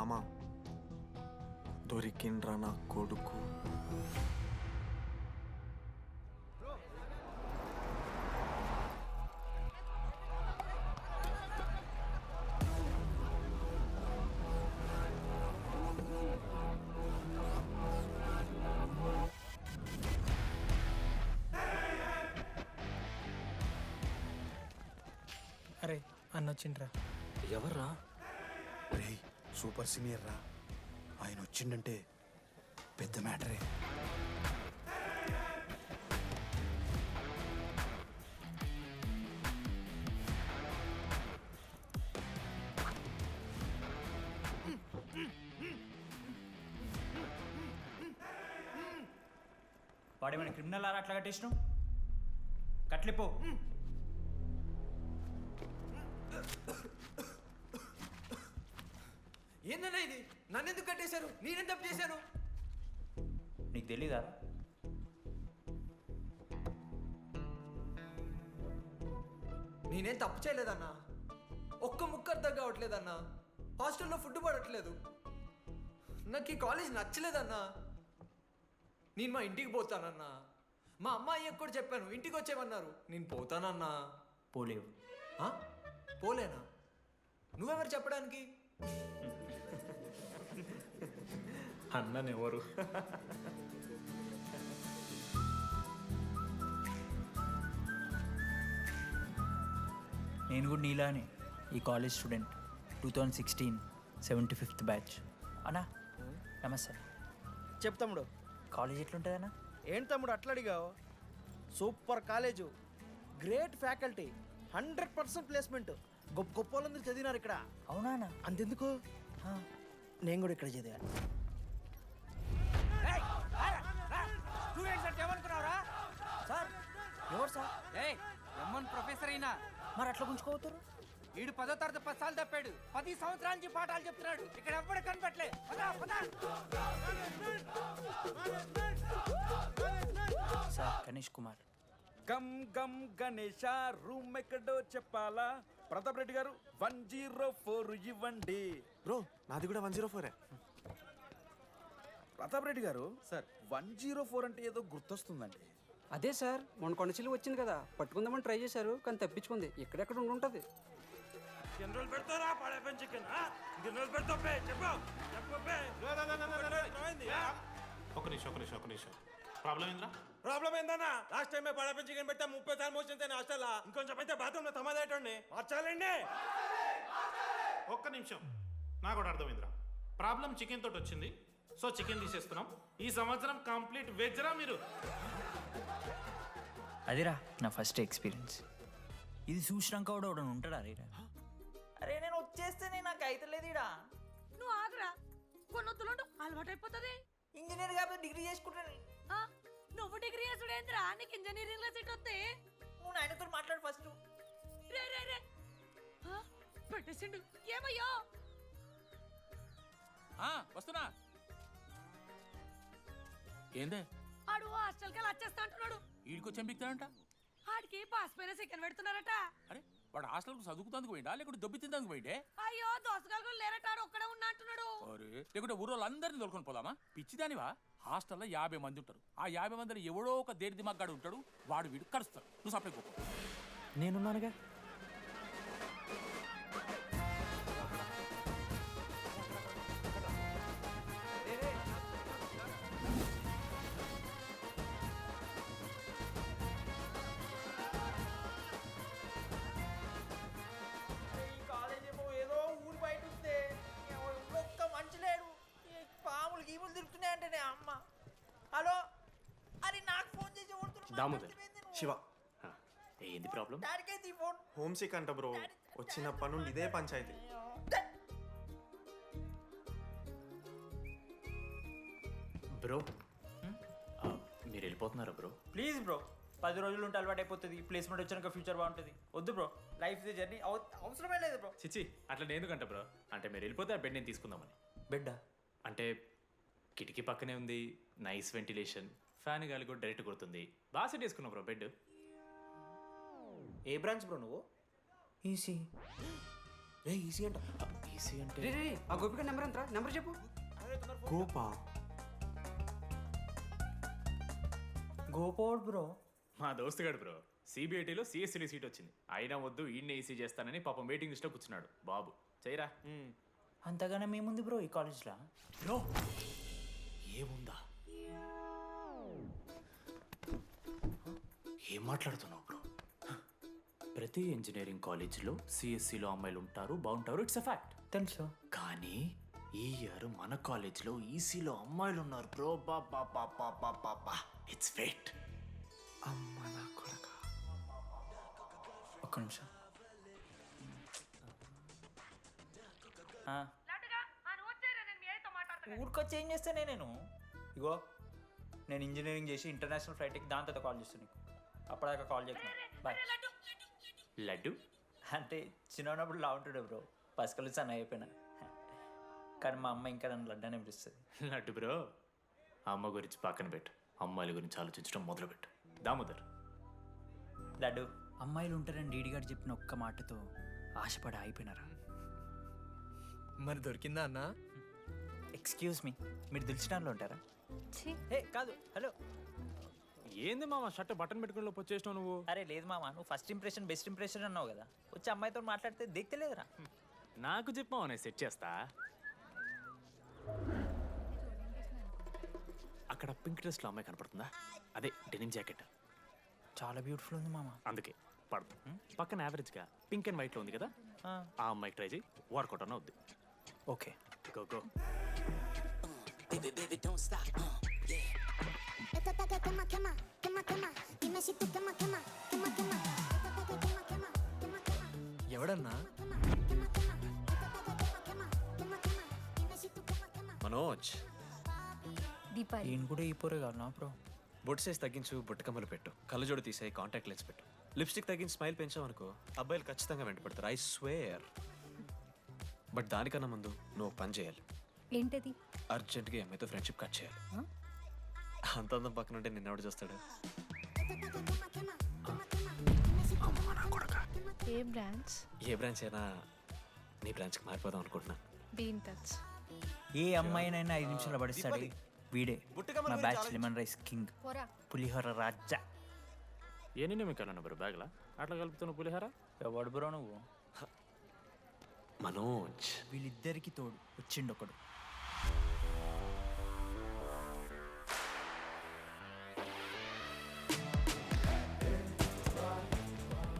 మామ దొరికిండ్రా నా కొడుకు. అరే అన్న వచ్చిండ్రా. ఎవర్రా? రే సూపర్ సీనియర్ రా, ఆయన వచ్చిండంటే పెద్ద మ్యాటరే. వాడేమైనా క్రిమినల్ ఆరా అట్లా కట్టేసినావు? కట్లిపో. ఏందన్నా ఇది? నన్నెందుకు కట్టేశారు? నేనేం తప్పు చేశాను? నీకు తెలీదా? నేనేం తప్పు చేయలేదన్నా. ఒక్క ముక్క అర్థం కావట్లేదన్నా. హాస్టల్లో ఫుడ్ పడట్లేదు. నాకు ఈ కాలేజ్ నచ్చలేదన్నా. నేను మా ఇంటికి పోతానన్నా. మా అమ్మాయికి కూడా చెప్పాను, ఇంటికి వచ్చేవన్నారు. నేను పోతానన్నా. పోలేవు. ఆ? పోలేనా? నువ్వెవరు చెప్పడానికి? అన్ననెవరు? నేను కూడా నీలానే ఈ కాలేజ్ స్టూడెంట్, 2016 75th బ్యాచ్. అన్నా నమస్తే. చెప్పు తమ్ముడు. కాలేజ్ ఎట్లుంటుంది అన్న? ఏంటి తమ్ముడు అట్లా అడిగావు? Super college, great faculty, 100% placement. గొప్ప గొప్ప వాళ్ళందరూ చదివినారు ఇక్కడ. అవునా అన్న? అంతెందుకు, నేను కూడా ఇక్కడ చదివాను. సార్ ఎవరు సార్? ఎమ్మన్ ప్రొఫెసర్ అయినా మరి అట్లా గుంజుకోవతారు? వీడు 10వ తరగతి 10 సార్లు తప్పాడు. 10 సంవత్సరాల నుంచి పాఠాలు చెప్తున్నాడు. ఇక్కడ ఎవ్వడు కనపట్లే. సార్ గణేష్ కుమార్. గమ్ గమ్ గణేష రూమ్ ఎక్కడో చెప్పాలా? ప్రతాప్ రెడ్డి గారు 104 ఇవ్వండి. బ్రో నాది కూడా 104. ప్రతాప్ రెడ్డి గారు సార్ 104 అంటే ఏదో గుర్తొస్తుందండి. అదే సార్, మొన్న కొండచిల్లి వచ్చింది కదా, పట్టుకుందామని ట్రై చేశారు కానీ తప్పించుకుంది. ఎక్కడెక్కడ ఉండుంటది. ఒక నిమిషం ప్రాబ్లం ఏంద్రా? ప్రాబ్లం ఏందన్నా? లాస్ట్ టైం పడపం చికెన్ పెట్టా 30 సార్లు మోసింది హాస్టల్. ఇంకొంచెం అయితే బాత్రూమ్ లో తమాదేటండి మార్చాలండి. ఒక్క నిమిషం, నాకు కూడా అర్థమైందిరా. ప్రాబ్లం చికెన్ తోటి వచ్చింది, సో చికెన్ తీసేస్తున్నాం. ఈ సంవత్సరం కంప్లీట్ వెజ్ రా మీరు. అదిరా నా ఫస్ట్ ఎక్స్పీరియన్స్. ఇది చూసినాక కూడా ఒకడు ఉంటాడా రేరా? అరే నేను వచ్చేస్తేనే నాకు అయితలేదు ఇడా. నువ్వు ఆగరా, కొన్నొత్తులు అలవాటు అయిపోతుంది. ఇంజనీర్ కాబట్టి డిగ్రీ చేసుకుంటాను. నువ్వు డిగ్రీ చేసుడేంద్రా, నీకు ఇంజనీరింగ్ లో సీట్ వస్తే. నువ్వు నాయనతో మాట్లాడు ఫస్ట్. రే రే రే పెట్టేసిండు. ఏమయ్యో వస్తున్నా. ఏందే ఆడు హాస్టల్ కి వచ్చేస్తా అంటున్నాడు. వీడికి చెంపిస్తాడంట. ఆడికి పాస్ పైన సెకండ్ పెడుతున్నారట. అరే వాడు హాస్టల్కు చదువుకుతానికి పోయిండా లేకుంటే దొబ్బి తిందానికి పోయిండే? అయ్యో దోసగాలు లేరట, ఆడు ఒక్కడే ఉన్నా అంటున్నాడు. అరే లేకుంటే ఊరోళ్ళు అందరినీ తోలుకొని పోదామా? పిచ్చిదానివా? హాస్టల్లో 50 మంది ఉంటారు. ఆ 50 మందిలో ఎవడో ఒక దేడి దిమాగ్గాడు ఉంటాడు. వాడు వీడు కరుస్తాడు. నువ్వు సప్లై పోకు. నేనున్నానుగా. తిరుగుతున్నాయంటే అమ్మ. హలో, అరే నాకు ఫోన్ చేసి దామోదర్ శివ, ఏంది ప్రాబ్లం? డాడీకైతే ఈ ఫోన్. హోమ్ సిక్ అంట బ్రో. వచ్చినప్పటి నుండి ఇదే పంచాయతీ. బ్రో మీరు వెళ్ళిపోతున్నారా బ్రో? ప్లీజ్ బ్రో, 10 రోజులు ఉంటే అలవాటు అయిపోతుంది. ప్లేస్మెంట్ వచ్చినాక ఫ్యూచర్ బాగుంటుంది. వద్దు బ్రో, లైఫ్ ఇది జర్నీ, అవసరమే లేదు బ్రో. చిచ్చి అట్లా నేను ఎందుకంట బ్రో? అంటే మీరు వెళ్ళిపోతే ఆ బెడ్ నేను తీసుకుందామని. బెడ్డా? అంటే కిటికీ పక్కనే ఉంది, నైస్ వెంటిలేషన్, ఫ్యాన్ గాలి కూడా డైరెక్ట్ కొడుతుంది. బాగా సెట్ చేసుకున్నావు బ్రో బెడ్. ఏ బ్రాంచ్ బ్రో నువ్వు? ఈసీ. ఏ ఈసీ అంట ఈసీ అంటే రే రే ఆ గోపిక నెంబర్ ఎంత నెంబర్ చెప్పు. గోపా గోపోడ్ బ్రో. మా దోస్తుగాడు బ్రో సిబిఐటీలో సిఎస్సిడి సీట్ వచ్చింది. అయినా వద్దు ఈయన్నే ఈసీ చేస్తానని పాపం వెయిటింగ్ లిస్ట్లో కూర్చున్నాడు. బాబు చేయరా. అంతగానే మేముంది బ్రో ఈ కాలేజ్లో. బ్రో ఏముందా? ఏం మాట్లాడుతున్నావు బ్రో? ప్రతి ఇంజనీరింగ్ కాలేజీలో సిఎస్సిలో అమ్మాయిలు ఉంటారు, బాగుంటారు. It's a fact. తెలుసు. కానీ ఈ ఇయర్ మన కాలేజ్లో ఈసీలో అమ్మాయిలు ఉన్నారు బ్రో. బా ఇట్స్ ఫేట్. అమ్మ నా కొడక. ఒక్క నిమిషం. ఊరికొచ్చి ఏం చేస్తానే నేను? ఇగో నేను ఇంజనీరింగ్ చేసి ఇంటర్నేషనల్ ఫ్లైట్కి దాని తర్వాత కాల్ చేస్తాను నీకు. అప్పటిదాకా కాల్ చేస్తున్నాను. బాయ్. లడ్డు అంటే చిన్నప్పుడు లా ఉంటుండే బ్రో, పసుకలు సన్న అయిపోయినా. కానీ మా అమ్మ ఇంకా నన్ను లడ్డు అని పిలుస్తుంది. లడ్డు బ్రో అమ్మ గురించి పక్కన పెట్టు, అమ్మాయిల గురించి ఆలోచించడం మొదలుపెట్టు. దామోదర్ లడ్డు, అమ్మాయిలు ఉంటారని డీడీ గారు చెప్పిన ఒక్క మాటతో ఆశపడి అయిపోయినారా? మరి దొరికిందా అన్న? ఎక్స్క్యూజ్ మీ, మీరు దిల్చినాల్లో ఉంటారా? ఏ కాదు, హలో. ఏంది మామ షర్ట్ బటన్ పెట్టుకుని లోపు వచ్చేసినావు నువ్వు? అరే లేదు మామ, నువ్వు ఫస్ట్ ఇంప్రెషన్ బెస్ట్ ఇంప్రెషన్ అన్నావు కదా, వచ్చి అమ్మాయితో మాట్లాడితే దిగుతలేదురా. నాకు చెప్పావు నేను సెట్ చేస్తా. అక్కడ పింక్ డ్రెస్లో అమ్మాయి కనపడుతుందా? అదే డెనిమ్ జాకెట్. చాలా బ్యూటిఫుల్ ఉంది మామ. అందుకే పడదు. పక్కన యావరేజ్గా పింక్ అండ్ వైట్లో ఉంది కదా, ఆ అమ్మాయికి ట్రై చేయి. వర్కౌట్ అన్న వద్దు. Okay go go. ఎవడన్నా? మనోజ్, దీపాలి. ఈయన కూడా ఈ పోరే కాదు నా బ్రో. బొట్టు సైజ్ తగ్గించు, బుట్టకమ్మలు పెట్టు, కళ్ళజోడు తీసేయి, కాంటాక్ట్ లెన్స్ పెట్టు, లిప్స్టిక్ తగ్గించి స్మైల్ పెంచావనుకో అబ్బాయిలు ఖచ్చితంగా వెంటపడతారు. I swear. బట్ దానికన్నా ముందు నువ్వు ఒక పని చేయాలి. ఏంటది? అర్జెంట్గా అమ్మాయితో ఫ్రెండ్షిప్ కట్ చేయాలి. అంత అందం పక్కన ఉంటే నిన్నెవడు చూస్తాడు? ఏ బ్రాంచ్? ఏ బ్రాంచ్ అయినా నీ బ్రాంచ్కి మారిపోదాం అనుకుంటున్నా. Be in touch. ఏ అమ్మాయినైనా 5 నిమిషాలు పడిస్తాడు వీడే. మా బ్యాచ్ లెమన్ రైస్ కింగ్, పోరా. పులిహోర రాజా. ఎన్ని నిమిషాలు బ్రో బ్యాగ్లా అట్లా కలుపుతున్న పులిహార? ఎవడు బ్రో నువ్వు? మనోజ్, వీళ్ళిద్దరికి తోడు వచ్చిండు ఒకడు.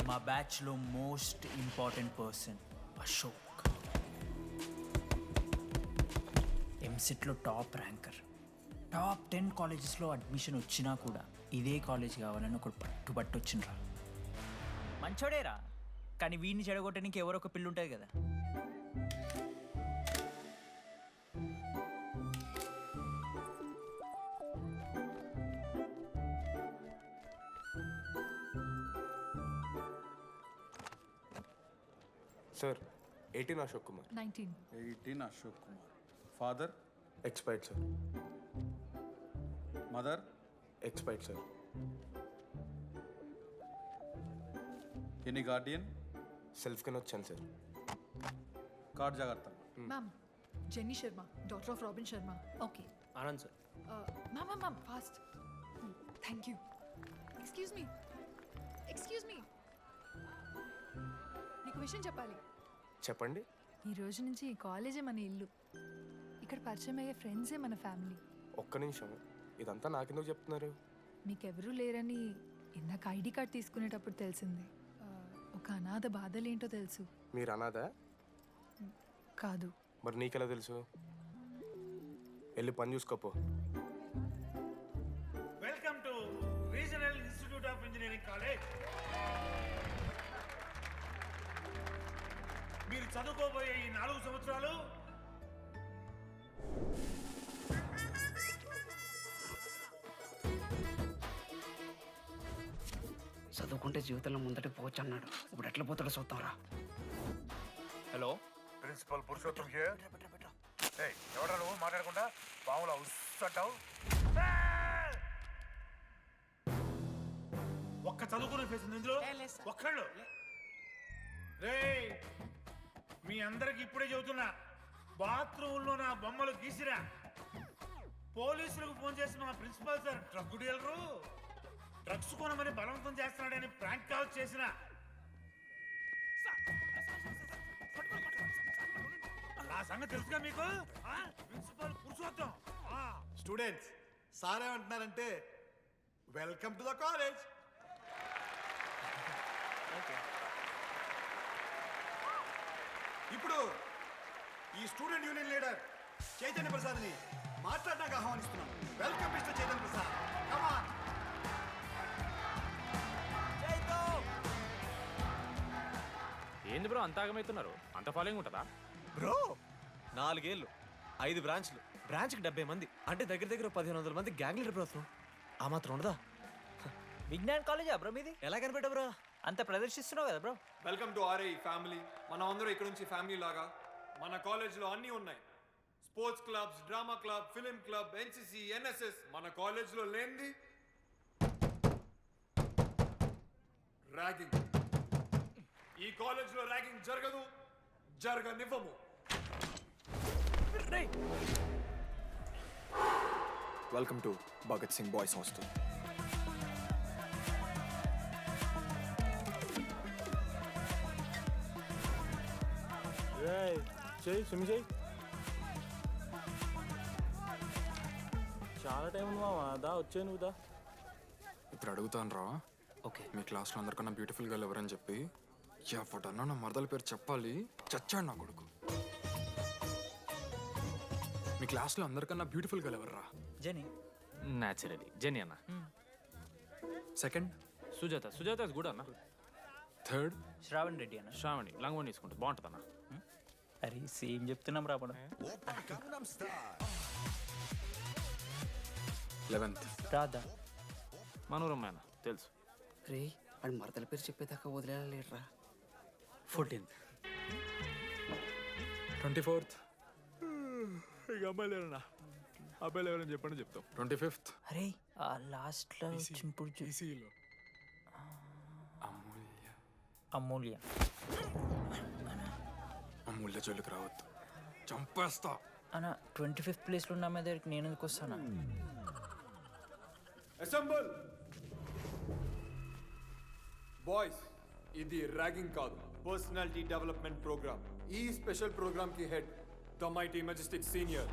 మా బ్యాచ్లో మోస్ట్ ఇంపార్టెంట్ పర్సన్ అశోక్. ఎంసెట్లో టాప్ ర్యాంకర్. టాప్ 10 కాలేజెస్లో అడ్మిషన్ వచ్చినా కూడా ఇదే కాలేజ్ కావాలని ఒకడు పట్టుబట్టు వచ్చిండ్రా. మంచోడేరా, కానీ వీడిని చెడగొట్టడానికి ఎవరో ఒక పిల్లు ఉంటుంది కదా. Sir 18 Ashok Kumar. 19. 18 Ashok Kumar. Father? Expired sir. Mother? Expired sir. Any guardian? సెల్ఫ్గానే వచ్చాను సార్. కార్డ్ జాగ్రత్త. Ma'am, Jenny Sharma, daughter of Robin Sharma. Okay. Anand sir. Ma'am, fast. Thank you. Excuse me. నీకు విషయం చెప్పాలి. చెప్పండి. ఈ రోజు నుంచి ఈ కాలేజే మన ఇల్లు. ఇక్కడ పరిచయం అయ్యే ఫ్రెండ్సే మన ఫ్యామిలీ. ఒక్క నిమిషం, ఇదంతా నాకెందుకు చెప్తున్నారు? మీకెవరూ లేరని ఇందాక ఐడి కార్డ్ తీసుకునేటప్పుడు తెలిసింది. ఒక అనాథ బాధలేంటో తెలుసు. మీరు అనాదా? కాదు. మరి నీకెలా తెలుసు? వెళ్ళి పని చూసుకోపో. Welcome to regional institute of engineering college. మీరు చదువుకోబోయే ఈ 4 సంవత్సరాలు చదువుకుంటే జీవితంలో ముందటికి పోవచ్చు అన్నాడు. ఇప్పుడు ఎట్లా పోతాడో చూద్దాంరా. Hello, principal Purushottam here. ఎవడా నువ్వు మాట్లాడకుండా పాములా ఉస్సంటావు? ఒక్క చదువుకునే ఫేస్ ఇందులో ఒక్కళ్ళు. రే మీ అందరికి ఇప్పుడే చెబుతున్నా, బాత్రూంలో నా బొమ్మలు గీసిరా. పోలీసులకు ఫోన్ చేసి మా principal sir drug dealer drugs కొనమని బలవంతం చేస్తున్నాడని ప్రాంక్ కాల్ చేసిన. నా సంగతి తెలుసుగా మీకు? ప్రిన్సిపల్ పురుషోత్తం. స్టూడెంట్స్ సార్ ఏమంటున్నారంటే వెల్కమ్ టు ద కాలేజ్. ఇప్పుడు ఈ స్టూడెంట్ యూనియన్ లీడర్ చైతన్య ప్రసాద్ని మాట్లాడడానికి ఆహ్వానిస్తున్నాం. Welcome mister Chaitanya Prasad. Come on. ఏంది బ్రో అంత ఆగమవుతున్నారు? అంత ఫాలోయింగ్ ఉంటుందా? బ్రో 4 ఏళ్ళు 5 బ్రాంచ్లు, బ్రాంచ్కి 70 మంది, అంటే దగ్గర దగ్గర 1500 మంది గ్యాంగ్ లీడర్ బ్రో. ఆ మాత్రం ఉండదా? విజ్ఞాన్ కాలేజా బ్రో మీది? ఎలా కనిపెట్టా బ్రో? అంత ప్రదర్శిస్తున్నావు కదా bro. Welcome to RI family. మనం అందరూ ఇక్కడ నుంచి ఫ్యామిలీ లాగా. మన కాలేజ్లో అన్నీ ఉన్నాయి. Sports clubs, drama club, film club, NCC, NSS. మన కాలేజ్లో లేనిది ర్యాగింగ్. ఈ కాలేజ్లో ర్యాగింగ్ జరగదు, జరగనివ్వము. Welcome to Bhagat Singh boys hostel. చాలా టైం ఉంది మామ. దా వచ్చే నువ్వు దా. ఇప్పుడు అడుగుతాను రా. ఓకే. మీ క్లాస్లో అందరికన్నా బ్యూటిఫుల్ గర్ల్ ఎవరని చెప్పి ఎవడన్నా నా మరదల పేరు చెప్పాలి. చచ్చాడు నా కొడుకు. మీ క్లాస్లో అందరికన్నా బ్యూటిఫుల్ గర్ల్ ఎవర్రా? జెనీ. న్యాచురలీ జెనీ అన్న. Second Sujatha. Sujatha is good అన్న. థర్డ్ శ్రావణ్ రెడ్డి అన్న. శ్రావణి లంగోని తీసుకుంటుంది, బాగుంటుంది అన్న. అరే సేమ్ చెప్తున్నాం రాబడ. 11th రాధా. మనోరమ్మ అన్న తెలుసు. రే వాడు మరదల పేరు చెప్పేదాకా వదిలేరా. 14th 24th ఇక అమ్మాయి లేరన్నా. అబ్బాయిలు ఎవరైనా చెప్పండి చెప్తాం. 25th అరే ఆ లాస్ట్లో చింపుడు ఈసీలో అమూల్య. అమూల్య. అమూల్య జోలికి రావద్దు, చంపేస్తా. అన్న 25th ప్లేస్లో ఉన్న అమ్మాయి దగ్గరికి నేను ఎందుకు వస్తానా? అసెంబుల్. బాయ్స్, ఇది ర్యాగింగ్ కాదు, పర్సనాలిటీ డెవలప్మెంట్ ప్రోగ్రామ్. ఈ స్పెషల్ ప్రోగ్రామ్ కి head the mighty Majestic senior.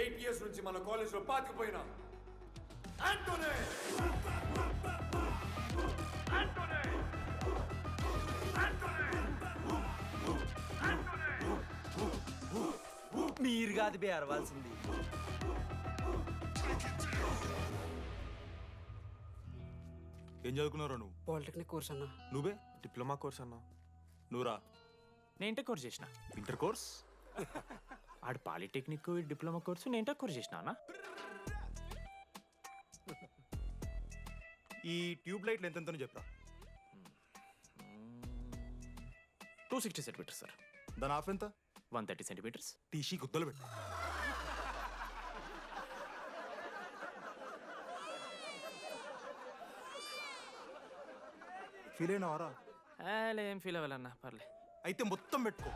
8 years నుంచి మన కాలేజ్ లో పాతిపోయినా ఆంటోనీ. మీరు కాదు బే అరవాల్సింది. ఏం చదువుకున్నారా నువ్వు? పాలిటెక్నిక్ కోర్స్ అన్న. నువ్వే డిప్లొమా కోర్స్ అన్నా. నువ్వురా? నేను ఇంటర్ కోర్స్ చేసిన. Inter course? ఆడు పాలిటెక్నిక్ డిప్లొమా కోర్సు, నేను ఇంటర్ కోర్స్ చేసిన అన్న. ఈ ట్యూబ్ లైట్లు ఎంతెంతనో చెప్పరా. 260 సెంటీమీటర్స్ సార్. దాని ఆఫ్ ఎంత? 130 సెంటీమీటర్స్. టీసీ గుద్దలు పెట్టు. ఫీల్ అయినావారా? ఏం ఫీల్ అవ్వాలన్నా, పర్లే. అయితే మొత్తం పెట్టుకో.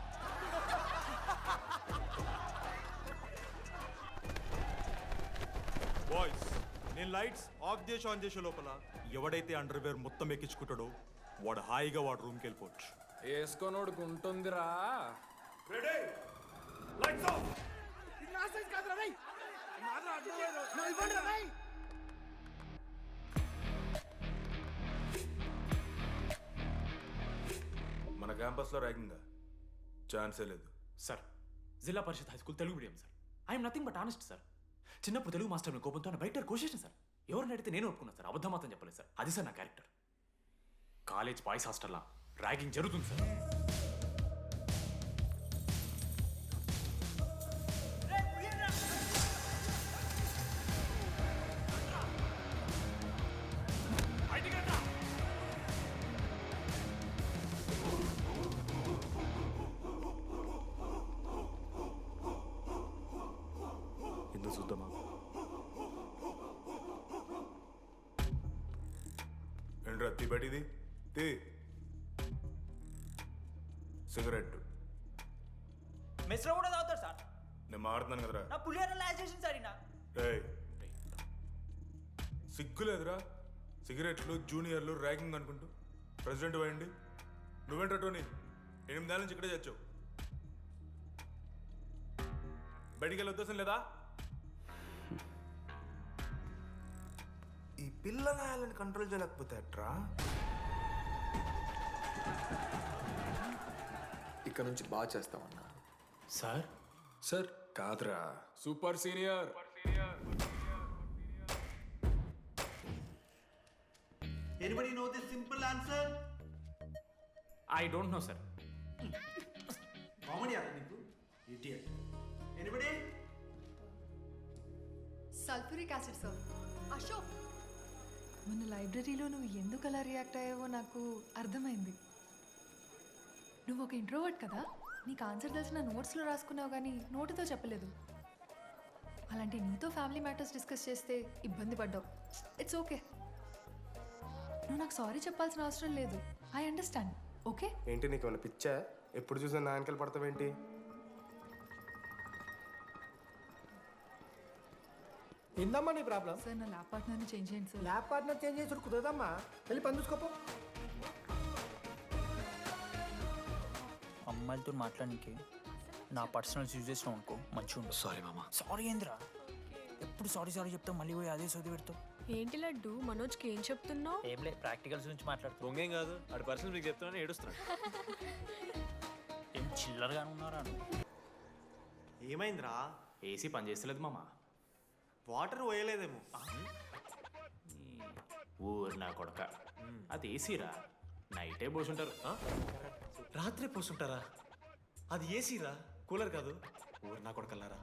బాయ్స్, నేను లైట్స్ ఆఫ్ చేసి ఆన్ చేసే లోపల ఎవడైతే అండర్వేర్ మొత్తం ఎక్కించుకుంటాడో వాడు హాయిగా వాడు రూమ్కి వెళ్ళిపోవచ్చు. వేసుకోనోడుకు ఉంటుందిరా. Ready, lights off. మన క్యాంపస్లో ర్యాగింగ్ ఛాన్సే లేదు సార్. Zilla Parishad high school Telugu medium sir. I'm nothing but honest sir. చిన్నప్పుడు తెలుగు మాస్టర్ కోపంతో బయట కోసేసిన సార్. ఎవరిని అడిగితే నేను ఒప్పుకున్నాను సార్. అబద్ధం మాత్రం చెప్పలేదు సార్. అది సార్ నా క్యారెక్టర్. కాలేజ్ బాయ్స్ హాస్టల్లా ర్యాగింగ్ జరుగుతుంది సార్. ఎందుకు చూద్దామా? ఏంట్రా తీ బయటిది తీ. సిగరెట్ మెస్లో కూడా తాగుతారు సార్. నేను మారుతున్నాను కదరా. నా పులిహోర లాస్ట్ చేసింది సార్ ఈయన. ఏయ్ సిగ్గులేదురా, సిగరెట్లు జూనియర్లు ర్యాగింగ్ అనుకుంటూ ప్రెసిడెంట్ అయ్యండి. నువ్వేంట్రా టోనీ 8 ఏళ్ళ నుంచి ఇక్కడే చచ్చావు. బయటికి వెళ్ళే ఉద్దేశం లేదా? ఈ పిల్లలని కంట్రోల్ చేయలేకపోతే అట్రా. ఇక్కడ నుంచి బాగా చేస్తామన్నా. సార్ సార్ కాదురా, super senior. Anybody know the simple answer? I don't know sir. Comedy aara నీకు idiot. Anybody? Sulphuric acid sir. Ashok, మన లైబ్రరీలో నువ్వు ఎందుకు అలా రియాక్ట్ అయ్యావో నాకు అర్థమైంది. నువ్వు ఒక ఇంట్రోవర్ట్ కదా, నీకు ఆన్సర్ తెలిసిన నోట్స్లో రాసుకున్నావు కానీ నోటితో చెప్పలేదు. అలాంటి నీతో ఫ్యామిలీ మ్యాటర్స్ డిస్కస్ చేస్తే ఇబ్బంది పడ్డావు. ఇట్స్ ఓకే, నువ్వు నాకు సారీ చెప్పాల్సిన అవసరం లేదు. I understand. ఓకే? ఏంటి నీకు ఏమైనా పిచ్చా? ఎప్పుడు చూసినా నా వెనకాల పడతావేంటి? ఏందమ్మా నీ ప్రాబ్లం? సార్ నా ల్యాబ్ పార్ట్నర్ని చేంజ్ చేయండి సార్. ల్యాబ్ పార్ట్నర్ చేంజ్ చేసి కుదరదమ్మా. వెళ్ళి పని చూసుకోపో. అమ్మాయిలతో మాట్లాడడానికి నా పర్సనల్ యూజ్ చేసినాం అనుకో మంచిగా ఉండదు. సారీ మామ. సారీ ఏంద్రా, ఎప్పుడు సారీ సారీ చెప్తావు, మళ్ళీ పోయి అదే సోది పెడతావు. ఏంటి లడ్డు, మనోజ్కి ఏం చెప్తున్నావు? ఏం లేదు, ప్రాక్టికల్స్ గురించి మాట్లాడుతావు. దొంగేం కాదు, ఆడి పర్సనల్ మీకు చెప్తున్నాను ఏడుస్తున్నాడు. ఏం చిల్లరగానే ఉన్నారా? ఏమైందిరా? ఏసీ పని చేస్తలేదు మామ. వాటర్ పోయలేదేమో. ఊరు నా కొడక, అది ఏసీరా, నైటే పోసుంటారు. రాత్రే పోసుంటారా? అది ఏసీరా, కూలర్ కాదు. ఊరు నా కొడకల్లారా.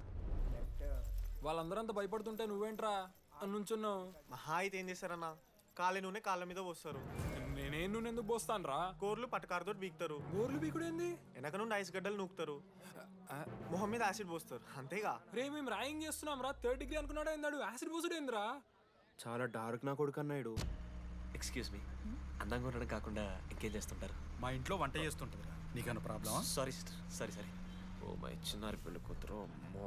వాళ్ళందరూ అంత భయపడుతుంటే నువ్వేంట్రా నుంచున్నావు? మహా అయితే ఏం చేస్తారన్నా, కాళ్ళ నూనె కాళ్ళ మీద పోస్తారు. నేనేం నువ్వు ఎందుకు పోస్తాను రా? కూరలు పట్టకారుతో బీకుతారు. గోర్లు బీకుడు ఏంది? వెనక నుండి ఐస్ గడ్డలు నూకుతారు. మొహం మీద యాసిడ్ పోస్తారు, అంతేగా. రే మేము ర్యాగింగ్ చేస్తున్నాం రా, 3rd డిగ్రీ అనుకున్నాడు ఏందాడు, యాసిడ్ పోసుడు ఏందిరా? చాలా డార్క్ నా కొడుకు అన్నాడు. ఎక్స్క్యూజ్ మీ, అందంగా ఉండడం కాకుండా ఇంకేం చేస్తుంటారు? మా ఇంట్లో వంట చేస్తుంటుందిరా. నీకన్నా ప్రాబ్లమా? Sorry sister, sorry sorry. Oh my చిన్నారి పెళ్ళి కూతురు, అమ్మో.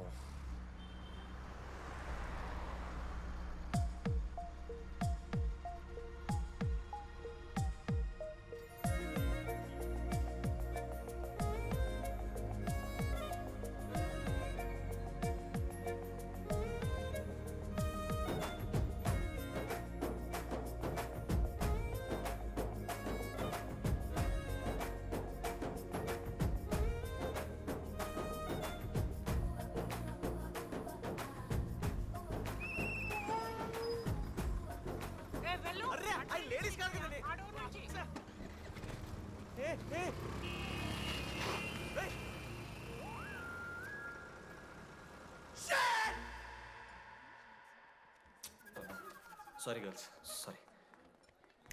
Sorry girls, sorry.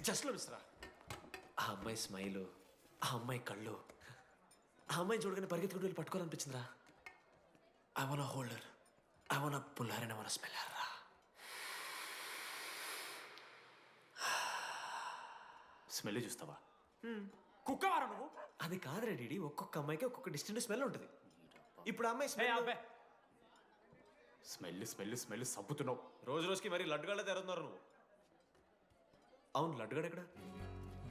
జస్ట్ మిస్రా. ఆ అమ్మాయి స్మైలు, ఆ అమ్మాయి కళ్ళు, ఆ అమ్మాయి చూడగానే పరిగెత్తుకుంటూ వెళ్ళి పట్టుకోవాలనిపించిందిరా. I want holder, I want puller and I want smeller రా. స్మెల్ చూస్తావా? కుక్కవారా నువ్వు? అది కాదురా డీడీ, ఒక్కొక్క అమ్మాయికి ఒక్కొక్క డిస్టెంట్ స్మెల్ ఉంటుంది. ఇప్పుడు ఆ అమ్మాయి స్మెల్ స్మెల్ స్మెల్ స్మెల్ సబ్బుతున్నావు. రోజు రోజుకి మరి లడ్డుగాళ్ళ తెరుతున్నారు నువ్వు. అవును, లడ్డుగాడు ఎక్కడ?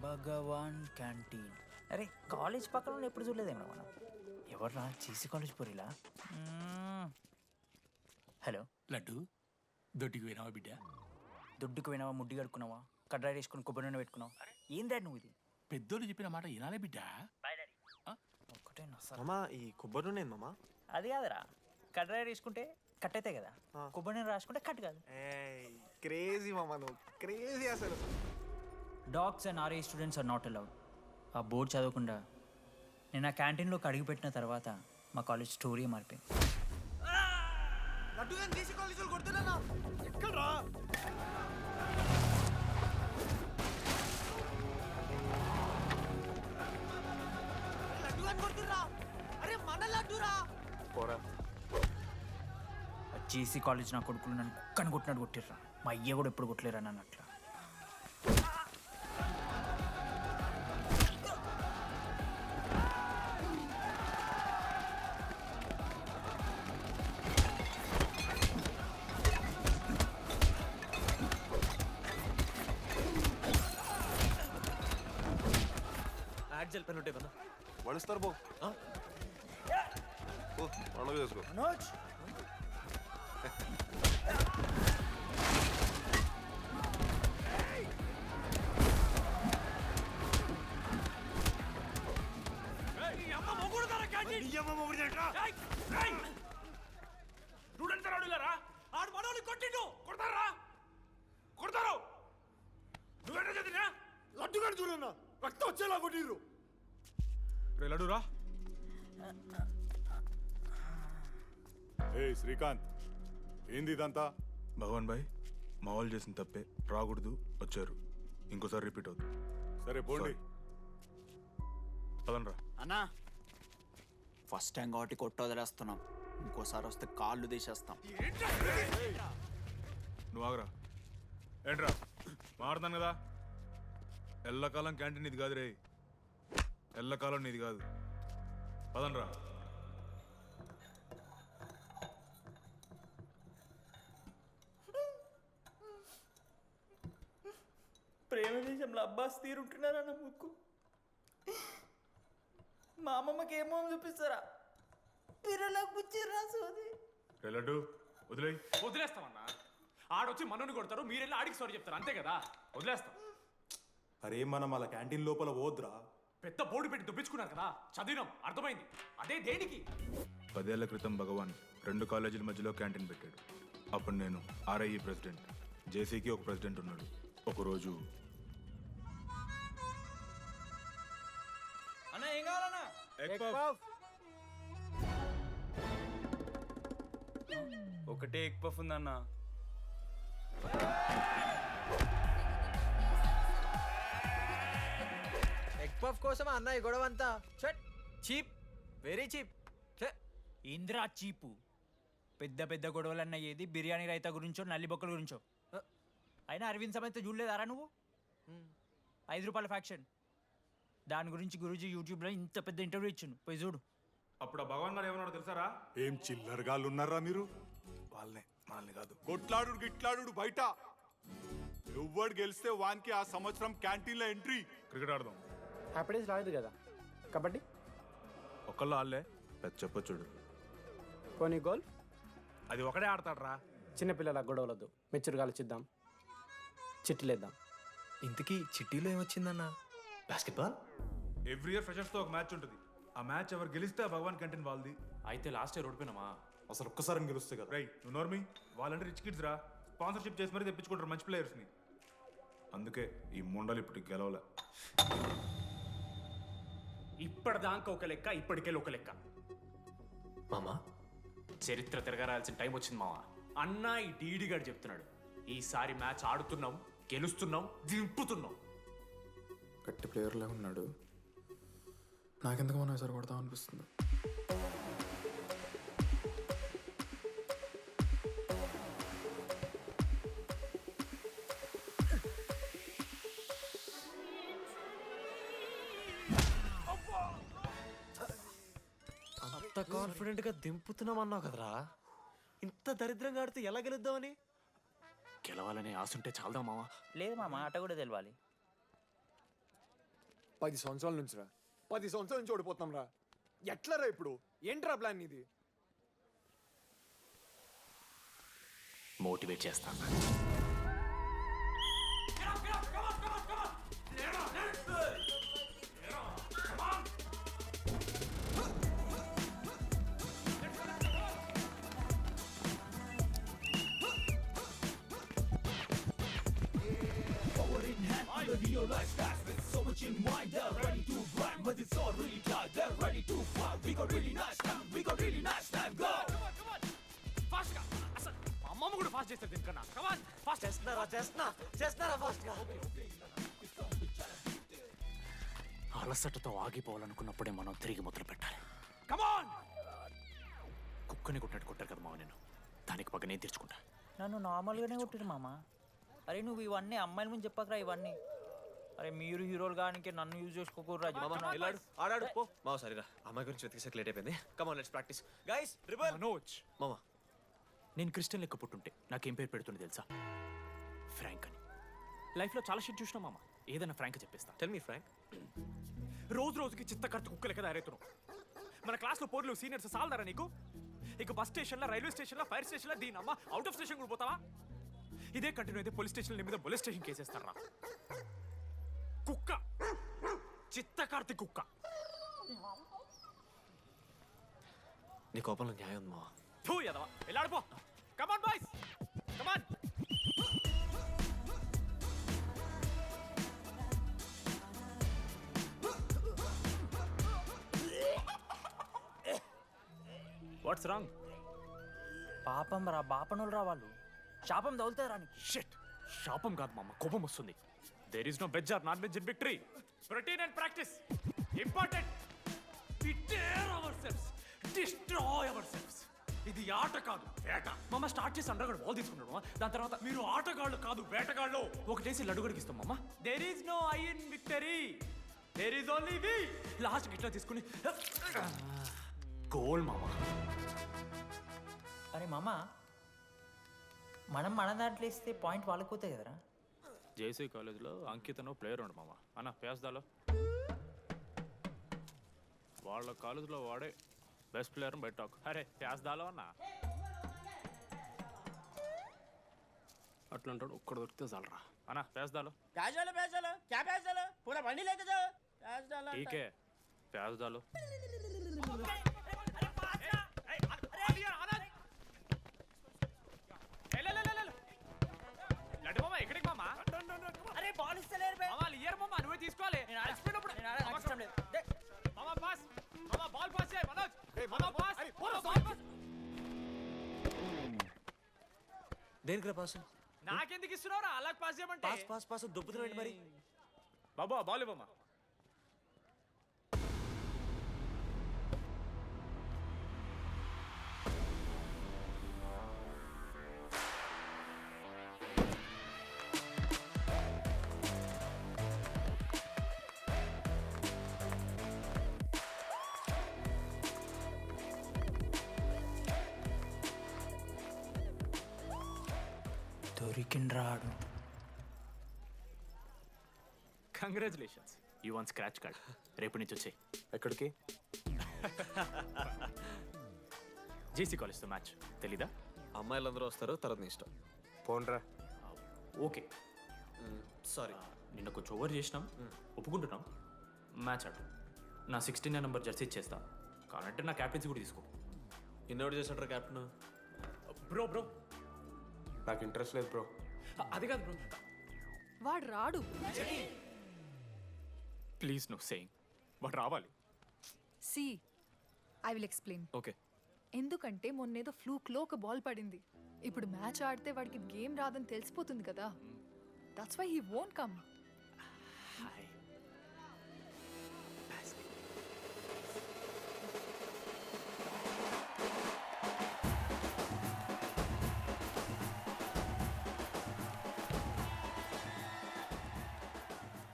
భగవాన్ క్యాంటీన్. అరే కాలేజ్ పక్కన ఎప్పుడు చూడలేదేమో మనం. ఎవర్రా చీసీ కాలేజ్ పోరిలా? హలో లడ్డు, దొడ్డికి పోయినావా బిడ్డ? దొడ్డుకు పోయినావా, ముడ్డి కడుక్కున్నావా, కడ్రాయి వేసుకుని కొబ్బరి నూనె పెట్టుకున్నావు? ఏం డాడ్ నువ్వు ఇది? పెద్దోళ్ళు చెప్పిన మాట వినాలే బిడ్డ. ఒక్కటే మామా, ఈ కొబ్బరి నూనె మామా? అది కాదురా, కడ్రాయి వేసుకుంటే కట్ అవుతాయి కదా, కొబ్బరి నూనె రాసుకుంటే కట్ కాదు. క్రేజీ మామా, నువ్వు క్రేజీ అసలు. Dogs and RA students are not allowed. ఆ బోర్డు చదవకుండా నేను ఆ క్యాంటీన్లోకి అడుగుపెట్టిన తర్వాత మా కాలేజ్ స్టోరీ మారిపోయింది. లడ్డు గాని దేశీ కాలేజీలు కొడుతున్నా. ఎక్కడ్రా? లడ్డు గాని కొడుతున్నా. అరే మన లడ్డురా. పోరా, జేసీ కాలేజ్ నా కొడుకులు నన్ను కుక్కని కొట్టినట్టు కొట్టిర్రా. మా అయ్య కూడా ఎప్పుడు కొట్టలేరా నన్ను అట్లా. మ్యాట్ జెల్ పెన్ ఉంటే ఇవ్వనా? వడిస్తారు బో పండుగ చేసుకో. మనోజ్ స్టూడెంట్స్ అడుగులారా ఆడు మనోని కొట్టిండు కొడతారా కొడతారు నువ్వేంటో చదివినా లడ్డుగాడు చూడన్నా రక్తం వచ్చేలా కొట్టిర్రు. రే లడ్డురా. ఏ శ్రీకాంత్, ఏంది ఇదంతా? భగవాన్ భాయ్ మా వాళ్ళు చేసిన తప్పే, రాకూడదు, వచ్చారు, ఇంకోసారి రిపీట్ అవుతుంది. సరే పోండి. పదనరా. అన్నా ఫస్ట్ టైం కాబట్టి కొట్టు వదిలేస్తున్నాం, ఇంకోసారి వస్తే కాళ్ళు తీసేస్తాం. నువ్వు ఆగరా. ఏంట్రా మారుతాను కదా. ఎల్లకాలం క్యాంటీన్ ఇది కాదు రే, ఎల్లకాలం నీది కాదు. పదనరా. ప్రేమ దేశంలో అబ్బాస్ తీరుంటున్నారన్న ముక్కు. మా అమ్మమ్మకి ఏమో చూపిస్తారా పిల్లలకు పుచ్చిర్రా సోది. రే లడ్డు వదిలేయ్. వదిలేస్తామన్నా. ఆడొచ్చి మనోని కొడతారు, మీరెళ్ళి ఆడికి సారీ చెప్తారు, అంతే కదా. వదిలేస్తాం. అరే మనం అలా క్యాంటీన్ లోపల పోద్రా. పెద్ద బోర్డు పెట్టి దుబ్బించుకున్నారు కదా, చదివినాం, అర్థమైంది. అదే దేనికి? 10 ఏళ్ల క్రితం భగవాన్ 2 కాలేజీల మధ్యలో క్యాంటీన్ పెట్టాడు. అప్పుడు నేను ఆర్ఐఈ ప్రెసిడెంట్, జేసీకి ఒక ప్రెసిడెంట్ ఉన్నాడు. ఒకరోజు అన్న ఏం కావాలన్నా? ఒకటే ఎగ్ పఫ్ ఉందన్న. ఎగ్ పఫ్ కోసం అన్న ఈ గొడవ అంతా చీప్, వెరీ చీప్. ఇంద్రా చీపు. పెద్ద పెద్ద గొడవలన్న ఏది బిర్యానీ రైతా గురించో నల్లి బొక్కల గురించో. అయినా అరవింద్ సమేత చూడలేదారా నువ్వు? 5 రూపాయల ఫ్యాక్షన్ దాని గురించి గురూజీ యూట్యూబ్లో ఇంత పెద్ద ఇంటర్వ్యూ ఇచ్చిండు, పోయి చూడు. అప్పుడు ఆ భగవాన్ గారు ఏమన్నాడో తెలుసారా? ఏం చిల్లరగాళ్ళు ఉన్నారా మీరు? వాళ్ళనే, మనల్ని కాదు. కొట్లాడు గిట్లాడు బయట. ఎవ్వడు గెలిస్తే వానికి ఆ సంవత్సరం క్యాంటీన్లో ఎంట్రీ. క్రికెట్ ఆడదాం. హ్యాపీ డేస్ రాలేదు కదా. కబడ్డీ ఒకళ్ళు ఆడలే, పెద్ద చెప్పొచ్చుడు. పోనీ గోల్. అది ఒకడే ఆడతాడ్రా. చిన్నపిల్లల గొడవలొద్దు, మెచ్యూర్గా ఆలోచిద్దాం, చిట్టిలేద్దాం. ఇంతకీ చిట్టీలో ఏమొచ్చిందన్న? బాస్కెట్బాల్. ఎవ్రీ ఇయర్ ఫ్రెషర్స్ తో ఒక మ్యాచ్ ఉంటుంది. ఆ మ్యాచ్ ఎవరు గెలిస్తే ఆ భగవాన్ క్యాంటీన్ వాళ్ళది. అయితే లాస్ట్ ఇయర్ ఓడిపోయినామా? అసలు ఒక్కసారి గెలుస్తే కదా. రై నువ్వు నోర్మి. వాళ్ళంటే రిచ్ కిడ్స్ రా, స్పాన్సర్షిప్ చేసి మరీ తెప్పించుకుంటారు మంచి ప్లేయర్స్ని. అందుకే ఈ ముండలు ఇప్పటికి గెలవలే. ఇప్పటిదాకా ఒక లెక్క, ఇప్పటికే ఒక లెక్క. మామా చరిత్ర తిరగరాల్సిన టైం వచ్చింది మావా. అన్నా ఈ డీడీ గారు చెప్తున్నాడు, ఈసారి మ్యాచ్ ఆడుతున్నాం, గెలుస్తున్నాం, దింపుతున్నాం. గట్టి ప్లేయర్లే ఉన్నాడు. నాకెందుకు మనం ఈసారి కొడతాం అనిపిస్తుంది. అంత కాన్ఫిడెంట్ గా దింపుతున్నాం అన్నావు కదరా. ఇంత దరిద్రంగా ఆడితే ఎలా గెలుద్దామని? గెలవాలనే ఆశ ఉంటే చాలదా మావా? లేదు మామ, ఆట కూడా తెలియాలి. 10 సంవత్సరాల నుంచి రా, 10 సంవత్సరాల నుంచి ఓడిపోతాం రా. ఎట్లా రా ఇప్పుడు? ఏంట్రా ప్లాన్ ఇది? మోటివేట్ చేస్తాను. అమ్మమ్మ కూడా ఫాస్ట్ చేస్తారు దీనికన్నా. ఫాస్ట్ చేస్తున్నారా ఫాస్ట్ గా. అలసటతో ఆగిపోవాలనుకున్నప్పుడే మనం తిరిగి మొదలు పెట్టాలి. కమాన్! కుక్కని కొట్టినట్టు కొట్టారు కదా మావ నేను. దానికి పక్క నేను తెచ్చుకుంటా. నన్ను నార్మల్గానే కొట్టిరు మామ. అరే నువ్వు ఇవన్నీ అమ్మాయిల ముందు చెప్పకరా ఇవన్నీ. అరే మీరు హీరోలు కానీ నన్ను యూజ్ చేసుకోకూడరా. ఆడాడు పో మావ. సరిరా, అమ్మాయి గురించి వెతికేసరికి లేట్ అయిపోయింది. Come on let's practice guys. Rebel Manoj, మామా నేను క్రిస్టియన్ లెక్క పుట్టుంటే నాకేం పేరు పెడుతుంది తెలుసా? ఫ్రాంక్ అని. లైఫ్లో చాలా షిట్ చూసినా మామ, ఏదైనా ఫ్రాంక్ చెప్పేస్తా. Tell me frank. రోజు రోజుకి చిత్త కత్తి కుక్కలకి తయారవుతున్నావు. మన క్లాస్లో పోర్లు సీనియర్స్ సాలదారా నీకు? ఇక బస్ స్టేషన్లో, రైల్వే స్టేషన్లో, ఫైర్ స్టేషన్లో దీని అమ్మ అవుట్ ఆఫ్ స్టేషన్ కూడా పోతావా? ఇదే కంటిన్యూ అయితే పోలీస్ స్టేషన్ మీద పోలీస్ స్టేషన్ కేసేస్తారా? కుక్క, చిత్త కార్తి కుక్క. నీ కోపంలో న్యాయం ఉంది మావా. తూ ఎదవా, వెళ్ళాడిపో. Come on boys, come on. What's wrong? పాపం రా, బాపనులు రా వాళ్ళు. శాపం తగులుతుంది రా నీకు. షిట్, శాపం కాదు మామ, కోపం వస్తుంది. There is no veg or non veg in victory. Protein and practice important. We dare ourselves, destroy ourselves. ఇది ఆట కాదు, వేట. మామ స్టార్ట్ చేసి అండర్గాడు బాల్ తీసుకున్నాడు. దాని తర్వాత మీరు ఆటగాళ్ళు కాదు, వేటగాళ్ళు. ఒకటేసి లడ్డుగడికి ఇస్తాం మామ. There is no I in victory, there is only we. Last ఇట్లా తీసుకుని గోల్ మామ. అరే మామ, మనం మన దాంట్లో ఇస్తే పాయింట్ వాళ్ళకి పోతాయి కదరా. జేసీ కాలేజ్లో అంకితను ప్లేయర్ ఉండు మామ. అన్న పేస్దాలో వాళ్ళ కాలేజ్లో వాడే బెస్ట్ ప్లేయర్ బయట టాక్. అరే పేస్దాలో అన్న అట్లంటాడు. ఒక్కడ దొరికితే చాలరా అన్న. పేస్దాలో టీకే పేస్దాలో. ఎక్కడికి మామా? అరే బాల్ ఇస్తలేరు వాళ్ళు ఇయర్ మామా, నువ్వే తీసుకోవాలి. మామా పాస్, మామా బాల్ పాస్ చేయి మనోజ్. మామా పాస్, బాల్ పాస్. దేనికి పాస్? నాకెందుకు ఇస్తున్నావురా? అలా పాస్ చేయమంటే. పాస్ పాస్ పాస్ దొబ్బుతున్నాడు మరి. బాబా బాల్ ఇవ్వమ్మా. దొరికిండ్రాడు. Congratulations, you won scratch card. రేపు నుంచి వచ్చాయి. ఎక్కడికి? జేసీ కాలేజ్తో మ్యాచ్ తెలీదా? అమ్మాయిలందరూ వస్తారు, తర్వాత నీ ఇష్టం. పోన్రా. ఓకే సారీ, నిన్న కొంచెం ఓవర్ చేసినాం, ఒప్పుకుంటున్నాం. మ్యాచ్ ఆడు. నా 69 నెంబర్ జెర్సీ ఇచ్చేస్తా. కానంటే నా క్యాప్టెన్సీ కూడా తీసుకో. ఇన్నోటి చేస్తుంటారు క్యాప్టెన్. బ్రో బ్రో నాకు ఇంట్రెస్ట్ లేదు బ్రో. అది కాదు బ్రో. వాడు రాడు. Please no saying. వాడు రావాలి. See I will explain. Okay. ఎందుకంటే మొన్నేదో ఫ్లూక్లో ఒక బాల్ పడింది. ఇప్పుడు మ్యాచ్ ఆడితే వాడికి గేమ్ రాదని తెలిసిపోతుంది కదా. That's why he won't come.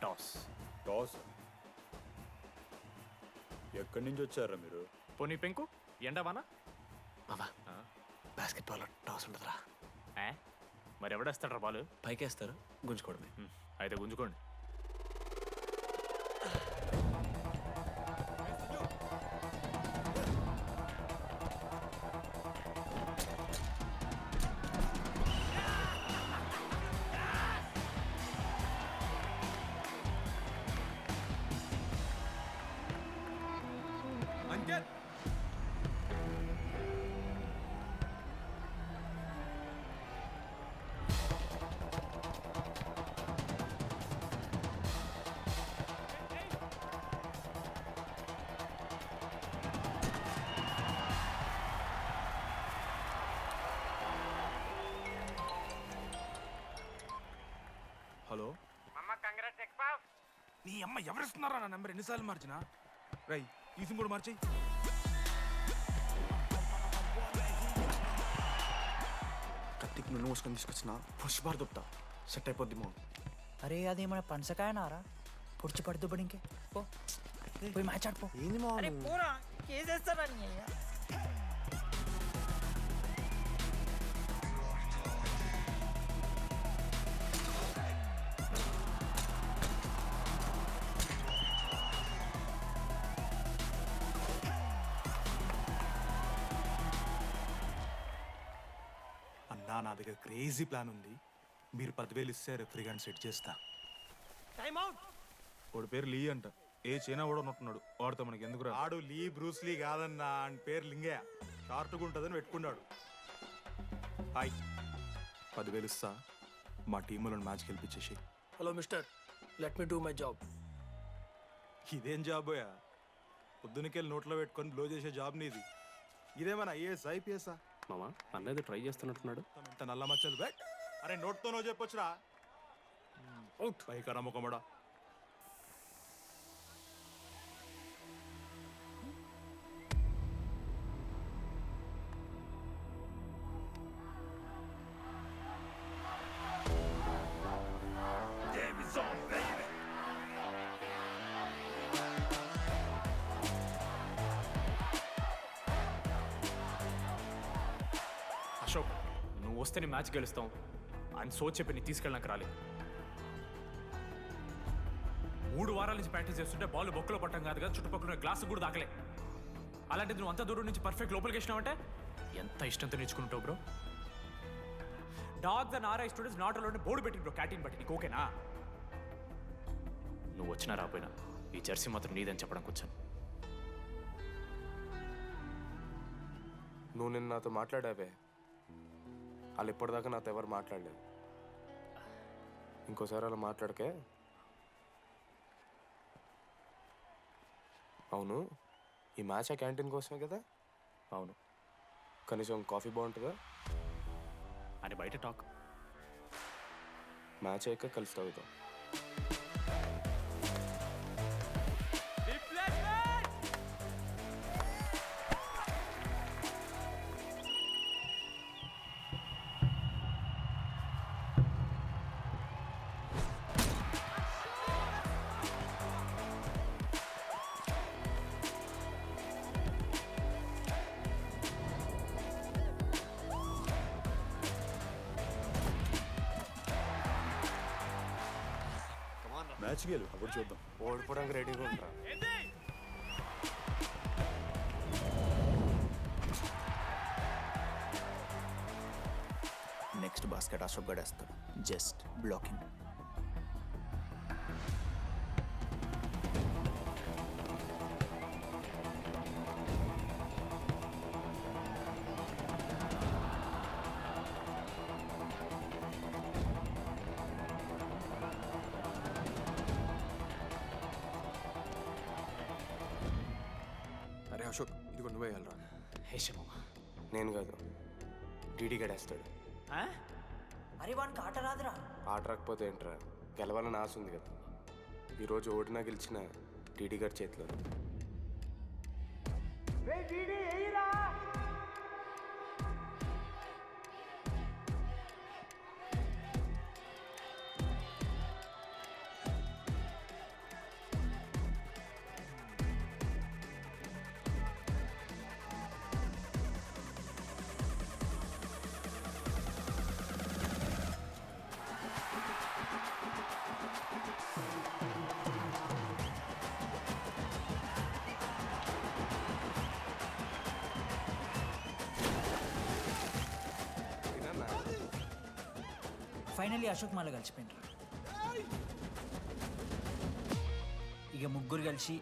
Toss. Toss? ఎక్కడి నుంచి వచ్చారా మీరు? పోనీ పెంకు ఎండవానా? మామా బాస్కెట్బాల్ టాస్ ఉండదురా. మరి ఎవడేస్తాడ్రా బాల్? పైకేస్తారు, గుంజుకోవడమే. అయితే గుంజుకోండి. అంకిత్, హలో. నీ అమ్మ ఎవరిస్తున్నారా నా నెంబర్? ఎన్నిసార్లు మార్చినా? రై ఈసం కూడా మార్చి. కత్తికి నువ్వు మూసుకొని తీసుకొచ్చిన పుష్ బార్ దొప్తా సెట్ అయిపోద్ది మో. అరే అదేమన్నా పనసకాయ నారా? పొడిచి పడుతూ పడి ఇంకే పో, పోయి మ్యాచ్ ఆడిపో. ఏంది మా? అరే పోరా, కేసేస్తారా నీ అయ్యా. నా దగ్గర క్రేజీ ప్లాన్ ఉంది. మీరు 10,000 ఇస్తే రెఫ్రీ గారిని సెట్ చేస్తా. వాడి పేరు లీ అంట. ఏ చైనా కూడా ఉన్నట్టున్నాడు. వాడితో మనకి ఎందుకు ఆడు లీ బ్రూస్ లీ కాదన్నా, అని పేరు లింగయ్య. షార్ట్గా ఉంటుందని పెట్టుకున్నాడు. హాయ్, 10,000 ఇస్తా. మా టీంలో మ్యాచ్ గెలిపించేసి. Hello mister, let me do my job. ఇదేం జాబోయా? పొద్దునకెళ్ళి నోట్లో పెట్టుకొని బ్లో చేసే జాబ్ నీది. ఇదేమన్నా ఐఏఎస్ ఐపీఎస్ఆ? మామా అన్నది ట్రై చేస్తున్నట్టున్నాడు. ఇంత నల్ల మచ్చలు బెట్. అరే నోట్తో నో చెప్పొచ్చురా. అవుట్ పైకా నమ్మకమడా. అశోక్, నువ్వు వస్తే నీ మ్యాచ్ గెలుస్తాం అని సో చెప్పి నీ తీసుకెళ్ళడానికి రాలేదు. 3 వారాల నుంచి ప్రాక్టీస్ చేస్తుంటే బాల్ బొక్కలో పట్టం కాదు కదా, చుట్టుపక్కల గ్లాసు కూడా దాకలే. అలాంటిది నువ్వు అంత దూరం నుంచి పర్ఫెక్ట్ లోపలికి వేసినావంటే ఎంత ఇష్టంతో నేర్చుకుంటావు bro. Dogs and RI students not allowed board పెట్టి బ్రో, క్యాటీన్ బట్టి. నీకు ఓకేనా? నువ్వు వచ్చినా రాపోయినా ఈ జెర్సీ మాత్రం నీదని చెప్పడానికి వచ్చాను. నువ్వు నిన్న నాతో మాట్లాడావే, వాళ్ళు ఇప్పటిదాకా నాతో ఎవరు మాట్లాడలేదు. ఇంకోసారి అలా మాట్లాడకే. అవును, ఈ మ్యాచ్ ఆ క్యాంటీన్ కోసమే కదా? అవును. కనీసం కాఫీ బాగుంటుందా అని బయట టాక్. మ్యాచ్ అయ్యాక కలిసి తాగుతాం. మ్యాచ్ గెలు, అప్పుడు చూద్దాం. ఓడిపోవడానికి రెడీగా ఉంటారా? నెక్స్ట్ బాస్కెట్ అశోక్ గడేస్తాడు. Just blocking. అరే అశోక్, ఇదిగో నువ్వే వెళ్ళరా. హేషమమ్మ, నేను కాదు, డీడీ గడేస్తాడు. అరే వానికి ఆట రాదురా. ఆట రాకపోతే ఏంట్రా, గెలవాలని ఆశ ఉంది కదా. ఈరోజు ఓడినా గెలిచిన డీడీ గారి చేతిలో. ఫైనలీ అశోక్ మాల కలిసిపోయినారు. ఇక ముగ్గురు కలిసి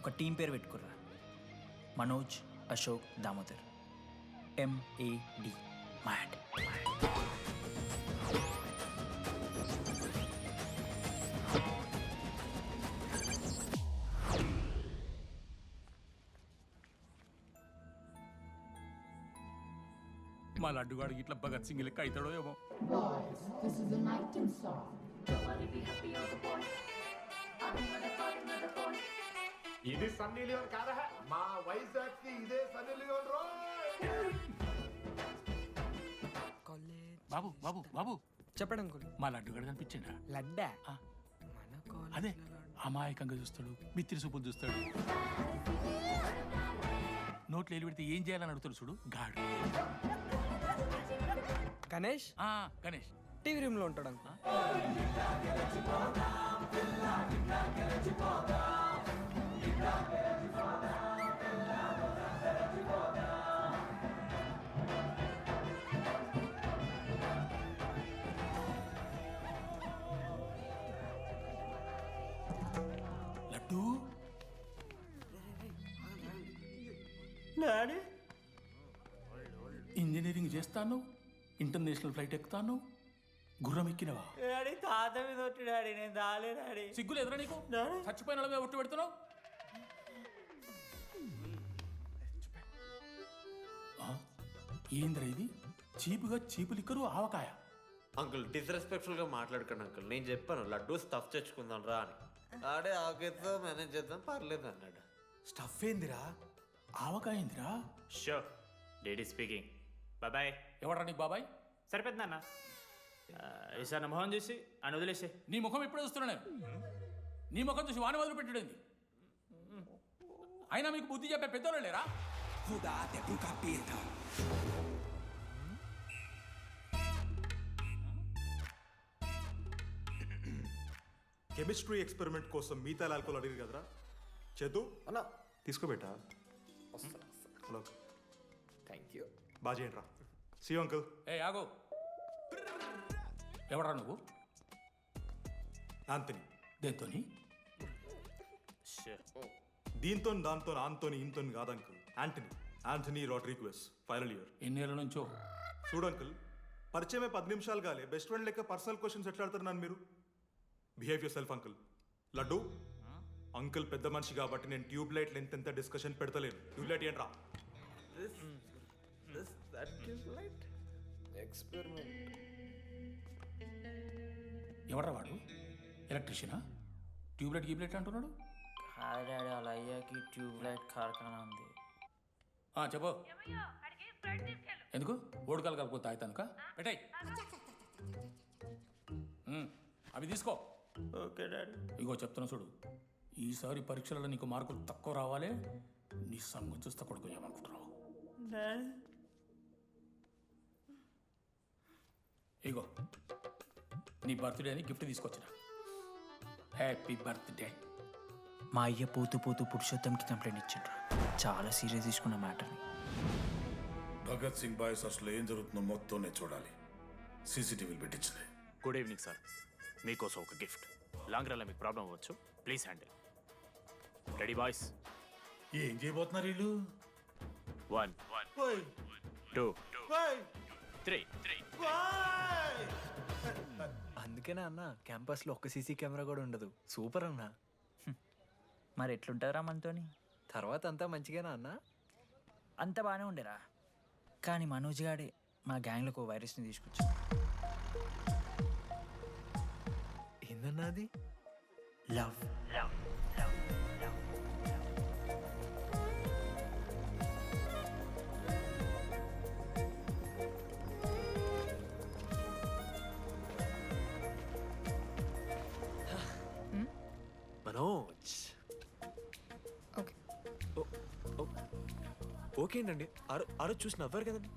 ఒక టీం పేరు పెట్టుకుర్రా. మనోజ్, అశోక్, దామోదర్. MAD. మ్యాడ్. మా లడ్డుగాడు ఇట్లా భగత్ సింగ్ లెక్క అవుతాడో ఏమో. ఇది సన్నీ లియోన్ కాదా? మా వైజాగ్ కి ఇదే సన్నీ లియోన్ రో. బాబు బాబు బాబు చెప్పడం అంకుల్. మా లడ్డుగాడు కనిపించిండా? లడ్డా అదే అమాయకంగా చూస్తాడు, మిత్రి చూపులు చూస్తాడు, నోట్లు ఎల్లి పెడితే ఏం చేయాలని అడుగుతాడు చూడు గాడు. గణేష్ గణేష్ టీవీ రూమ్ లో ఉంటాడు అంకుల్. డాడీ ఇంజనీరింగ్ చేస్తాను, ఇంటర్నేషనల్ ఫ్లైట్ ఎక్కుతాను, గుర్రం ఎక్కినవా? డాడీ తాత మీద ఒట్టు డాడీ, నేను దాలే డాడీ. సిగ్గులు ఎదురా నీకు? చచ్చిపోయిన వాళ్ళ మీద ఒట్టు పెడుతున్నావు. ఏంద్రా ఇది? చీపుగా చీపు లిక్కరు ఆవకాయ. అంకుల్ డిస్రెస్పెక్ట్ఫుల్గా మాట్లాడకండి అంకుల్. నేను చెప్పాను లడ్డూ స్టఫ్ తెచ్చుకుందాం రా అని. ఆడే ఆకేతో మేనేజ్ చేద్దాం పర్లేదు అన్నాడు. స్టఫ్ ఏందిరా? ఆవకాయ ఏందిరా? Show daddy speaking. బాబాయ్. ఎవరా నీకు బాబాయ్? సరిపోతుంది అన్న. ఈసారి నా మొహం చూసి అని వదిలేసే. నీ ముఖం ఎప్పుడు చూస్తున్నా నేను? నీ ముఖం చూసి వాని వదిలి పెట్టడండి. అయినా మీకు బుద్ధి చెప్పే పెద్దోళ్ళు లేరా? కెమిస్ట్రీ ఎక్స్పెరిమెంట్ కోసం మిగతా ఆల్కోల్ అడిగారు కదరా చేతు అన్న తీసుకోబెట్టా. Hello thank you. బాగా చేయండి రా. See uncle. ఏ ఆగో, ఎవరా నువ్వు? ఆంథనీ. దేంతోని? దీంతో దాంతో ఆంతోని ఇంతో కాదు uncle. Antony Rodrigues, final year. ఎన్నేళ్ళ నుంచో? చూడు అంకుల్, పరిచయమే 10 నిమిషాలు కాలే బెస్ట్ ఫ్రెండ్ లెక్క పర్సనల్ క్వశ్చన్స్ ఎట్లా ఆడతారు నన్ను మీరు? Behave yourself uncle. Laddu uncle పెద్ద మనిషి కాబట్టి నేను ట్యూబ్ లైట్ లెంత్ ఎంత డిస్కషన్ పెడతలేను. ట్యూబ్ లైట్ ఏంట్రా? ఎవరా వాడు? ఎలక్ట్రీషియనా? ట్యూబ్లైట్ గీబ్లైట్ అంటున్నాడు. డాడీ వాళ్ళ అయ్యాకి ట్యూబ్ లైట్ కార్ఖానా ఉంది. చెప్పు. ఎందుకు? ఓడికాలు కలుపుకో తాగుతానుక పెట్టాయి. అవి తీసుకో. Okay daddy. ఇగో చెప్తున్నా చూడు, ఈసారి పరీక్షలలో నీకు మార్కులు తక్కువ రావాలి. నీ సంగతి చూస్తే కొడుకు ఏమనుకుంటున్నావు? ఇగో నీ బర్త్డే అని గిఫ్ట్ తీసుకొచ్చిన. Happy birthday. మా అయ్య పోతూ పోతూ పురుషోత్తంకి కంప్లైంట్ ఇచ్చిండ్రు. చాలా సీరియస్ తీసుకున్న మ్యాటర్ని. భగత్ సింగ్ బాయ్స్ అసలు ఏం జరుగుతుందో మొత్తం నేను చూడాలి. సీసీటీవీలు పెట్టించలే. Good evening sir. మీకోసం ఒక గిఫ్ట్. లాంగ్ రన్లో మీకు ప్రాబ్లం అవ్వచ్చు, ప్లీజ్ హ్యాండిల్. Ready boys? ఏం చేయబోతున్నారు వీళ్ళు? 1 2 3. అందుకేనా అన్న క్యాంపస్లో ఒక్క సీసీ కెమెరా కూడా ఉండదు. సూపర్ అన్న. మరి ఎట్లుంటారా మనతోని? తర్వాత అంతా మంచిగానా అన్న? అంత బాగానే ఉండేరా, కానీ మనోజ్ గాడే మా గ్యాంగ్లోకి ఓ వైరస్ని తీసుకొచ్చా. ఏందన్నా అది? లవ్. మనోజ్. ఓకే ఓకే అండి. ఆ రోజు చూసి నవ్వారు కదండి.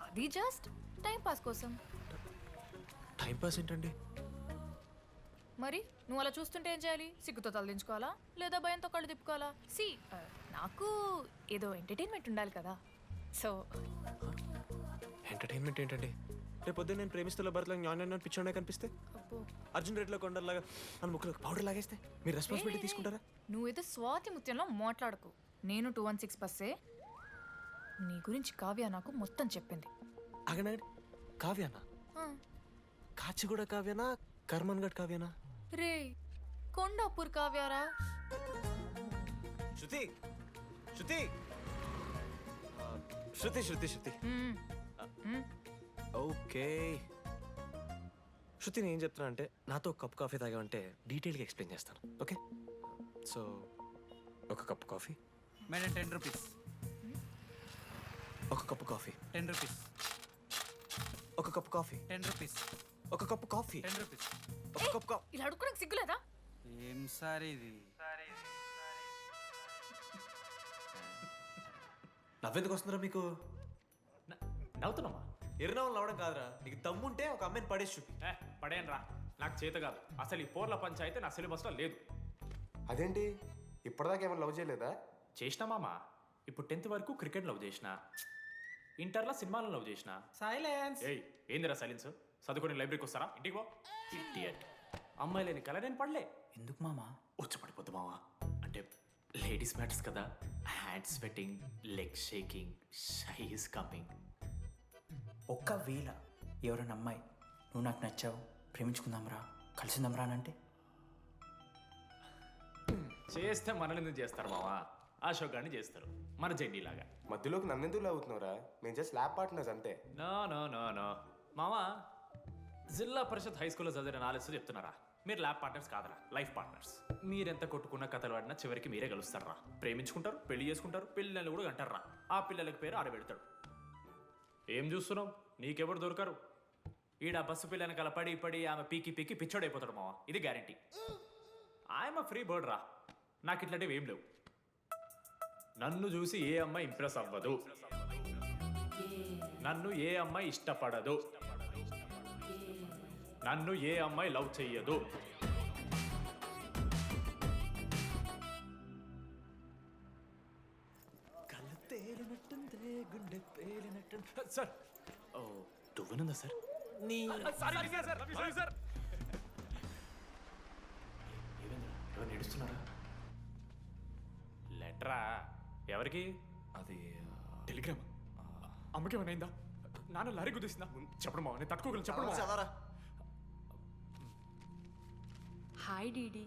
అది జస్ట్ టైం పాస్ కోసం. టైం పాస్ ఏంటండి? మరి నువ్వు అలా చూస్తుంటే ఏం చేయాలి? సిగ్గుతో తలదించుకోవాలా లేదా భయంతో కళ్ళు తిప్పుకోవాలా? నాకు ఏదో ఎంటర్టైన్మెంట్ ఉండాలి కదా. సో ఎంటర్టైన్మెంట్ ఏంటండి? రేపు పొద్దున్న నేను ప్రేమిస్తున్న భర్తలో జ్ఞానం పిచ్చోడే కనిపిస్తే, అర్జున్ రెడ్డిలో కొండలాగా మన ముక్కలు పౌడర్ లాగేస్తే మీరు రెస్పాన్సిబిలిటీ తీసుకుంటారా? నువ్వేదో స్వాతి ముత్యంలో మాట్లాడకు. నేను 216 బస్సే. నీ గురించి కావ్య నాకు మొత్తం చెప్పింది. అగనాడు కావ్యానా? కాచిగూడ కావ్యానా? కర్మన్ గడ్ కావ్యానా? రే కొండాపూర్ కావ్యారా? శృతి శృతి శృతి శృతి శృతి ఓకే. శృతి నేను ఏం చెప్తున్నా అంటే, నాతో ఒక కప్ కాఫీ తాగామంటే డీటెయిల్గా ఎక్స్ప్లెయిన్ చేస్తాను. ఓకే? సో ఒక కప్ కాఫీ. Madam 10 rupees. ఒక కప్పు కాఫీ. 10 రూపీస్. ఒక కప్పు కాఫీ. 10 రూపీస్. ఒక కప్పు కాఫీ. 10 రూపీస్. ఒక కప్పు కాఫీ. ఇలా అడుక్కోడానికి సిగ్గులేదా? ఏం సార్ ఇది? నవ్వెందుకు వస్తున్నారా మీకు? నవ్వుతున్నామా? ఎర్రనవ్వులు నవ్వడం కాదురా, నీకు దమ్ముంటే ఒక అమ్మాయిని పడేసి చూపి. పడేయను రా, నాకు చేత కాదు. అసలు ఈ పోర్ల పంచాయితీ నా సిలబస్లో లేదు. అదేంటి ఇప్పటిదాకా ఏమైనా లవ్ చేయలేదా? చేసినా మామా. ఇప్పుడు 10th వరకు క్రికెట్ లవ్ చేసిన, ఇంటర్లో సినిమాలను లవ్ చేసిన. సైలెన్స్. ఏయ్ ఏందిరా సైలెన్స్? చదువుకొని లైబ్రరీకి వస్తారా? ఇంటికి పో. ఇడియట్. అమ్మాయి లేని కల నేను పడలే. ఎందుకు మామా? వచ్చి పడిపోద్దు మావా. అంటే లేడీస్ మ్యాటర్స్ కదా, hand sweating, leg shaking, shy is coming. ఒక్కవేళ ఎవరైనా అమ్మాయి నువ్వు నాకు నచ్చావు, ప్రేమించుకుందాంరా, కలిసిందాంరా అని అంటే చేస్తే మనల్ని ఎందుకు చేస్తారు మావా? అశోక్ గారిని చేస్తారు, మన జెండీలాగా. మధ్యలోకి నన్నెందుకు అవుతున్నావురా? మేము జస్ట్ ల్యాబ్ పార్ట్నర్స్ అంతే. నో నో నో నో మావా, జిల్లా పరిషత్ హై స్కూల్లో చదివిన నాలెడ్జ్ చెప్తున్నారా? మీరు ల్యాబ్ పార్ట్నర్స్ కాదరా, లైఫ్ పార్ట్నర్స్. మీరెంత కొట్టుకున్న కథలు పడినా చివరికి మీరే కలుస్తారా. ప్రేమించుకుంటారు, పెళ్లి చేసుకుంటారు, పిల్లలు కూడా అంటారా. ఆ పిల్లలకి పేరు ఆడబెడతాడు. ఏం చూస్తున్నావు? నీకెవరు దొరకరు. ఈడ బస్సు పిల్లని కల పడి పడి ఆమె పీకి పీకి పిచ్చోడైపోతాడు మావా, ఇది గ్యారంటీ. ఆయమ ఫ్రీ బర్డ్ రా, నాకు ఇట్లాంటివి ఏం లేవు. నన్ను చూసి ఏ అమ్మాయి ఇంప్రెస్ అవ్వదు, నన్ను ఏ అమ్మాయి ఇష్టపడదు, నన్ను ఏ అమ్మాయి లవ్ చెయ్యదు. కళ్ళు తేలినట్టుందే, గుండె పేలినట్టు. సార్, ఓ దువ్వనుందా సార్? నీ సార్ ఎవరు నడుస్తున్నారా? లెటరా? ఎవరికి? అది టెలిగ్రామ్. అమ్మకి ఏమైనా నాన్న లారీ కుదిసిందా? చెప్పడం మావా, నేను తట్టుకోగలను. చెప్పడం చదవరా. హాయ్ డీడీ,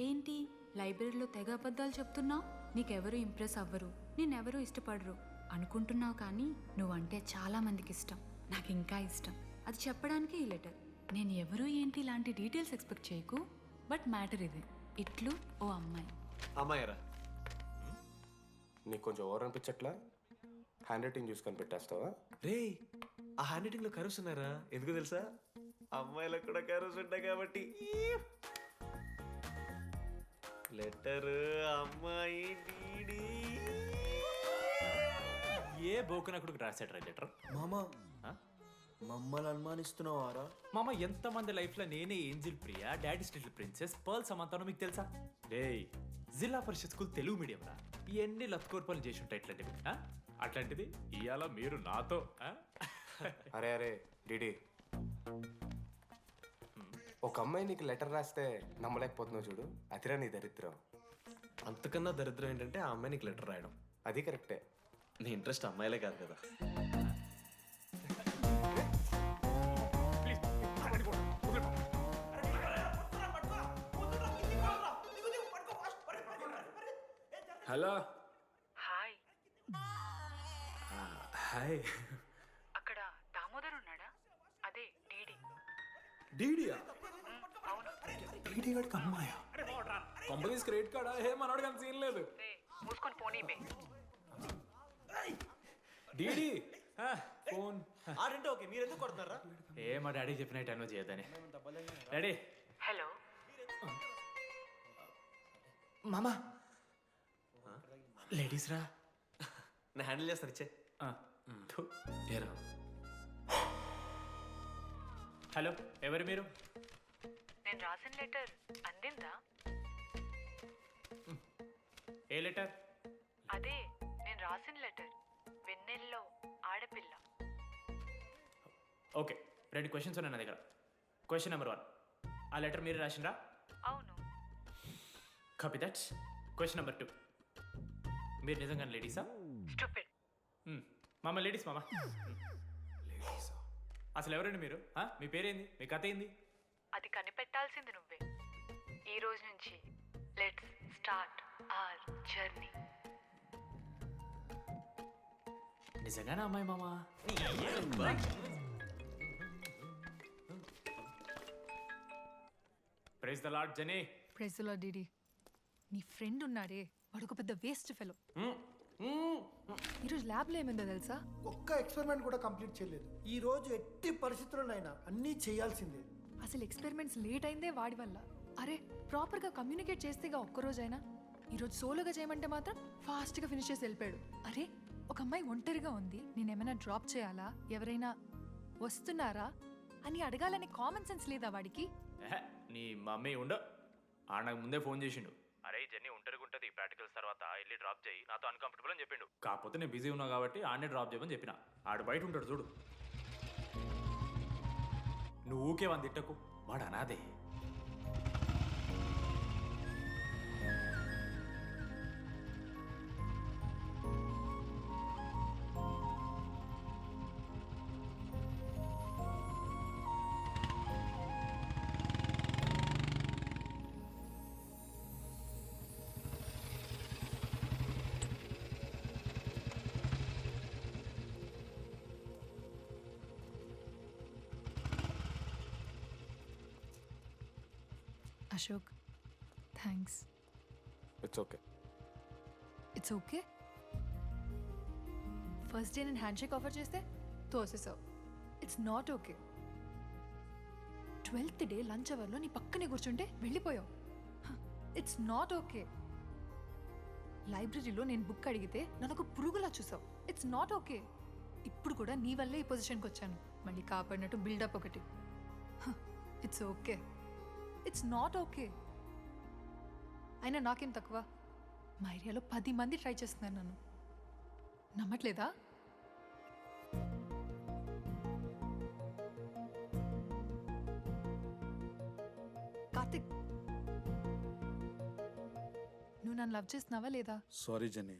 ఏంటి లైబ్రరీలో తెగ అబద్ధాలు చెప్తున్నావు? నీకెవరు ఇంప్రెస్ అవ్వరు, నేనెవరూ ఇష్టపడరు అనుకుంటున్నావు, కానీ నువ్వంటే చాలా మందికి ఇష్టం, నాకు ఇంకా ఇష్టం. అది చెప్పడానికి ఈ లెటర్. నేను ఎవరు ఏంటి ఇలాంటి డీటెయిల్స్ ఎక్స్పెక్ట్ చేయకు, బట్ మ్యాటర్ ఇది. ఇట్లు ఓ అమ్మాయి. అమ్మాయిరా? నీకు కొంచెం ఓవర్ అనిపించట్లా? హ్యాండ్ రైటింగ్ చూసి కనిపెట్టేస్తావా? రే, ఆ హ్యాండ్ రైటింగ్ లో కర్వ్స్ ఉన్నారా? ఎందుకు తెలుసా? అమ్మాయిలకు కూడా కర్వ్స్ ఉంటాయి కాబట్టి. లెటర్ అమ్మాయి డీడీ. ఏ బోకనకుడికి రాశాడు రా లెటర్? మామా మమ్మల్ని అనుమానిస్తున్నావారా? మామ, ఎంతమంది లైఫ్లో నేనే angel Priya, daddy still princess, pearl సమంతానో మీకు తెలుసా? డే, జిల్లా పరిషత్ స్కూల్ తెలుగు మీడియం రా, ఎన్ని లత్కోర్పాలు చేసి ఉంటాయి ఇట్లాంటివి. అట్లాంటిది ఇవాళ మీరు నాతో. అరే అరే డిడి, ఒక అమ్మాయి నీకు లెటర్ రాస్తే నమ్మలేకపోతున్నావు చూడు, అతిరా నీ దరిద్రం. అంతకన్నా దరిద్రం ఏంటంటే ఆ అమ్మాయి నీకు లెటర్ రాయడం. అది కరెక్టే. నీ ఇంట్రెస్ట్ అమ్మాయిలే కాదు కదా. హలో. హాయ్. హాయ్. అక్కడ దామోదర్ ఉన్నాడా? అదే డీడీ. డీడీయా? అవును. డీడీ గడికి అమ్మాయా? Companies credit కార్డా? ఏ మనోడు కానీ సీన్ లేదు. మూసుకొని పోనీ బే. డీడీ ఫోన్ ఆడంటే ఓకే, మీరు ఎందుకు కొడుతున్నారా? ఏ మా డాడీ చెప్పినట్టు అనో చేయొద్దని. డాడీ. హలో. మామా, లేడీస్ రా. నేను హ్యాండిల్ చేస్తాను, ఇచ్చే. ఏరా? హలో, ఎవరు మీరు? నేను రాసిన లెటర్ అందిందా? ఏ లెటర్? అదే నేను రాసిన లెటర్, వెన్నెల్లో ఆడపిల్ల. ఓకే, 2 క్వశ్చన్స్ ఉన్నాయి నా దగ్గర. క్వశ్చన్ నెంబర్ 1, ఆ లెటర్ మీరు రాసిండ్రా? అవును. Copy that. క్వశ్చన్ నెంబర్ 2, మీరు నిజంగానే లేడీసా? స్టూపిడ్. మామ లేడీస్ మామ. అసలు ఎవరండి మీరు? మీ పేరేంది? మీ కథ ఏంది? అది కనిపెట్టాల్సింది నువ్వే. ఈ రోజు నుంచి లెట్స్ స్టార్ట్ అవర్ జర్నీ. నిజంగానే అమ్మాయి మామా? Praise the Lord Jenny. Praise the Lord DD. నీ ఫ్రెండ్ ఉన్నాడే, వాడు ఒక పెద్ద వేస్ట్ ఫెలో. ఈరోజు ల్యాబ్లో ఏమైందో తెలుసా? ఒక్క ఎక్స్పెరిమెంట్ కూడా కంప్లీట్ చేయలేదు. ఈ రోజు ఎట్టి పరిస్థితుల్లోనైనా అన్నీ చేయాల్సిందే. అసలు ఎక్స్పెరిమెంట్స్ లేట్ అయిందే వాడి వల్ల. అరే, ప్రాపర్గా కమ్యూనికేట్ చేస్తేగా ఒక్కరోజైనా. ఈరోజు సోలోగా చేయమంటే మాత్రం ఫాస్ట్గా ఫినిష్ చేసి వెళ్ళిపోయాడు. అరే, ఒక అమ్మాయి ఒంటరిగా ఉంది, నేనేమైనా డ్రాప్ చేయాలా, ఎవరైనా వస్తున్నారా అని అడగాలని కామన్ సెన్స్ లేదా వాడికి? నీ మమ్మీ ఉండ నాకు ముందే ఫోన్ చేసిండు. అరే జర్నీ ఒంటరిగా ఉంటుంది, ప్రాక్టికల్స్ తర్వాత వెళ్ళి డ్రాప్ చేయి, నాతో అన్కంఫర్టబుల్ అని చెప్పిండు. కాకపోతే నేను బిజీ ఉన్నా కాబట్టి ఆడనే డ్రాప్ చేయమని చెప్పిన. ఆడు బయట ఉంటాడు చూడు. నువ్వు ఊకే వాని తిట్టకు, వాడు అనాదే. Ashok thanks. It's okay. It's okay. First day నేను హ్యాండ్ షేక్ ఆఫర్ చేస్తే తోసేసావు. It's not okay. 12th day lunch అవర్లో నీ పక్కనే కూర్చుంటే వెళ్ళిపోయావు. It's not okay. లైబ్రరీలో నేను బుక్ అడిగితే నన్ను ఒక పురుగులా చూసావు. It's not okay. ఇప్పుడు కూడా నీ వల్లే ఈ పొజిషన్కి వచ్చాను. మళ్ళీ కాపాడినట్టు బిల్డప్ ఒకటి. It's okay. It's not okay. అయినా నాకేం తక్కువ? మా ఏరియాలో 10 మంది ట్రై చేస్తున్నారు నన్ను. నమ్మట్లేదా? కార్తిక్, నువ్వు నన్ను లవ్ చేస్తున్నావా లేదా? సారీ జెన్నీ,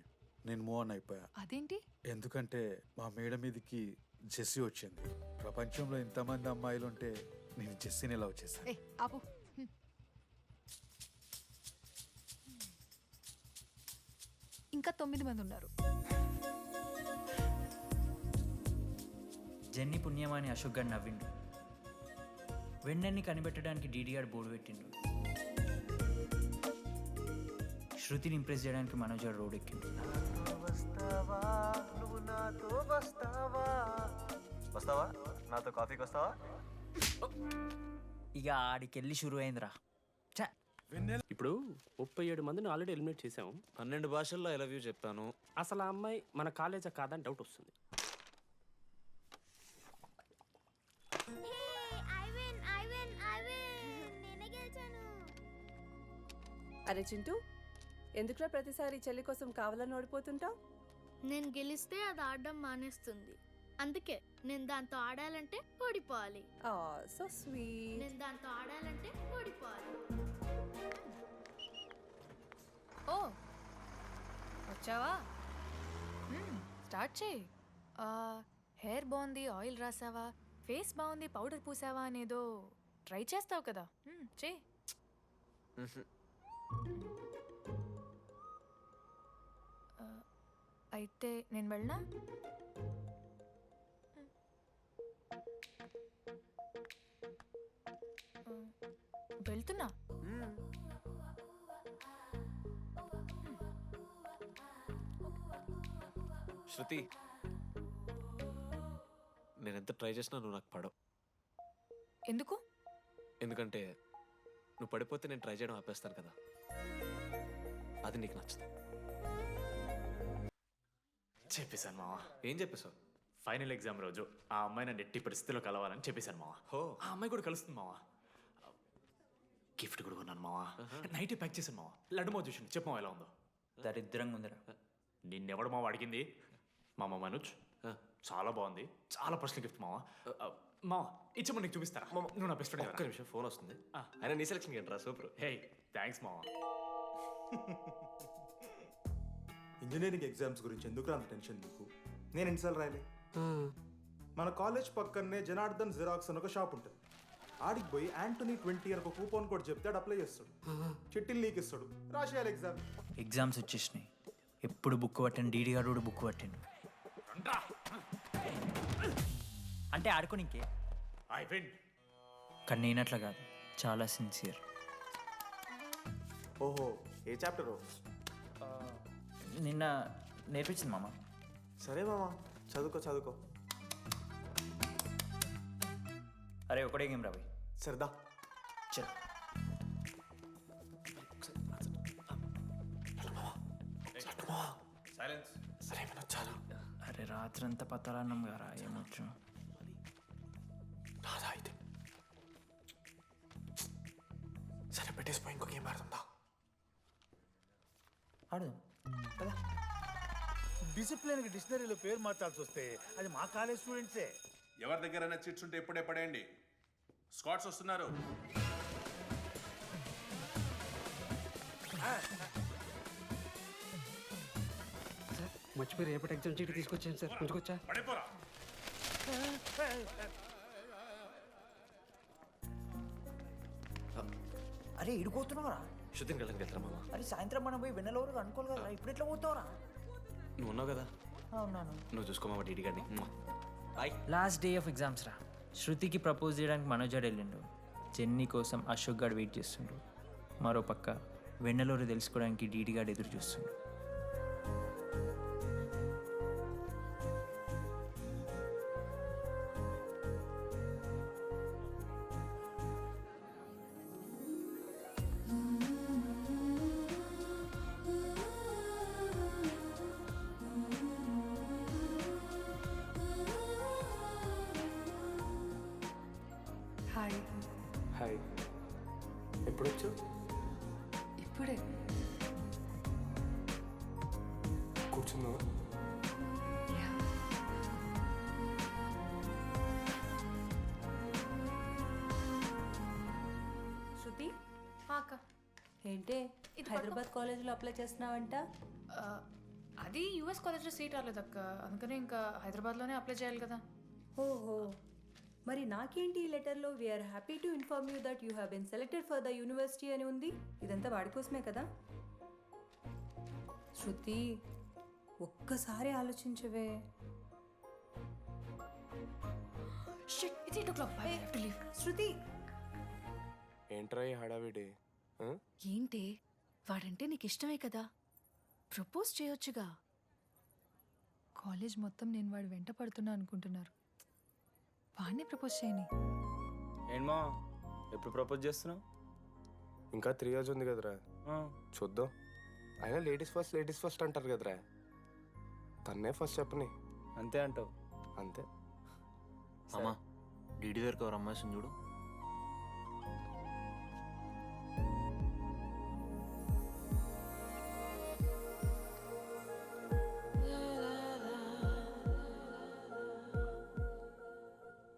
నేను మూవ్ ఆన్ అయిపోయా. అదేంటి? ఎందుకంటే మా మేడ మీదకి జెస్సీ వచ్చింది. ప్రపంచంలో ఇంతమంది అమ్మాయిలు ఉంటే నేను జెస్సీని లవ్ చేశాను. ఏ ఆపు. ఇంకా 9 మంది ఉన్నారు. జెన్నీ పుణ్యమాని అశోక్ గారు నవ్విండు. వెన్నెన్ని కనిపెట్టడానికి డీడీఆర్ బోర్డు పెట్టిండు. శృతిని ఇంప్రెస్ చేయడానికి మనోజ్ గారు రోడ్ ఎక్కిండు. వస్తావా నాతో కాఫీకి వస్తావా? ఇక ఆడికెళ్ళి షురు అయిందిరా. ఇప్పుడు 37 మందిని ఆల్రెడీ ఎలిమినేట్ చేసాం. 12 భాషల్లో ఐ లవ్ యూ చెప్పాను. అసలు ఆ అమ్మాయి మన కాలేజా కాదని డౌట్ వస్తుంది. అరే చింటూ, ఎందుకురా ప్రతిసారి చెల్లి కోసం కావాలని ఓడిపోతుంటావు? నేను గెలిస్తే అది ఆడడం మానేస్తుంది. అందుకే నేను దాంతో ఆడాలంటే ఓడిపోవాలి. So sweet. నేను దాంతో ఆడాలంటే ఓడిపోవాలి. ఓ వచ్చావా? స్టార్ట్ చేయి. హెయిర్ బాగుంది, ఆయిల్ రాసావా, ఫేస్ బాగుంది, పౌడర్ పూసావా అనేదో ట్రై చేస్తావు కదా. చేయి. అయితే నేను వెళ్ళనా? వెళ్తున్నా. శృతి, నేను ఎంత ట్రై చేసినా నువ్వు నాకు పడవు. ఎందుకు? ఎందుకంటే నువ్వు పడిపోతే నేను ట్రై చేయడం ఆపేస్తాను కదా. అది నీకు నచ్చదు. చెప్పేశాను మావా. ఏం చెప్పేశావు? ఫైనల్ ఎగ్జామ్ రోజు ఆ అమ్మాయి నన్ను ఎట్టి పరిస్థితిలో కలవాలని చెప్పేశాను మావా. ఆ అమ్మాయి కూడా కలుస్తుంది మావా. గిఫ్ట్ కూడా కొన్నాను మావా. నైట్ ప్యాక్ చేశాను మావా. లడ్డు మావ చూసిండు. చెప్పు మావా ఎలా ఉందో. దరిద్రంగా ఉందిరా. నిన్నెవడు మావ అడిగింది? మామ మనోజ్. చాలా బాగుంది. చాలా పర్సనల్ గిఫ్ట్ మావా. మావా ఇచ్చమని నీకు చూపిస్తారా? నువ్వు నా బెస్ట్ ఫ్రెండ్. ఒక్క నిమిషం, ఫోన్ వస్తుంది. అయినా నీ సెలక్షన్ ఏంట్రా? సూపర్. హే థ్యాంక్స్ మావా. ఇంజనీరింగ్ ఎగ్జామ్స్ గురించి ఎందుకు అంత టెన్షన్ నీకు? నేను ఎన్నిసార్లు రాయలే. మన కాలేజ్ పక్కనే జనార్దన్ జిరాక్స్ అని ఒక షాప్ ఉంటుంది. ఆడికి పోయి యాంటోనీ 20 అని ఒక కూపన్ కోడ్ చెప్తే ఆడు అప్లై చేస్తాడు. చిట్టిల్ నీకు ఇస్తాడు, రాసేయాలి ఎగ్జామ్. ఎగ్జామ్స్ వచ్చేసినాయి. ఎప్పుడు బుక్ పట్టాను, డీడీ గారు కూడా బుక్ పట్టిండు. అంటే ఆడుకోనికే. కానీ నేనట్లా కాదు, చాలా సిన్సియర్. ఓహో, ఏ చాప్టరు? నిన్న నేర్పించింది మామ. సరే మామ, చదువుకో. అరే ఒకటే గేమ్ రాబోయ్. సరదా చల్. అరే రాత్రంతా పత్తరాన్నం గారా, ఏమొచ్చు? అయితే సరే పెట్టేసిపోయి ఇంకో గేమ్ ఆడుతుందా? ఆడు. డిసిప్లిన్ డిక్షనరీలో పేరు మార్చాల్సి వస్తే అది మా కాలేజ్ స్టూడెంట్సే. ఎవరి దగ్గర చిట్స్ ఉంటే ఇప్పుడే పడేయండి. స్కాట్స్ వస్తున్నారు. మర్చిపోయి రేపటి ఎగ్జామ్ చీటి తీసుకొచ్చాను సార్. కొంచెకొచ్చా? పడిపోరా. అరే ఇడిపోతున్నావురా. శృతిని వెళ్ళడానికి వెళ్తారా మామ? అరే సాయంత్రం మనం పోయి వెన్నెలవరకు అనుకోవాలి కదా. ఇప్పుడు ఎట్లా పోతావురా? నువ్వు ఉన్నావు కదా. ఉన్నాను. నువ్వు చూసుకోమా డీడీ గారిని. లాస్ట్ డే ఆఫ్ ఎగ్జామ్స్ రా. శృతికి ప్రపోజ్ చేయడానికి మనోజ్ గారు వెళ్ళిండు. జెన్నీ కోసం అశోక్ గారు వెయిట్ చేస్తుండ్రు. మరోపక్క వెన్నెలూరు తెలుసుకోవడానికి డీడీగాడు ఎదురు చూస్తున్నాడు. హాయ్. హాయ్, ఎప్పుడొచ్చు? ఇప్పుడే. కూర్చున్నావా? శృతి అక్క ఏంటే హైదరాబాద్ కాలేజీలో అప్లై చేస్తున్నావంట? అది యూఎస్ కాలేజ్లో సీట్ రాలేదు అక్క, అందుకనే ఇంకా హైదరాబాద్లోనే అప్లై చేయాలి కదా. ఓహో, మరి నాకేంటి ఈ లెటర్లో we are happy to inform you that you have been selected for the university అని ఉంది. ఇదంతా వాడి కోసమే కదా? శృతి ఒక్కసారి ఆలోచించవే. శృతి ఏంట్రా ఈ హడావిడి? ఏంటి వాడంటే నీకు ఇష్టమే కదా, ప్రపోజ్ చేయొచ్చుగా. కాలేజ్ మొత్తం నేను వాడు వెంట పడుతున్నా అనుకుంటున్నారు, వాడిని ప్రపోజ్ చేయని. ఏంటమ్మా ఎప్పుడు ప్రపోజ్ చేస్తున్నావు? ఇంకా 3 years ఉంది కదరా, చూద్దాం. అయినా లేడీస్ ఫస్ట్ అంటారు కదరా, తన్నే ఫస్ట్ చెప్పని. అంతే అంటావు? అంతే. అమ్మా డీడీ దగ్గరకు ఎవరు అమ్మాయిని చూడు.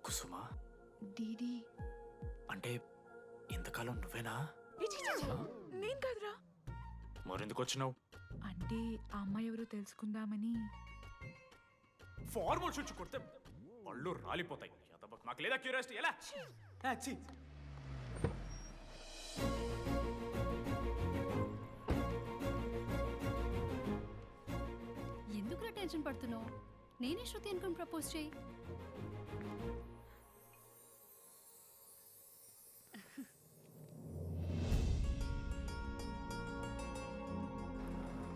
కుసుమా, డీడీ అంటే ఇంతకాలం నువ్వేనా? నేను కాదురా. మరెందుకు వచ్చినావు? అంటే ఆ అమ్మాయి ఎవరో తెలుసుకుందామని. ఫార్మల్ షూట్ కొడితే పళ్ళు రాలిపోతాయి. మాకు లేదా క్యూరియాసిటీ? ఎలా ఎందుకు టెన్షన్ పడుతున్నావు? నేనే శృతి అనుకుని ప్రపోజ్ చేయి.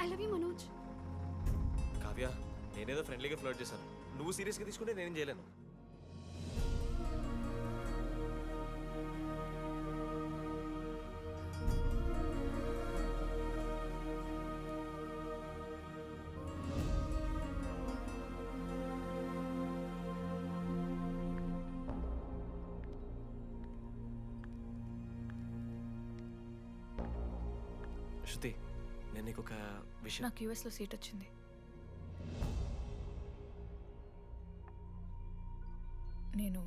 I love you Manoj. Kavya, నేనేదో ఫ్రెండ్లీగా ఫ్లర్ట్ చేశాను, నువ్వు సీరియస్గా తీసుకుంటే నేనేం చేయలేను. శృతి, నేను నీకు ఒక విషయం. నాకు యూఎస్లో సీట్ వచ్చింది. నేను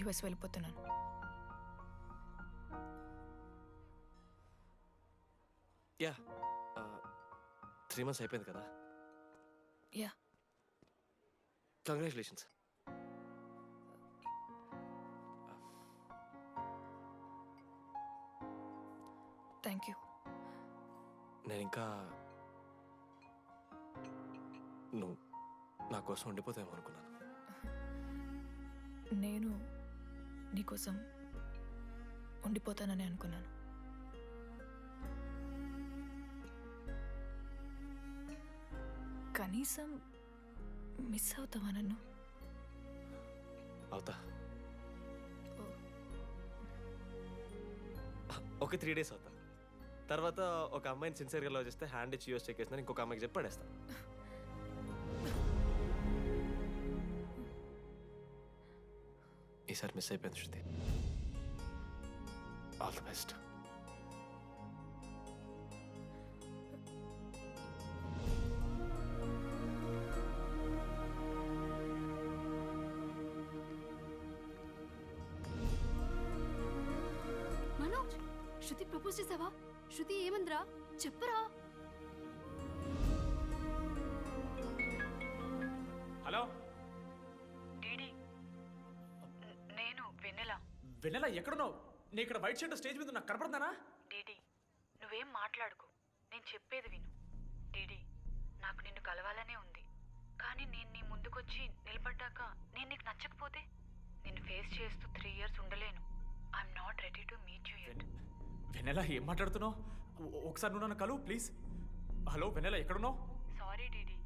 యూఎస్ వెళ్ళిపోతున్నాను. యా, 3 months అయిపోయింది కదా. Yeah, congratulations. Thank you. నేను ఇంకా నువ్వు నా కోసం ఉండిపోతావేమో అనుకున్నాను. నేను నీకోసం ఉండిపోతానని అనుకున్నాను. కనీసం మిస్ అవుతావా నన్ను? అవుతా. ఒక 3 days అవుతా. తర్వాత ఒక అమ్మాయిని సిన్సియర్గా లవ్ చేస్తే హ్యాండ్ ఇచ్చి యూస్ చెక్ చేసిన ఇంకొక అమ్మాయికి చెప్పి పడేస్తాను. ఈసారి మిస్ అయిపోయింది Shruti. All the best. Manoj, Shruti propose చేసావా? శృతి ఏమందిరా చెప్పరా? హలో డీడీ, నేను వెన్నెల. వెన్నెల ఎక్కడున్నావు? నీ ఇక్కడ వైట్ షర్ట్ స్టేజ్ మీద నాకు కనపడుతున్నానా? డీడీ, నువ్వేం మాట్లాడుకో, నేను చెప్పేది విను. డీడీ, నాకు నిన్ను కలవాలనే ఉంది, కానీ నేను నీ ముందుకొచ్చి నిలబడ్డాక నేను నీకు నచ్చకపోతే నిన్ను ఫేస్ చేస్తూ 3 years ఉండలేను. I'm not ready to meet you yet. Vennela ఏం మాట్లాడుతున్నావు? ఒకసారి నువ్వు నన్ను కలువు ప్లీజ్. హలో వెన్నెల, ఎక్కడున్నావు? Sorry DD.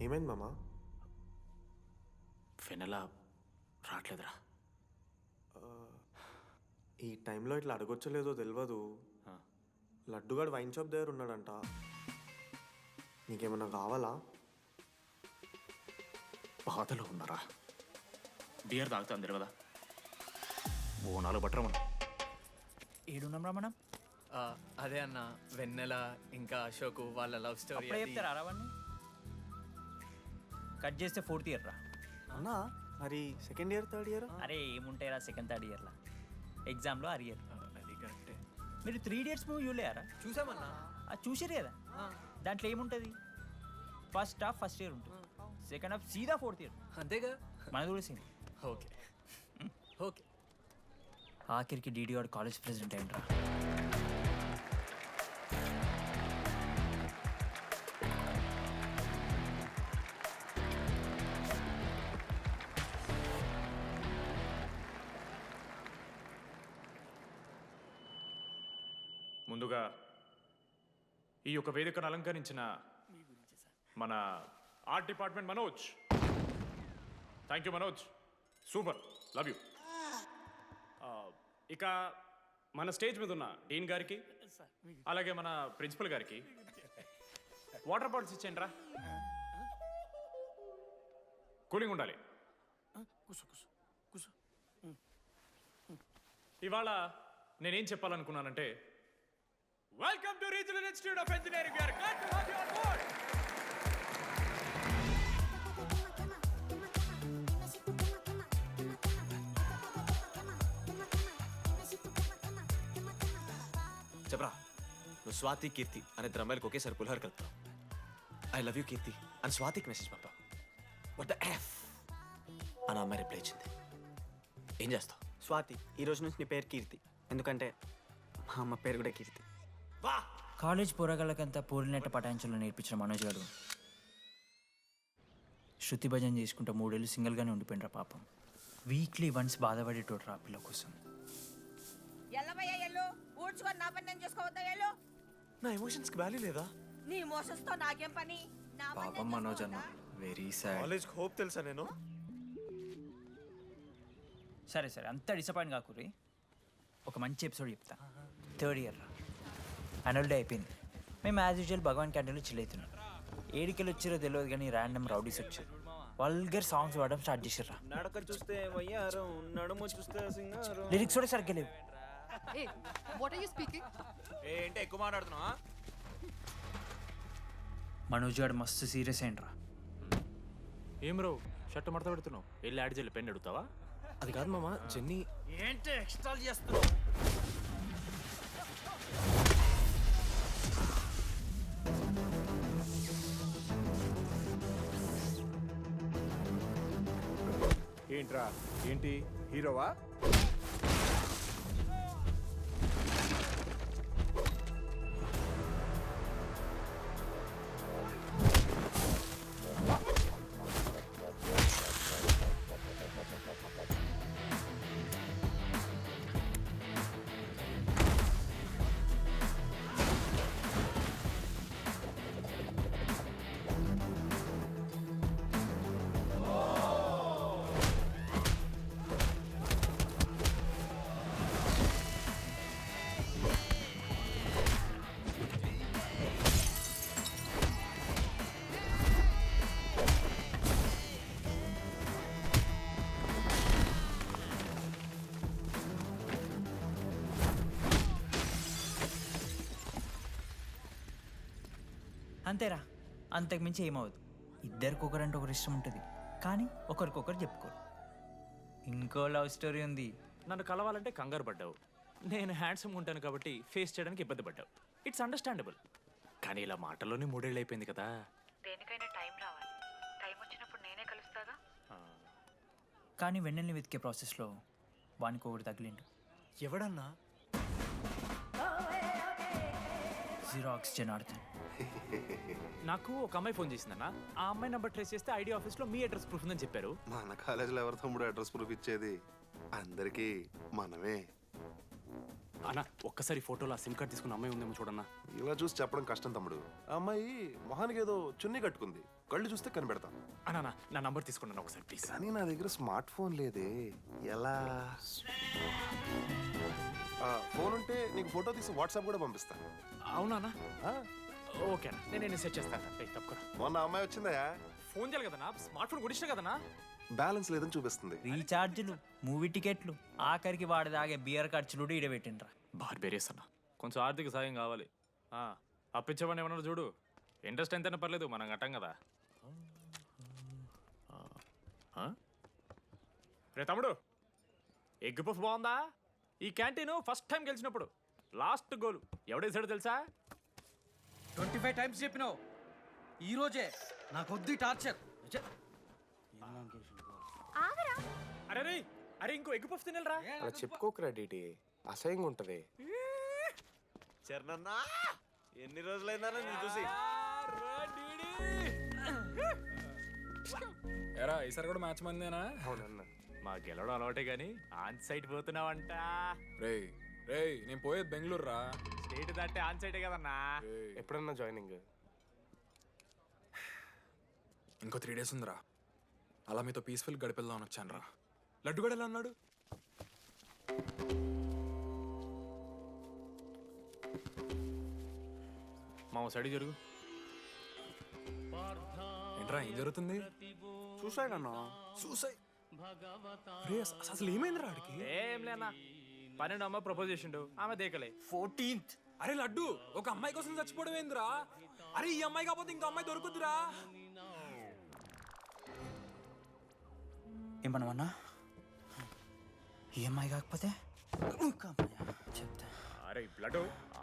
ఏమైంది మామ? వెన్నెల రావట్లేదురా. ఈ టైంలో ఇట్లా అడగొచ్చలేదో తెలియదు. లడ్డుగాడు వైన్ షాప్ దగ్గర ఉన్నాడంట. నీకేమన్నా కావాలా? బాధలో ఉన్నారా? బియర్ తాగుతాను తెలియదా? ఓ 4 బట్టరా మనం. ఏడున్నాం రా మనం? అదే అన్న, వెన్నెల ఇంకా అశోక్ వాళ్ళ లవ్ స్టోరీ. అప్పుడే చెప్తారా రావన్నీ? కట్ చేస్తే 4th ఇయర్ రా. అన్నా మరి సెకండ్ ఇయర్ థర్డ్ ఇయర్? అరే ఏముంటాయిరా సెకండ్ థర్డ్ ఇయర్లో, ఎగ్జామ్లో అరియర్. అది కరెక్టే. మీరు 3 Idiots మూవీ చూడలేరా? చూసామన్నా. చూసారు కదా, దాంట్లో ఏముంటుంది? ఫస్ట్ హాఫ్ ఫస్ట్ ఇయర్ ఉంటుంది, సెకండ్ హాఫ్ సీదా 4th ఇయర్. అంతేగా మనది కూడా సీన్. Okay okay. ఆఖరికి డీడీ వాడు కాలేజ్ ప్రెసిడెంట్ అయిండ్రా. ముందుగా ఈ యొక్క వేదికను అలంకరించిన మన art department Manoj, thank you Manoj, super, love you. ఇక మన స్టేజ్ మీద ఉన్న డీన్ గారికి, అలాగే మన ప్రిన్సిపల్ గారికి వాటర్ బాటిల్స్ ఇచ్చేయండి రా, కూలింగ్ ఉండాలి. ఇవాళ నేనేం చెప్పాలనుకున్నానంటే, welcome to regional institute of engineering. We are glad to have you on board. చెప్పరా, నువ్వు స్వాతి కీర్తి అనే ఇద్దరు అమ్మాయిలకు ఒకేసారి పులిహోర కలుపుతావు. ఐ లవ్ యూ కీర్తి అని స్వాతికి మెసేజ్ పంపావు. వాట్ ద ఎఫ్ అని అమ్మాయి రిప్లై ఇచ్చింది. ఏం చేస్తావు? స్వాతి, ఈ రోజు నుంచి నీ పేరు కీర్తి, ఎందుకంటే మా అమ్మ పేరు కూడా కీర్తి. కాలేజ్ పోరగాళ్ళకంతా పూరినట్ట పటాయించలో నేర్పించిన మనోజ్ గారు శృతి భజన చేసుకుంటూ 3 ఏళ్ళు సింగిల్గానే ఉండిపోయినరా పాపం. వీక్లీ వన్స్ బాధపడేటోడ్రా పిల్ల కోసం. నా ఎమోషన్స్కి వాల్యూ లేదా? నీ ఎమోషన్స్ తో నాకేం పని? పాపం మనోజ్ అన్న, వెరీ సాడ్. కాలేజ్ హోప్ తెలుసా నేను? సరే సరే, అంత డిసప్పాయింట్ కాకుర్రి. ఒక మంచి ఎపిసోడ్ చెప్తా. 3rd ఇయర్ యాన్యువల్ డే అయిపోయింది. మేము యాజ్ యూజువల్ భగవాన్ క్యాంటీన్లో చిల్ అవుతున్నాం. ఏడికెళ్ళి వచ్చారో తెలియదు కానీ ర్యాండమ్ రౌడీస్ వచ్చారు. వల్గర్ సాంగ్స్ పాడడం స్టార్ట్ చేసారా. నడక చూస్తే వయ్యారం, నడుము చూస్తే సింగారం. లిరిక్స్ కూడా సరిగ్గా లేవు. What are you speaking? ఏంటి ఎక్కువ మాట్లాడుతున్నావా? మనోజ్ గారు మస్తు సీరియస్ అయిండ్రా. ఏం రో షర్ట్ మడత పెడుతున్నావు? వెళ్ళి యాడ్ చేయాలి, పెన్ అడుగుతావా? అది కాదు మామ, జెన్నీ. ఏంటి ఎక్స్ట్రా చేస్తున్నావు? ఏంట్రా, ఏంటి హీరోవా? అంతేరా, అంతకుమించి ఏమవుదు. ఇద్దరికి ఒకరంటే ఒకరు ఇష్టం ఉంటుంది, కానీ ఒకరికొకరు చెప్పుకోరు. ఇంకో లవ్ స్టోరీ ఉంది. నన్ను కలవాలంటే కంగారు పడ్డావు. నేను హ్యాండ్సమ్ ఉంటాను కాబట్టి ఫేస్ చేయడానికి ఇబ్బంది పడ్డావు. It's understandable. కానీ ఇలా మాటల్లోనే 3 ఏళ్ళు అయిపోయింది కదా. దేనికైనా టైం రావాలి. టైం వచ్చినప్పుడు నేనే కలుస్తాగా. కానీ వెన్నెల్ని వెతికే ప్రాసెస్లో వానికి ఒకటి తగిలిండు. ఎవడన్నా? జిరాక్స్ జనార్దన్. నాకు ఒక అమ్మాయి ఫోన్ చేసిందన్న. ఆ అమ్మాయి నెంబర్ ట్రేస్ చేస్తే ఐడి ఆఫీస్లో మీ అడ్రస్ ప్రూఫ్ ఉందని చెప్పారు. మన కాలేజీలో ఎవరి తమ్ముడు అడ్రస్ ప్రూఫ్ ఇచ్చేది? అందరికీ మనమే. అన్న ఒక్కసారి ఫోటోలో సిమ్ కార్డ్ తీసుకున్న అమ్మాయి ఉందేమో చూడన్నా. ఇలా చూసి చెప్పడం కష్టం తమ్ముడు. ఆ అమ్మాయి మొహానికి ఏదో చున్నీ కట్టుకుంది, కళ్ళు చూస్తే కనిపెడతాను. అన్నా నా నంబర్ తీసుకున్నాను ఒకసారి ప్లీజ్. కానీ నా దగ్గర స్మార్ట్ ఫోన్ లేదే, ఎలా? ఫోన్ ఉంటే నీకు ఫోటో తీసి వాట్సాప్ కూడా పంపిస్తాను. అవునా? ఓకే అన్న, నేను సెట్ చేస్తాను. తప్పకుండా. మొన్న అమ్మాయి వచ్చిందా? ఫోన్ చేయాలి కదన్నా, స్మార్ట్ ఫోన్ కొనిచ్చిన కదన్నా. బ్యాలెన్స్ లేదని చూపిస్తుంది. రీఛార్జ్లు, మూవీ టికెట్లు, ఆఖరికి వాడి దాగే బియర్ ఖర్చులు కూడా ఈడబెట్టిండ్రా. బార్బేరియస్ అన్న. కొంచెం ఆర్థిక సాయం కావాలి. అప్పించమని ఏమన్నా చూడు. ఇంట్రెస్ట్ ఎంతైనా పర్లేదు, మనం కట్టాం కదా. రే తమ్ముడు, ఎగ్ పఫ్ బాగుందా? ఈ క్యాంటీన్ ఫస్ట్ టైం గెలిచినప్పుడు లాస్ట్ గోల్ ఎవడేసాడో తెలుసా? 25 టైమ్స్ చెప్పినావు. ఈ రోజే నాకు వద్దు టార్చర్. అరే రే, అరే ఇంకో ఎగ్ పఫ్ తినరా. అలా చెప్పుకోకరా డీటీ, అసహ్యంగా ఉంటది. చరణన్నా, ఎన్ని రోజులైందా నేను చూసి? ఎరా ఈసారి కూడా మ్యాచ్ మందేనా? అవునన్నా. మా గెలవడం అలవాటే గానీ ఆన్ సైడ్ పోతున్నావంట. రే రే, నేను పోయేది బెంగళూరు రా. స్టేట్ దాటే ఆన్ సైడే కదన్నా. ఎప్పుడన్నా జాయినింగ్? ఇంకో 3 days ఉందిరా. అలా మీతో పీస్ఫుల్ గడిపెళ్దామని వచ్చాను రా. లడ్డు కూడా ఎలా అన్నాడు? మా సైడ్ జరుగు. ఏంట్రా ఏం జరుగుతుంది? సూసైడ్ అన్నా. సూసైడ్? అసలు ఏమైందిరా ఆడికి? ఏం లేనా, 12 అమ్మ ప్రపోజ్ చేసిండు, ఆమె దేకలే. 14th. అరే లడ్డు, ఒక అమ్మాయి కోసం చచ్చిపోవడం ఏందిరా? అరే ఈ అమ్మాయి కాకపోతే ఇంకో అమ్మాయి దొరుకుద్దిరా. ఏమన్నా ఈఎంఐ కాకపోతే చెప్తా. అరే బ్లడ్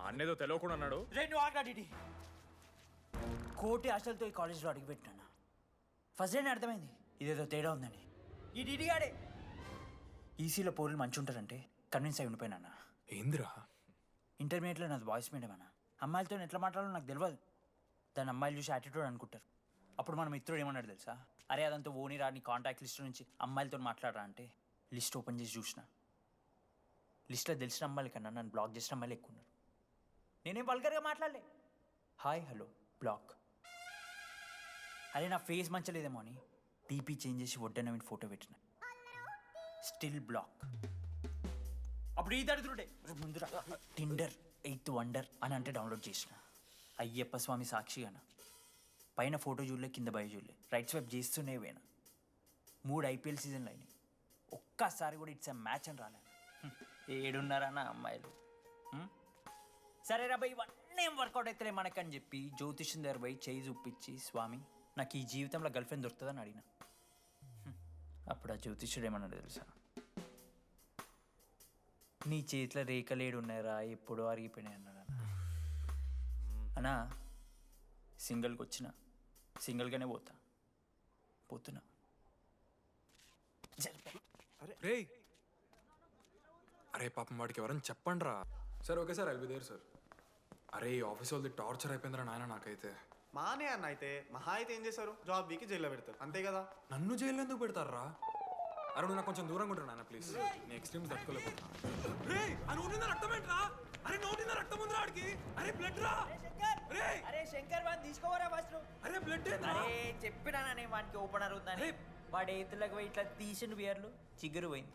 అన్నేదో తెలియకుండా అన్నాడు. కోటి ఆశలతో ఈ కాలేజ్లో అడిగిపెట్టినా. ఫస్ట్ డేనే అర్థమైంది ఇదేదో తేడా ఉందని. ఈ డీడీగాడే ఈసీలో పౌరులు మంచి ఉంటారంటే కన్విన్స్ అయి ఉండిపోయినా. ఏందిరా? ఇంటర్మీడియట్లో నాది బాయ్స్ మీడియం అన్న. అమ్మాయిలతో ఎట్లా మాట్లాడాలో నాకు తెలియదు. దాని అమ్మాయిలు చూసి యాటిట్యూడ్ అనుకుంటారు. అప్పుడు మన మిత్రుడు ఏమన్నాడు తెలుసా? అరే అదంతా ఓని రాని కాంటాక్ట్ లిస్ట్ నుంచి అమ్మాయిలతో మాట్లాడరా అంటే లిస్ట్ ఓపెన్ చేసి చూసిన. లిస్ట్లో తెలిసిన అమ్మాయిల కన్నా నన్ను బ్లాక్ చేసిన అమ్మాయిలు ఎక్కువ ఉన్నారు. నేనేం వల్గర్గా మాట్లాడలే. Hi hello block. అరే నా ఫేస్ మంచలేదేమో అని డీపీ చేంజ్ చేసి వడ్డన ఫోటో పెట్టిన. Still block. అప్పుడు ఈ దరిద్రుడే ముందు టిండర్ 8th వండర్ అని అంటే డౌన్లోడ్ చేసిన. అయ్యప్ప స్వామి సాక్షిగాన పైన ఫోటో చూడలే, కింద బయ చూడలే, రైట్ స్వైప్ చేస్తూనే పోయినా. 3 IPL సీజన్లు అయినాయి, ఒక్కసారి కూడా ఇట్స్ మ్యాచ్ అని రాలేదు. ఏడున్నారన్న అమ్మాయిలు. సరే రా భయ్, ఇవన్నీ ఏం వర్కౌట్ అవుతలే మనకని చెప్పి జ్యోతిష్యం దగ్గర పోయి చేయి చూపించి, స్వామి నాకు ఈ జీవితంలో గర్ల్ ఫ్రెండ్ దొరుకుతుందని అడిగిన. అప్పుడు ఆ జ్యోతిష్యుడు ఏమన్నాడు తెలుసా? నీ చేతిలో రేఖలేడు ఉన్నాయరా, ఎప్పుడో అరిగిపోయినాయి అన్నాడు. అన్నా సింగిల్కి వచ్చిన సింగిల్గానే పోతున్నా. రే అరే పాపం వాడికి ఎవరైనా చెప్పండి రా. Sir okay sir, I'll be there sir. అరే ఈ ఆఫీస్ వాళ్ళది టార్చర్ అయిపోయిందిరా నాయన నాకైతే. మానే అన్న అయితే మహా అయితే ఏం చేశారు? జాబ్ వీకి జైల్లో పెడతారు, అంతే కదా? నన్ను జైల్లో ఎందుకు పెడతారా? అరే నువ్వు నాకు కొంచెం దూరంగా ఉంటారు నాన్న ప్లీజ్. నేను ఎక్స్ట్రీమ్స్ తట్టుకోలేకపోతున్నా. రే ఆ నోటిందా రక్తం ఏంట్రా? అరే నోటిందా రక్తం ఉందిరా ఆడికి. అరే బ్లడ్ రా. అరే శంకర్ వాడిని తీసుకోవరా ఫస్ట్. అరే బ్లడ్. అరే చెప్పినా నేను వాడికి ఓపెనర్ ఉందని. వాడి ఎత్తులకు పోయి ఇట్లా తీసిన బియర్లు చిగురు పోయింది.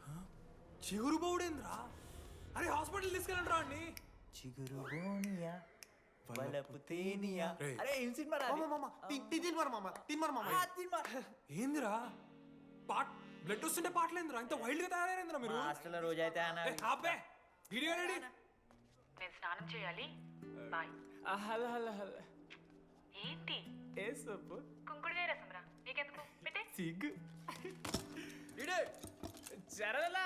చిగురు బౌడేంద్రా? అరే హాస్పిటల్ తీసుకెళ్ళండి రా అండి. చిగురు బోనియా వలపు తేనియా. అరే ఏం సినిమా రా? ఏందిరా పాట్ బ్లడ్ వస్తుంటే పాటలేందిరా? ఇంత వైల్డ్ గా తయారైందిరా మీరు. హాస్టల్లో రోజైతే అబ్బే వీడియో రెడీ. నేను స్నానం చేయాలి, బాయ్. Hello hello hello. ఏంటి ఏ సబ్బు? కుంకుడుగాయ రసం రా, నీకెందుకు పెట్టే. సిగ్గు జరగలా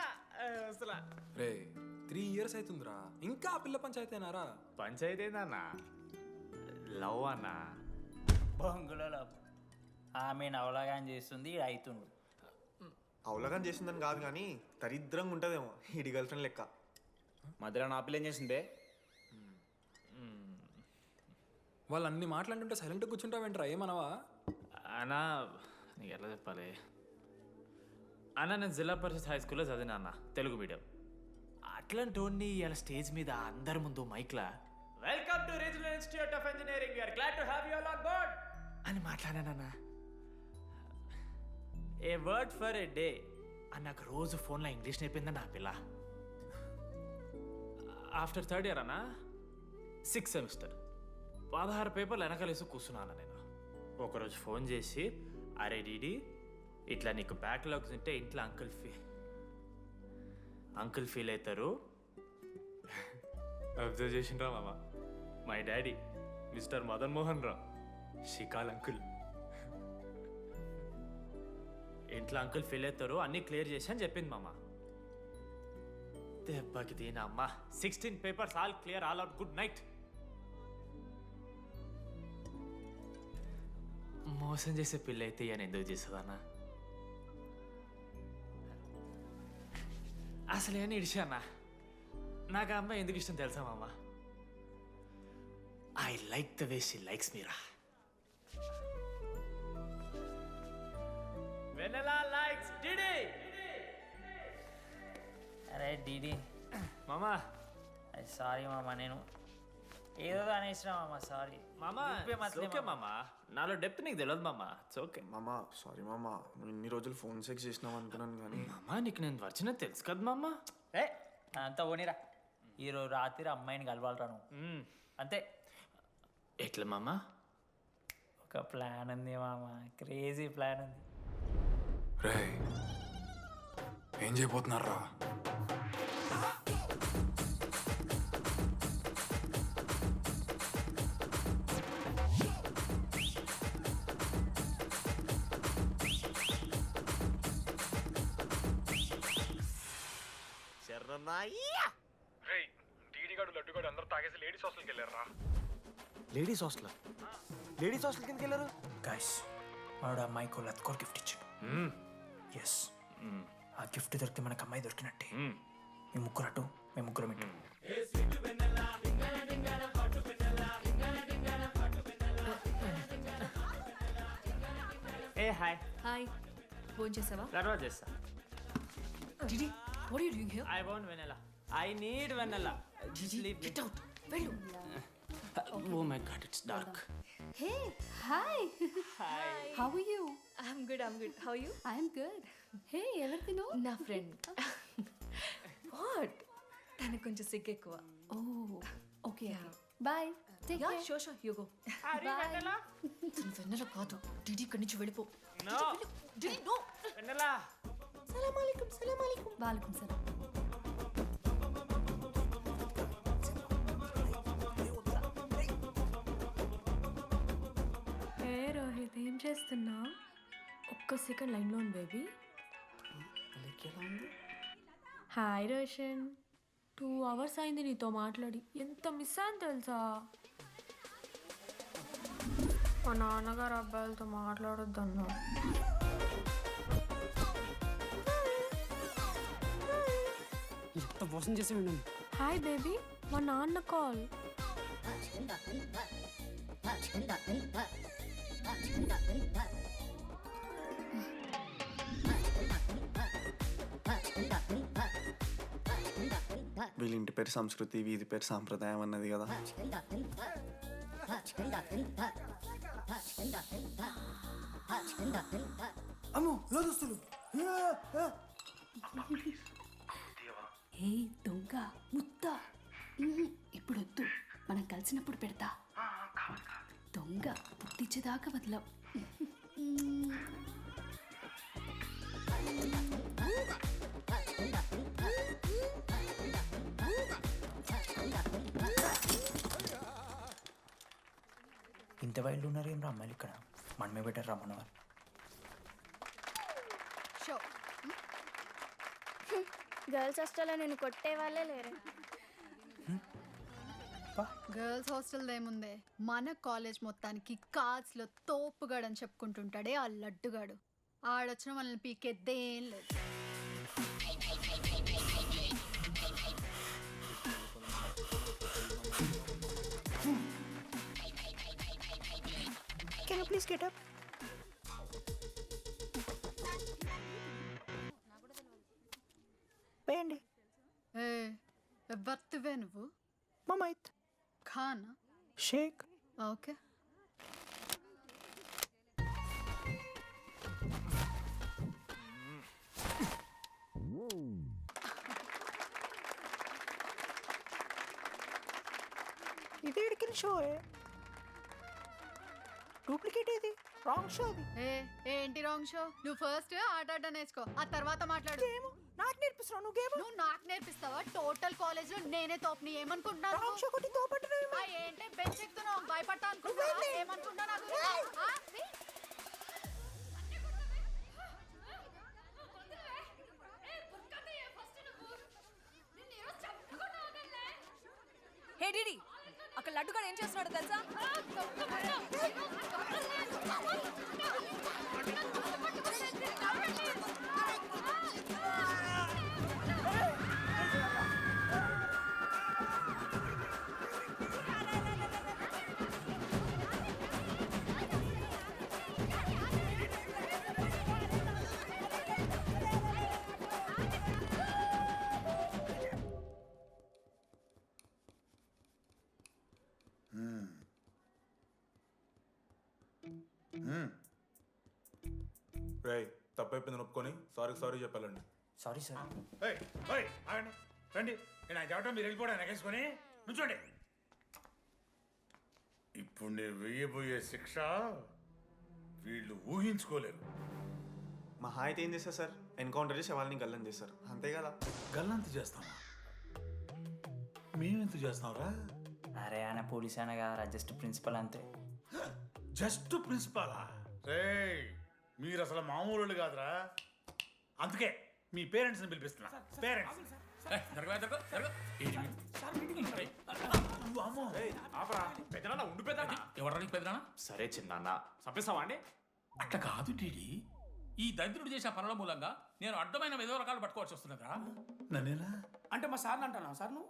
అసలు. రే 3 years అవుతుందిరా, ఇంకా ఆ పిల్ల పంచాయతీనారా? పంచాయతీ ఏందన్నా? లవ్ అన్నా. బొంగులో లవ్. ఆమె నవలగాని చేస్తుంది, ఇది అవుతుండు. అవలగాని చేసిందని కాదు కానీ దరిద్రంగా ఉంటుందేమో ఇడి గర్ల్ ఫ్రెండ్ లెక్క. మధ్యలో నా పిల్ల ఏం చేసిందే? వాళ్ళు అన్ని మాట్లాడుతుంటే సైలెంట్గా కూర్చుంటావేంట్రా? ఏమనవా? అన్నా నీకు ఎట్లా చెప్పాలి, అన్న నేను జిల్లా పరిషత్ హై స్కూల్లో చదివినా అన్న తెలుగు మీడియం. అట్లాంటి వాడిని ఇలా స్టేజ్ మీద అందరి ముందు మైక్లా welcome to regional institute of engineering we are glad to have you all on board అని మాట్లాడానన్నా. A word for a day అని నాకు రోజు ఫోన్లో ఇంగ్లీష్ నేర్పిందన్న ఆ పిల్ల. ఆఫ్టర్ థర్డ్ ఇయర్ అన్న 6th సెమిస్టర్ 16 పేపర్లు వెనకాలేసి కూర్చున్నాను నేను. ఒకరోజు ఫోన్ చేసి అరే డీడీ ఇట్లా నీకు బ్యాక్లాగ్స్ ఉంటే ఇంట్లో అంకుల్ ఫీల్ అవుతారు. అబ్జర్వ్ చేసిండ్రా మామ, my daddy mister Madan Mohan Rao షికాల్ అంకుల్. ఇంట్లో అంకుల్ ఫీల్ అవుతారు అన్నీ క్లియర్ చేసి అని చెప్పింది మామ. దెబ్బకి దీని అమ్మ 16 papers all clear all out good night. మోసం చేసే పిల్ల అయితే అని ఎందుకు చేస్తుందన్నా? అసలు ఏమని ఇడిచానా? నాకు ఆ అమ్మాయి ఎందుకు ఇష్టం తెలుసా మామ? I like the way she likes మీరా. Vennela likes DD. అరే డీడీ మామా సారీ మామ, నేను ఏదో అనేసిన మామ, సారీ మామా. ఓకే మామా, నాలో డెప్త్ నీకు తెలియదు మామా. ఇట్స్ ఓకే మామా. సారీ మామా, నువ్వు ఇన్ని రోజులు ఫోన్ సెక్స్ చేసినావు అనుకున్నాను కానీ మామా నీకు నేను వచ్చిన తెలుసు కదా మామా. ఏ అంతా ఓనిరా, ఈరోజు రాత్రి అమ్మాయిని కలవాలరా నువ్వు అంతే. ఎట్లా మామా? ఒక ప్లాన్ ఉంది మామ, క్రేజీ ప్లాన్ ఉంది. రే ఏం చేయబోతున్నారా? డీడీగాడు లడ్డుగాడు అందరూ తాగేసి లేడీస్ హాస్టల్కి వెళ్ళారా? లేడీస్ హాస్టల్ కిందకి వెళ్ళారు. గైస్ వాడు అమ్మాయికి లత్కోర్ గిఫ్ట్ ఇచ్చాడు. ఎస్, ఆ గిఫ్ట్ దొరికితే మనకు అమ్మాయి దొరికినట్టే. మీ ముగ్గురు అటు, మేము ముగ్గురం ఇటు. ఏ హాయ్. హాయ్, ఫోన్ చేసావా? తర్వాత చేస్తా. DD, what are you doing here? I want vanilla. I need vanilla. Sleep. Get out. వెళ్ళు. Oh my god, it's dark. Hey, hi. Hi. How are you? I'm good. How are you? I'm good. Hey, ఎవరిది నువ్వు? నా friend. What? తనకు కొంచెం సిగ్గు ఎక్కువ. Oh, okay. Bye. Take care. Sure. You go. Vanilla? తను వెన్నెల కాదు. డిడి ఇక్కడి నుంచి వెళ్ళిపో. No. DD, no. Vanilla. సలాం అలైకుం. వాలేకుం సలాం. ఏ రోహిత్, ఏం చేస్తున్నా? ఒక్క సెకండ్ లైన్లో ఉంది బేబీ. హాయ్ రోషన్, 2 hours అయింది నీతో మాట్లాడి. ఎంత మిస్ అని తెలుసా? మా నాన్నగారు అబ్బాయిలతో మాట్లాడొద్దన్నారు. ఎంత మోసం చేసి ఉన్నాను. హాయ్ బేబీ, మా నాన్న కాల్. వీళ్ళ ఇంటి పేరు సంస్కృతి, వీధి పేరు సాంప్రదాయం అన్నది కదా. అమ్మో లోదస్తులు. ఏ దొంగ ముత్త, ఇప్పుడు వద్దు, మనం కలిసినప్పుడు పెడతా. దొంగ పుట్టించేదాకా వదలం. ఇంత వైల్డ్ ఉన్నారు ఏం రా అమ్మాయిలు ఇక్కడ? మనమే బెటర్ రా మనవారు. గర్ల్స్ హాస్టల్లో నేను కొట్టే వాళ్ళే లేరు. గర్ల్స్ హాస్టల్ ఏముందే, మన కాలేజ్ మొత్తానికి కార్డ్స్లో తోపుగాడని చెప్పుకుంటుంటాడే ఆ లడ్డుగాడు. ఆడొచ్చిన మనల్ని పీకెద్దేం లేదు. Can you please get up? ఎవరివే నువ్వు మమైత్ ఖాన్ షేక్ ఓకే ఇది ఎడికిన షో డూప్లికేట్ ఇది రాంగ్ షో అది ఏంటి రాంగ్ షో నువ్వు ఫస్ట్ ఆట ఆట నేర్చుకో ఆ తర్వాత మాట్లాడు నాకు నేర్పిస్తున్నావు నువ్వు గేమ్ నువ్వు నాకు నేర్పిస్తావా టోటల్ కాలేజ్ లో నేనే తోపుని ఏమనుకుంటున్నావు రాంగ్ షో కొట్టి తోపంటున్నావు ఏంటి బెంచ్ ఎక్కుతున్నావు భయపడతా అనుకుంటున్నావు ఏమనుకుంటున్నా నాకు హే డిడి అక్కడ లడ్డుగాడు ఏం చేస్తున్నాడో తెలుసా రేయ్ తప్పైపోయింది ఒప్పుకొని సారీ చెప్పాలండి. Sorry sir. ఆగండి రండి నేను ఆయన చెప్పడం మీరు వెళ్ళిపోవడం ఎగేసుకొని నుంచోండి. ఇప్పుడు నేను వేయబోయే శిక్ష వీళ్ళు ఊహించుకోలేరు. మా హాయితే ఏం చేస్తారు సార్? ఎన్కౌంటర్ చేసి వాళ్ళని గల్లం చేస్తారు అంతే కదా. గల్లంత చేస్తామా? మేమెంత చేస్తాంరా? అరే ఆయన పోలీస్ అయినా కదా జస్ట్ ప్రిన్సిపల్ అంతే. జస్ట్ ప్రిన్సిపాలా? రే మీరు అసలు మామూలు కాదురా. అందుకే మీ పేరెంట్స్ని పిలిపిస్తున్నా. పేరెంట్స్ సరే చిన్న చంపేస్తావా అండి? అట్లా కాదు డీడీ, ఈ దరిద్రుడు చేసిన పనుల మూలంగా నేను అడ్డమైన ఏదో రకాలు పట్టుకోవాల్సి వస్తున్నదా? నన్నేనా అంటే మా సార్ని అంటున్నావు సార్ నువ్వు?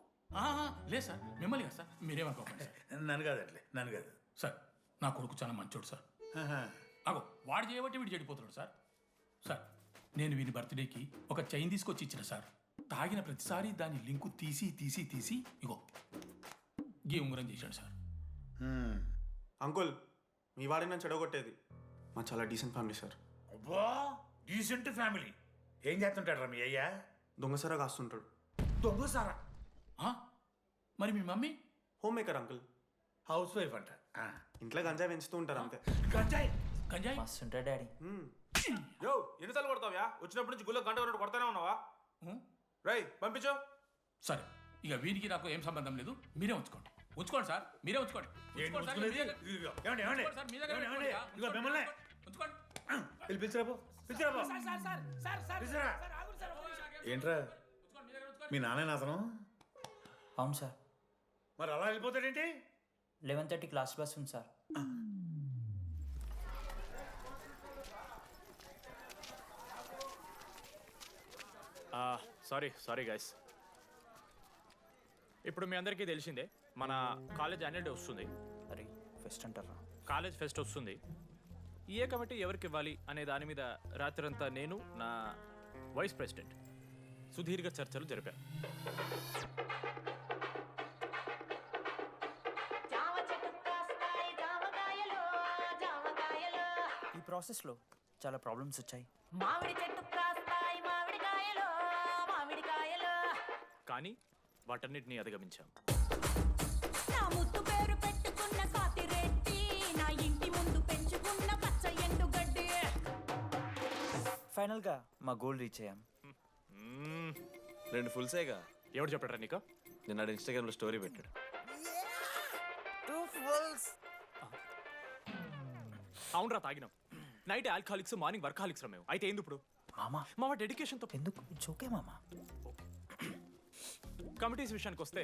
లేదు సార్, మిమ్మల్ని కదా సార్, మీరేమనుకోకండి సార్. నన్ను కాదండి, నన్ను కాదు సార్. నా కొడుకు చాలా మంచోడు సార్. అగో వాడు చేయబట్టి వీడు చెడిపోతున్నాడు సార్. సార్ నేను వీని బర్త్డేకి ఒక చైన్ తీసుకొచ్చి ఇచ్చిన సార్. తాగిన ప్రతిసారి దాని లింకు తీసి ఇగో గీ ఉంగరం చేశాడు సార్. అంకుల్ మీ వాడిని నన్ను చెడగొట్టేది. మా చాలా డీసెంట్ ఫ్యామిలీ సార్. అబ్బా డీసెంట్ ఫ్యామిలీ. ఏం చేస్తుంటాడు రా మీ అయ్యా? దొంగసారా కాస్తుంటాడు. దొంగసారా? మరి మీ mummy? Homemaker uncle. Housewife అంట. ఇంట్లో గంజాయి పెంచుతూ ఉంటారు అంతే. గంజాయి మస్తు ఉంటాడు డాడీ. యో ఎన్నిసార్లు కొడతావ్యా? వచ్చినప్పటి నుంచి గుళ్ళో గంట కొట్టు కొడతానే ఉన్నావా? రై పంపించు. సరే ఇక వీరికి నాకు ఏం సంబంధం లేదు, మీరే ఉంచుకోండి. ఉంచుకోండి సార్, మీరే ఉంచుకోండి. ఏంట్రా మీ నాన్న అతను? అవును సార్. మరి అలా వెళ్ళిపోతాడేంటి? 11:30 క్లాస్ బస్ ఉంది సార్. Sorry guys. ఇప్పుడు మీ అందరికీ తెలిసిందే మన కాలేజ్ యాన్యువల్ డే వస్తుంది. అరే ఫెస్ట్ అంటారా? కాలేజ్ ఫెస్ట్ వస్తుంది. ఏ కమిటీ ఎవరికి ఇవ్వాలి అనే దాని మీద రాత్రంతా నేను నా వైస్ ప్రెసిడెంట్ సుదీర్ఘ చర్చలు జరిపాను. ఈ ప్రాసెస్లో చాలా ప్రాబ్లమ్స్ వచ్చాయి. కానీ వాటన్నిటిని అధిగమించాం. ఫైనల్గా మా గోల్ రీచ్ అయ్యాం. 2 ఫుల్సేగా. ఎవరు చెప్పారా నీకు? నిన్న ఇన్స్టాగ్రామ్లో స్టోరీ పెట్టాడు. 2 ఫుల్స్. అవునరా తాగినాం. నైట్ ఆల్కహాలిక్స్, మార్నింగ్ వర్కాలిక్స్ రా మేము. అయితే ఏంది ఇప్పుడు? మా డెడికేషన్తో ఎందుకు చోకే మామా. కమిటీస్ విషయానికి వస్తే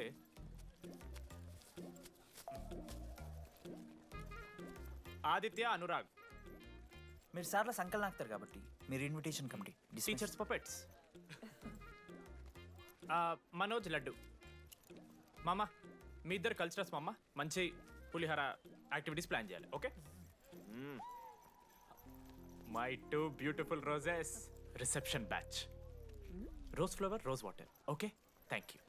ఆదిత్య, అనురాగ్ మీరు సార్ల సంకల్ నాకుతారు కాబట్టి మీరు invitation committee. Teachers puppets. Manoj, laddu. మామ మీ ఇద్దరు కల్చరల్స్ మామ. మంచి పులిహార యాక్టివిటీస్ ప్లాన్ చేయాలి. Okay? My 2 beautiful roses reception batch. Rose flower, rose water. Okay, thank you.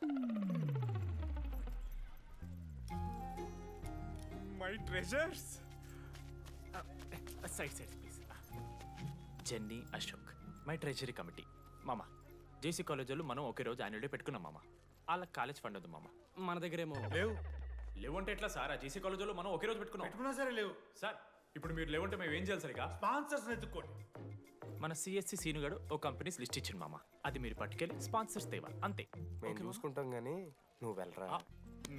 My treasures. Side please. Jenny, Ashok, my treasury committee. మామ, జేసీ కాలేజ్ వాళ్ళు మనం ఒకే రోజు యాన్యువల్ డే పెట్టుకున్నాం మామ. వాళ్ళకి కాలేజ్ ఫండ్ ఉంది మామ. మన దగ్గర ఏమో లేవంటే ఎట్లా సార్? ఆ జేసీ కాలేజ్ వాళ్ళు మనం ఒకే రోజు పెట్టుకున్నా సరే లేవు సార్. ఇప్పుడు మీరు లేవంటే మేము ఏం చేయాలి సరిగా? స్పాన్సర్స్ ఎత్తుక్కోండి. మన సిఎస్సి సీనుగాడు ఓ కంపెనీస్ లిస్ట్ ఇచ్చింది మామ. అది మీరు పట్టుకెళ్ళి స్పాన్సర్స్ తేవాలి అంతే. మేము చూసుకుంటాం కానీ నువ్వు వెళ్ళరా.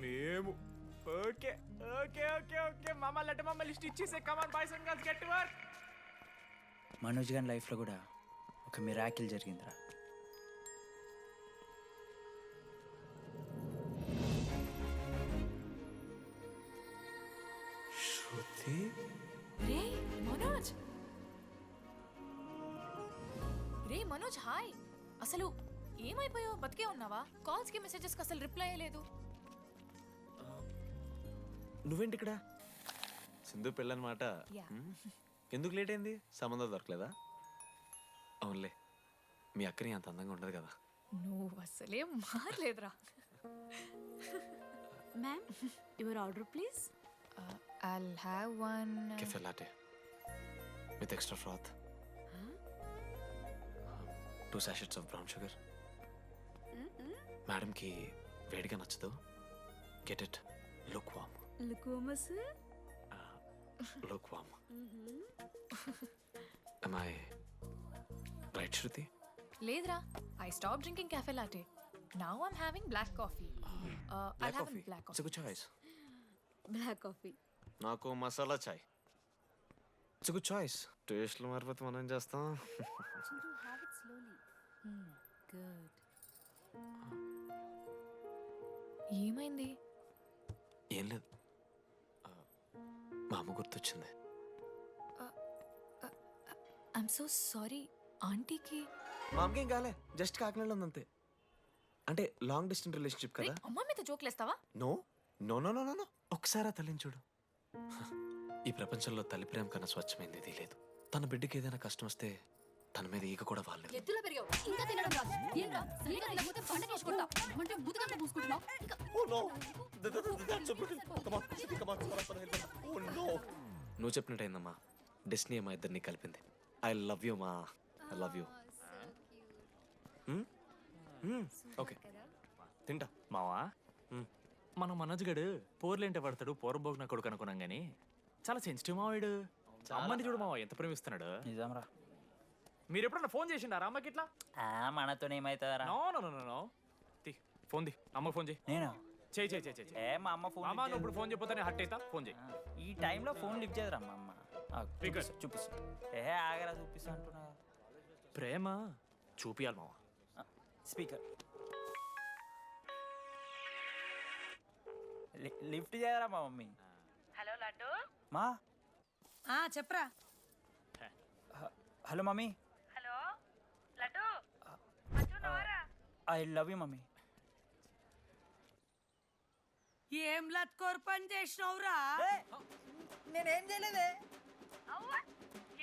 మేము ఓకే ఓకే ఓకే ఓకే మామ లెట్ మామ లిస్ట్ ఇచ్చేసే. Come on boys and girls get to work. Manoj గారి లైఫ్లో కూడా ఒక మిరాకిల్ జరిగిందిరా. శృతి, రే మనోజ్, రే మనోజ్ హాయ్. అసలు ఏమైపోయావు? బతికే ఉన్నావా? కాల్స్ కి మెసేజెస్ కి అసలు రిప్లై అయ్యలేదు. నువ్వేంటి ఇక్కడ? సింధు పెళ్ళనమాట. Yeah. ఎందుకు లేట్ అయింది? సంబంధం దొరకలేదా? అవునులే, మీ అక్కని అంత అందంగా ఉండదు కదా. నువ్వు అసలే మారలేదురా. Ma'am your order please. I'll have one. Cafe latte with extra froth, 2 sachets of brown sugar. మేడంకి వేడిగా నచ్చదు. Get it, look warm. లుకోమస్. Look warm. Am I right, Shruti? లేదురా, I stopped drinking cafe latte. Now I'm having black coffee. I'll have a black It's coffee. a good choice. Black coffee. నాకు masala chai. It's good choice. టేస్ట్లు మారిపోతే మనం ఏం చేస్తాం? Chintu have it slowly. Good. ఏమైంది? ఏం లేదు, మా అమ్మ గుర్తొచ్చింది. I'm so sorry. ఆంటీకి మా అమ్మకి ఏం కాలే, జస్ట్ కాకినాడలో ఉందంతే. అంటే లాంగ్ డిస్టెన్స్ రిలేషన్షిప్ కదా. అమ్మ మీద జోక్లేస్తావా? No no no no no no. ఒకసారి ఆ తల్లిని చూడు. ఈ ప్రపంచంలో తల్లి ప్రేమ కన్నా స్వచ్ఛమైంది ఇది లేదు. తన బిడ్డకి ఏదైనా కష్టం వస్తే తన మీద ఈగ కూడా వాళ్ళలేదు. ఎద్దులో పెరిగావు, ఇంకా తినడం రాదు. ఏంట్రా సరిగా తినకపోతే పంట చేసుకుంటా అంటే బుద్ధకంటే పూసుకుంటున్నావు. నువ్వు చెప్పినట్టయిందమ్మా, డెస్నీ మా ఇద్దరిని కలిపింది. ఐ లవ్ యూ మా, ఐ లవ్ యూ. ఓకే తింటా. మావా, మనం మనోజ్ గడు పోర్లేంటే పడతాడు, పోరబోగు నా కొడుకు అనుకున్నాం కానీ చాలా సెన్సిటివ్ మావాడు. అమ్మని చూడు మావా ఎంత ప్రేమిస్తున్నాడు. నిజంరా. మీరు ఎప్పుడన్నా ఫోన్ చేసిండారా అమ్మకి ఇట్లా? మనతో ఏమవుతుందరా? No no no no. Phone ది, అమ్మకి ఫోన్ చేయి. నేను చేయి చేయి చేయి. ఏ మా అమ్మ ఫోన్. అమ్మ నువ్వు ఇప్పుడు ఫోన్ చెప్పితే హట్ అవుతా. ఫోన్ చేయి. ఈ టైంలో ఫోన్ లిఫ్ట్ చేయదురా మా అమ్మ. Speaker. చూపిస్తా. ఏ ఆగరా చూపిస్తా అంటున్నా. ప్రేమ చూపియాలి మావా. స్పీకర్ లిఫ్ట్ చేయరా మా మమ్మీ. హలో లడ్డు. మా చెప్పరా. Hello mummy. Hello laddu. I love you mummy. ఏం లత్కోర్ పని చేసినవురా? నేనేం చేయలేదే.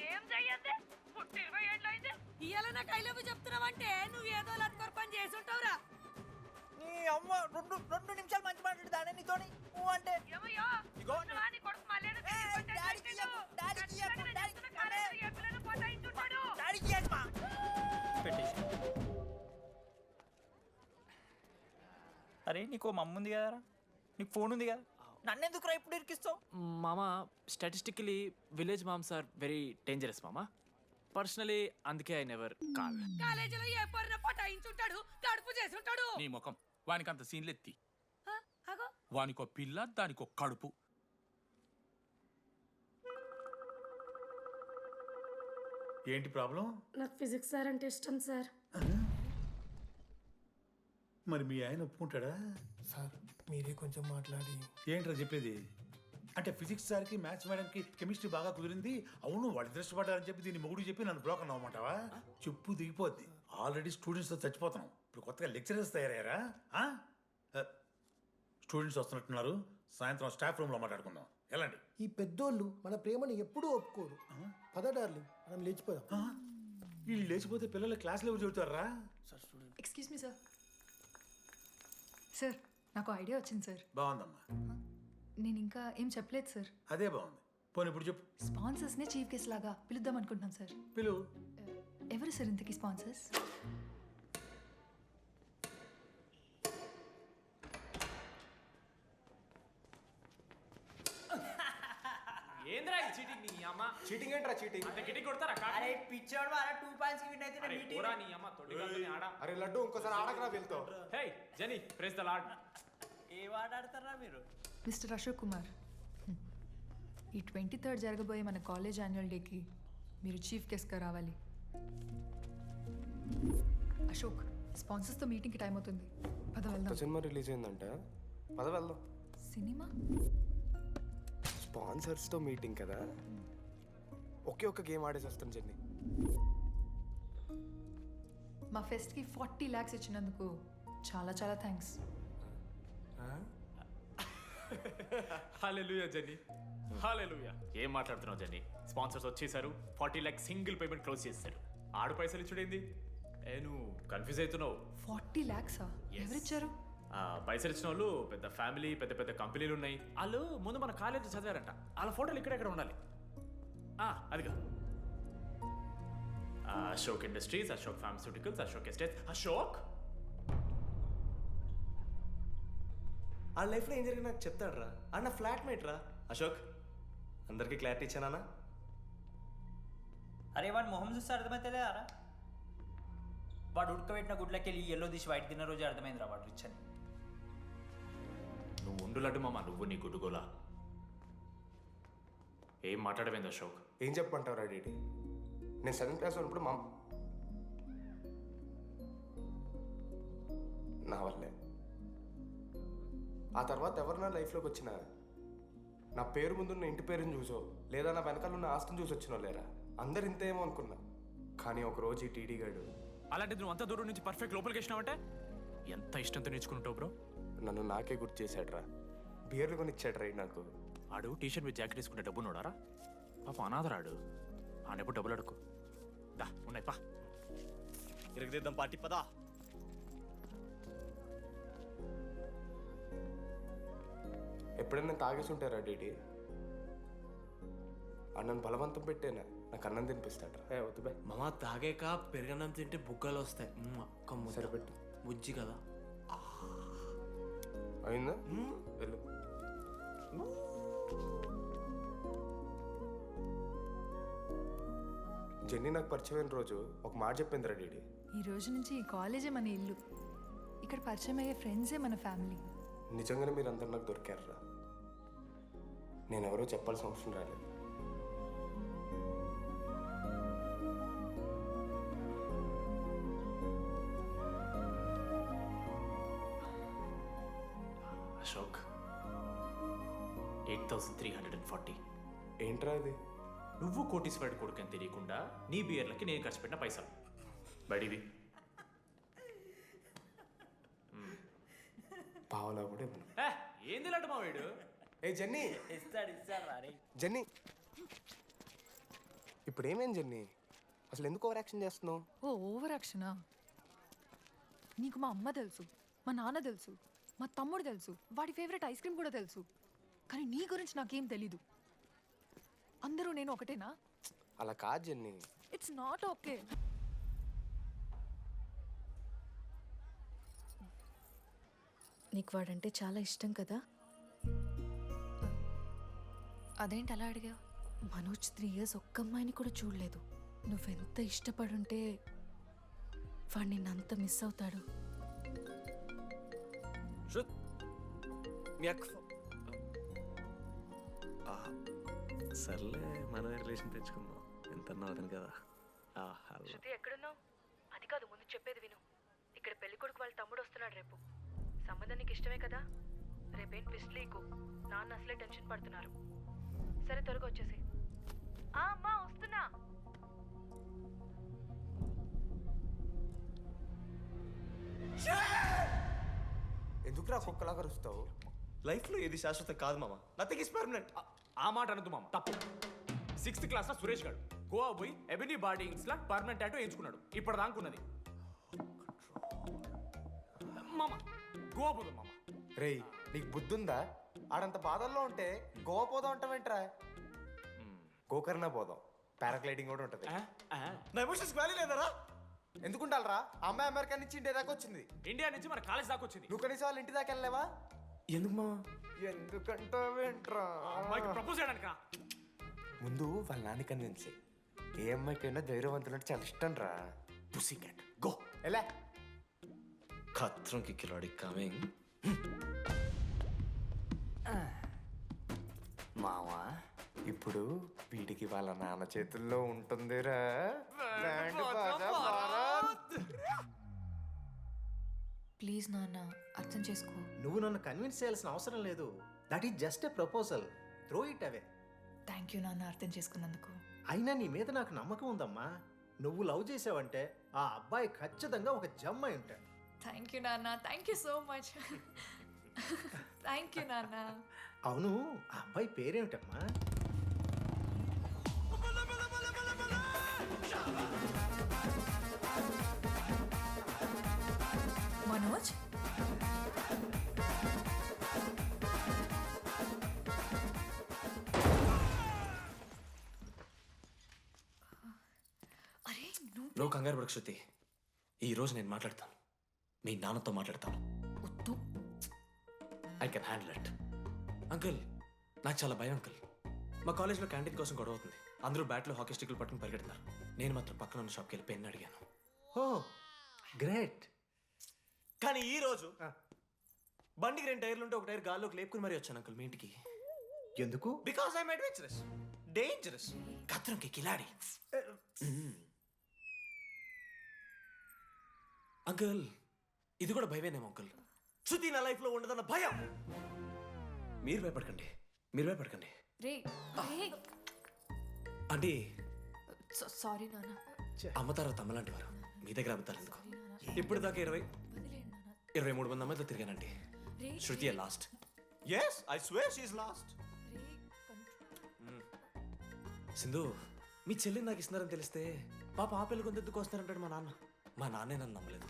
ఏం చెయ్యద్దే, పుట్టి 20 ఏళ్ళు అయింది. ఇవాళ నాకు ఐ లవ్ యూ చెప్తున్నావంటే నువ్వు ఏదో లత్కోర్ పని చేసి ఉంటావురా. నీ అమ్మ రెండు నిమిషాలు మంచి మాట్లాడుతానే నీతోని. నువ్వు అంటే అరే నీకు మమ్మ ఉంది కదరా, నీకు ఫోన్ ఉంది కదా, నన్ను ఎందుకు రా ఇప్పుడు ఇరికిస్తావు? మామా, statistically village moms are very dangerous మామా. పర్సనలీ అందుకే ఐ నెవర్ కాల్. కాలేజీలో ఏ పొరిన పటాయించుంటాడు, కడుపు చేసి ఉంటాడు. నీ ముఖం వానికి అంత సీన్లెత్తి. వానికో పిల్ల, దానికో కడుపు. ఏంటి ప్రాబ్లం? నాకు ఫిజిక్స్ సార్ అంటే ఇష్టం సార్. మరి మీ ఆయన ఒప్పుకుంటాడా? సార్ మీరే కొంచెం మాట్లాడి. ఏంట్రా చెప్పేది? అంటే ఫిజిక్స్ సార్కి మ్యాథ్స్ మేడంకి కెమిస్ట్రీ బాగా కుదిరింది. అవును వాళ్ళు ఇష్టపడ్డారని చెప్పి దీన్ని మొగుడు చెప్పి నన్ను బ్రోకన్ అవ్వమంటావా? చెప్పు దిగిపోద్ది. ఆల్రెడీ స్టూడెంట్స్తో చచ్చిపోతున్నాం, ఇప్పుడు కొత్తగా లెక్చరర్స్ తయారయ్యారా? స్టూడెంట్స్ వస్తున్నట్టున్నారు, సాయంత్రం స్టాఫ్ రూమ్లో మాట్లాడుకుందాం. వెళ్ళండి. ఈ పెద్దోళ్ళు మన ప్రేమను ఎప్పుడూ ఒప్పుకోరు. పద డార్లింగ్, మనం లేచిపోదాం. వీళ్ళు లేచిపోతే పిల్లలు క్లాస్లో ఎవరు చెబుతారా? Excuse me sir. సార్ నాకు ఐడియా వచ్చింది సార్. బాగుందమ్మా. నేను ఇంకా ఏం చెప్పలేదు సార్. అదే బాగుంది. పోనీ ఇప్పుడు చెప్పు. స్పాన్సర్స్నే చీఫ్ గెస్ట్ లాగా పిలుద్దాం అనుకుంటున్నాను సార్. పిలువు. ఎవరు సార్ ఇంతకీ స్పాన్సర్స్? ఏంద్రా ఈ చీటింగ్ నీ అమ్మ? చీటింగ్ ఏంట్రా చీటింగ్? అంత గిటి కొడతారా కాకి? అరే పిచ్చోడు వారా 2 పాయింట్స్ కి విన్ అయితే అరే పోరా నీ అమ్మ తొడిగాల్ని ఆడ. అరే లడ్డు ఇంకోసారి ఆడకరా వెళ్తావు. హే జెనీ ప్రెస్ ద లార్డ్. ఏ వాడు ఆడతారా మీరు? మిస్టర్ అశోక్ కుమార్, ఈ 23rd జరగబోయే మన కాలేజ్ యాన్యువల్ డేకి మీరు చీఫ్ గెస్ట్గా రావాలి. అశోక్, స్పాన్సర్స్తో మీటింగ్కి టైం అవుతుంది. పద వెళ్దాం. సినిమా రిలీజ్ అయిందంట, పద వెళ్దాం. సినిమా? స్పాన్సర్స్తో మీటింగ్ కదా, ఒకే ఒక్క గేమ్ ఆడేసి వస్తాం జెన్నీ. మా ఫెస్ట్కి 40 lakhs ఇచ్చినందుకు చాలా చాలా థ్యాంక్స్. హల్లెలూయా జెన్నీ, హల్లెలూయా. ఏం మాట్లాడుతున్నావు జెన్నీ? స్పాన్సర్స్ వచ్చేసారు, 40 lakhs సింగిల్ పేమెంట్ క్లోజ్ చేస్తారు. ఆడు పైసలు ఇచ్చుడేంది? నువ్వు కన్ఫ్యూజ్ అవుతున్నావు. 40 lakhs ఎవరిచ్చారు? పైసలు ఇచ్చిన వాళ్ళు పెద్ద ఫ్యామిలీ, పెద్ద పెద్ద కంపెనీలు ఉన్నాయి. వాళ్ళు ముందు మన కాలేజ్ చదివారంట. వాళ్ళ ఫోటోలు ఇక్కడెక్కడ ఉండాలి. అదిగా Ashok industries, Ashok pharmaceuticals, Ashok estates. Ashok ఆ లైఫ్లో ఏం జరిగింది నాకు చెప్తాడు రా. అన్న ఫ్లాట్ మేట్ రా అశోక్. అందరికీ క్లారిటీ ఇచ్చానా? అరే వాడు మొహం చూస్తే అర్థమైతే అరా. వాడు ఉడకబెట్టిన గుడ్లకి వెళ్ళి ఎల్లో తీసి వైట్ తిన్న రోజు అర్థమైందిరా వాడు రిచ్ అని. నువ్వు ఉండులడ్డు మామ, నువ్వు నీ గుడ్డుగోలా. ఏం మాట్లాడమైంది అశోక్? ఏం చెప్పమంటావు డీడీ? నేను 7th క్లాస్ ఉన్నప్పుడు నా వల్లే. ఆ తర్వాత ఎవరు నా లైఫ్లోకి వచ్చినా నా పేరు ముందున్న ఇంటి పేరుని చూసో లేదా నా వెనకాల ఉన్న ఆస్తిని చూసి వచ్చినో లేరా, అందరు ఇంతేమో అనుకున్నా. కానీ ఒకరోజు ఈ టీడీ గాడు. అలాంటిది నువ్వు అంత దూరం నుంచి పర్ఫెక్ట్ లోపలికి వేసినావంటే ఎంత ఇష్టంతో నేర్చుకుంటావు బ్రో. నన్ను నాకే గుర్తు చేశాడు రా. బియర్లు కొని ఇచ్చాడు రా నాకు. ఆడు టీషర్ట్ మీద జాకెట్ వేసుకుంటే డబ్బు నోడారా? పాప అనాథరాడు. ఆడెప్పుడు డబ్బులు అడుకు. దా ఉన్నాయి పా, ఇరగదిద్దాం పార్టీ పదా. ఎప్పుడైనా తాగేసి ఉంటారా డీడీ? అన్నను బలవంతం పెట్టేనా నాకు అన్నం తినిపిస్తాడు. వద్దు బే మామ, తాగాక పెరగన్నం తింటే బుగ్గలు వస్తాయి. సరిపెట్టు. బుజ్జి కదా. అయిందా? వెళ్ళు. జెన్నీ నాకు పరిచయమైన రోజు ఒక మాట చెప్పిందిరా డీడీ. ఈ రోజు నుంచి ఈ కాలేజే మన ఇల్లు. ఇక్కడ పరిచయం అయ్యే ఫ్రెండ్సే మన ఫ్యామిలీ. నిజంగానే మీరందరూ నాకు దొరికారురా. నేను ఎవరో చెప్పాల్సిన అవసరం రాలేదు. అశోక్ 8,340. ఏంట్రా ఇది? నువ్వు కోటీశ్వరుడు కొడుకు అని తెలియకుండా నీ బియర్లకి నేను ఖర్చు పెట్టిన పైసలు బడివి. పావలా కూడా ఇవ్వను. ఏంది లాంటి మా వీడు? ఏ జెన్నీ, ఇస్తాడు రా. జెన్నీ ఇప్పుడు ఏమేం జెన్నీ? అసలు ఎందుకు ఓవర్ యాక్షన్ చేస్తున్నావు? ఓవర్ యాక్షనా? నీకు మా అమ్మ తెలుసు, మా నాన్న తెలుసు, మా తమ్ముడు తెలుసు, వాడి ఫేవరెట్ ఐస్ క్రీమ్ కూడా తెలుసు. కానీ నీ గురించి నాకేం తెలీదు. అందరూ నేను ఒకటేనా? అలా కాదు జెన్నీ. It's not okay. నీకు వాడంటే చాలా ఇష్టం కదా? అదేంటి అలా అడిగావు? మనోజ్ 3 years ఒక్క అమ్మాయిని కూడా చూడలేదు. నువ్వెంత ఇష్టపడుంటే వాడు నిన్నంత మిస్ అవుతాడు. సర్లే, మన రిలేషన్ తెచ్చుకుందాం. ఎంత అన్నవదని కదా. శృతి ఎక్కడున్నావు? అది కాదు, ముందు చెప్పేది విను. ఇక్కడ పెళ్లి కొడుకు వాళ్ళ తమ్ముడు వస్తున్నాడు రేపు. సంబంధం నీకు ఇష్టమే కదా? రేపేం ట్విస్ట్ లీకు. నాన్న అసలే టెన్షన్ పడుతున్నారు. సరే త్వరగా వచ్చేసి. అమ్మా వస్తున్నా. ఎందుకురా కుక్కలాగా అరుస్తావు? లైఫ్లో ఏది శాశ్వతం కాదు మామ. Nothing is permanent. ఆ మాట అనదు మామ, తప్పు. 6th క్లాస్లో సురేష్ గారు గోవా పోయి ఎబినీ బాడీయింగ్స్ లా పర్మనెంట్ టాటూ ఎంచుకున్నాడు. ఇప్పుడు దానుకున్నది మామ. గోవా పోదు మామ. రేయ్ నీకు బుద్ధి ఉందా? ఆడంత బాధల్లో ఉంటే గోవా పోదాం అంటావేంట్రా? గోకర్ణ పోదాం, పారాగ్లైడింగ్ కూడా ఉంటుంది. నా ఎమోషన్స్ వాల్యూ లేదరా? ఎందుకుంటారా? అమ్మాయి అమెరికా నుంచి ఇండియా దాకా వచ్చింది. ఇండియా నుంచి మన కాలేజ్ దాకా వచ్చింది. నువ్వు కనీసం వాళ్ళ ఇంటి దాకా వెళ్ళలేవా? ఎందుకు మా ఎందుకంటావేంట్రా? అమ్మాయికి ప్రపోజ్ చేయడానికి ముందు వాళ్ళ నాన్న కన్విన్స్. ఏ అమ్మాయికైనా ధైర్యవంతులంటే చాలా ఇష్టం రా. పుసీ క్యాట్ గో. ఎలా? ఖత్రం కి కిలాడి కమింగ్. మావా, ఇప్పుడు వీడికి వాళ్ళ నాన్న చేతుల్లో ఉంటుందిరా. Band Baaja Bharat. ప్లీజ్ నాన్న అర్థం చేసుకో. నువ్వు నన్ను కన్విన్స్ చేయాల్సిన అవసరం లేదు. That is just a proposal. Throw it away. Thank you నాన్న అర్థం చేసుకున్నందుకు. అయినా నీ మీద నాకు నమ్మకం ఉందమ్మా. నువ్వు లవ్ చేసావంటే ఆ అబ్బాయి ఖచ్చితంగా ఒక జమ్మాయి ఉంటాడు. థ్యాంక్ యూ నాన్న, thank you so much. Thank you నాన్న. అవును, ఆ అబ్బాయి పేరేమిటమ్మా? మనోజ్. అరే నువ్వు కంగారు పడకు శృతి. ఈ రోజు నేను మాట్లాడతాను, మీ నాన్నతో మాట్లాడతాను. వద్దు. I can handle it. Uncle, నాకు చాలా భయం అంకుల్. మా కాలేజ్లో క్యాంటీన్ కోసం గొడవ అవుతుంది. అందరూ బ్యాట్లో హాకీ స్టిక్లు పట్టుకుని పరిగెడుతున్నారు. నేను మాత్రం పక్కన ఉన్న షాప్కి వెళ్ళి పెన్ అడిగాను. ఓ గ్రేట్. కానీ ఈ రోజు బండికి 2 టైర్లు ఉంటే ఒక టైర్ గాల్లోకి లేపుకుని మరీ వచ్చాను అంకుల్ మీ ఇంటికి. ఎందుకు? బికాస్ ఐఎమ్ అడ్వెంచరస్, డేంజరస్, ఖత్రంకి కిలాడి. అంకుల్, ఇది కూడా భయమేనేమో అంకుల్. శృతి నా లైఫ్లో ఉండదన్న భయం. మీరు భయపడకండి, మీరు భయపడకండి. రే అంటే సారీ నాన్న. అమ్మతారు తమ్మలాంటి వారు, మీ దగ్గర అమ్ముతారు ఎందుకు? ఇప్పుడు దాకా 23 మంది అమ్మాయితో తిరిగానండి. Shruti last. Yes, I swear she is last. Sindhu, మీ చెల్లిని నాకు ఇస్తున్నారని తెలిస్తే పాప ఆ పెళ్లి కొందెందుకు వస్తారంటాడు మా నాన్న. మా నాన్నే నన్ను నమ్మలేదు,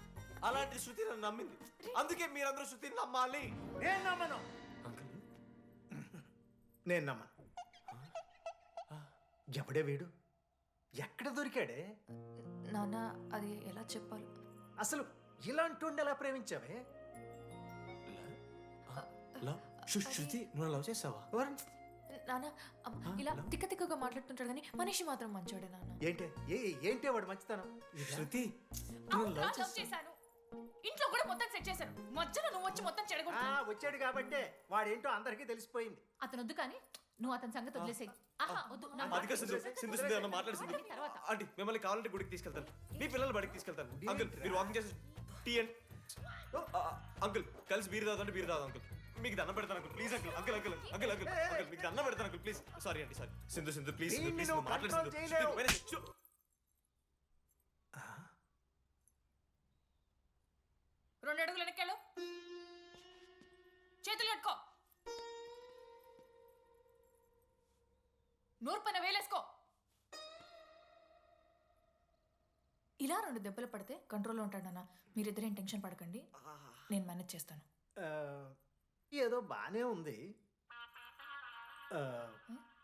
అలాంటి శృతి నన్ను నమ్మింది. అందుకే మీరందరూ శృతిని నమ్మాలి. నేను నమ్మను. నేను నమ్మను. ఎవడే వీడు? ఎక్కడ దొరికాడే? నాన్న అది ఎలా చెప్పాలి? అసలు ఇలాంటి ఎలా ప్రేమించావే? శృతి, నువ్వు లవ్ చేసావా? నాన్న ఇలా తిక్క తిక్కగా మాట్లాడుతుంటాడు కానీ మనిషి మాత్రం మంచోడే నాన్న. ఏంటే వాడు మంచితనం? శృతి, లవ్ చేశాను. ఇంట్లో కూడా మొత్తం సెట్ చేశాను. మధ్యలో నువ్వు వచ్చి మొత్తం చెడగొట్టావు. వచ్చాడు కాబట్టే వాడేంటో అందరికీ తెలిసిపోయింది. అతను వద్దు కానీ నువ్వు అతని సంగతి వదిలేసేయి. ఆహా వద్దు. అదిగా సింధు, సింధు సింధు అన్న మాట్లాడుతుంది. ఆంటీ, మిమ్మల్ని కావాలంటే గుడికి తీసుకెళ్తాను, మీ పిల్లలు బడికి తీసుకెళ్తాను. అంకుల్, మీరు వాకింగ్ చేసి టీ అండ్ అంకుల్ కలిసి బీరు తాగుతుంటే బీరు తాగు అంకుల్. మీకు దండం పెడతాను uncle, please uncle. Uncle uncle uncle uncle uncle మీకు దండం పెడతాను అంకుల్, ప్లీజ్. సారీ అండి, sorry. Sindhu Sindhu please please మాట్లాడు. 2 అడుగులు వెనక్కెళ్ళు. చేతులు కట్టుకో. నోరు పైన వేలేసుకో. ఇలా 2 దెబ్బలు పడితే కంట్రోల్లో ఉంటాడన్న. మీరిద్దరేం టెన్షన్ పడకండి, నేను మేనేజ్ చేస్తాను. ఏదో బానే ఉంది.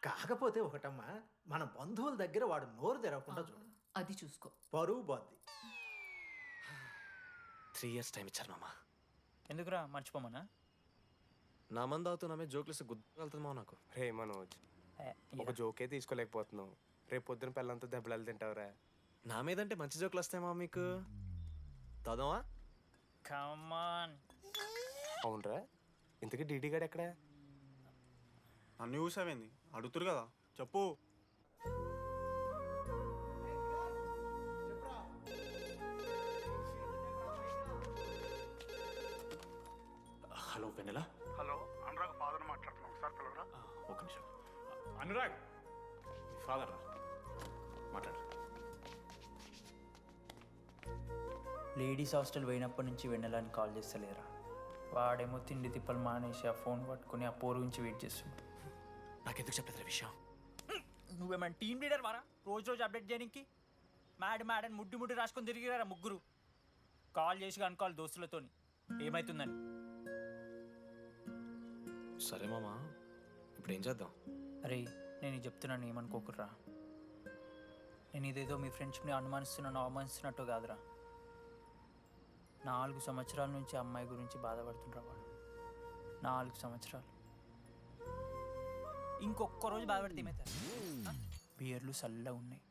కాకపోతే ఒకటమ్మా, మన బంధువుల దగ్గర వాడు నోరు తెరవకుండా చూడు. అది చూసుకో. పరువు బాద్ది. 3 years టైం ఇచ్చారు మామ. ఎందుకురా మర్చిపోమనా? నా మంది అవుతూ నా మీద జోక్లు గుర్తుకెళ్తుందా నాకు? రే మనోజ్, ఒక జోకే తీసుకోలేకపోతున్నావు. రేపు పొద్దున పిల్లలతో దెబ్బలు తింటావురా. నా మీదంటే మంచి జోకులు వస్తాయమా మీకు? చదవా? కమాన్. అవునరా, ఇంతకీ డీడీ గారు ఎక్కడా? నన్ను చూసావేంది? అడుగుతురు కదా, చెప్పు. హలో వెన్నెల. హలో, అనురాగ్ ఫాదర్ మాట్లాడుతున్నాం, ఒకసారి పిలవరా? ఒక నిమిషం. అనురాగ్, ఫాదర్ రా, మాట్లాడు. లేడీస్ హాస్టల్ పోయినప్పటి నుంచి వెన్నెలని కాల్ చేస్తలేరా. వాడేమో తిండి తిప్పలు మానేసి ఆ ఫోన్ పట్టుకుని ఆ పోరు గురించి వెయిట్ చేస్తున్నాడు. నాకెందుకు చెప్పలేదు విషయం? నువ్వేమైనా టీమ్ లీడర్ వారా రోజు రోజు అప్డేట్ చేయడానికి? మ్యాడ్ అని ముడ్డి రాసుకొని తిరిగిరారా ముగ్గురు. కాల్ చేసి అనుకోవాలి దోస్తులతోని ఏమవుతుందని. సరే మామా, ఇప్పుడు ఏం చేద్దాం? అరే నేను ఇది చెప్తున్నాను, ఏమనుకోకుర్రా. నేను ఇదేదో మీ ఫ్రెండ్షిప్ని అనుమానిస్తున్నాను, అవమానిస్తున్నట్టు కాదురా. 4 సంవత్సరాల నుంచి అమ్మాయి గురించి బాధపడుతుండ్రా వాడు. 4 సంవత్సరాలు. ఇంకొక్క రోజు బాధపడితే ఏమవుతారు? బియర్లు చల్లగా ఉన్నాయి,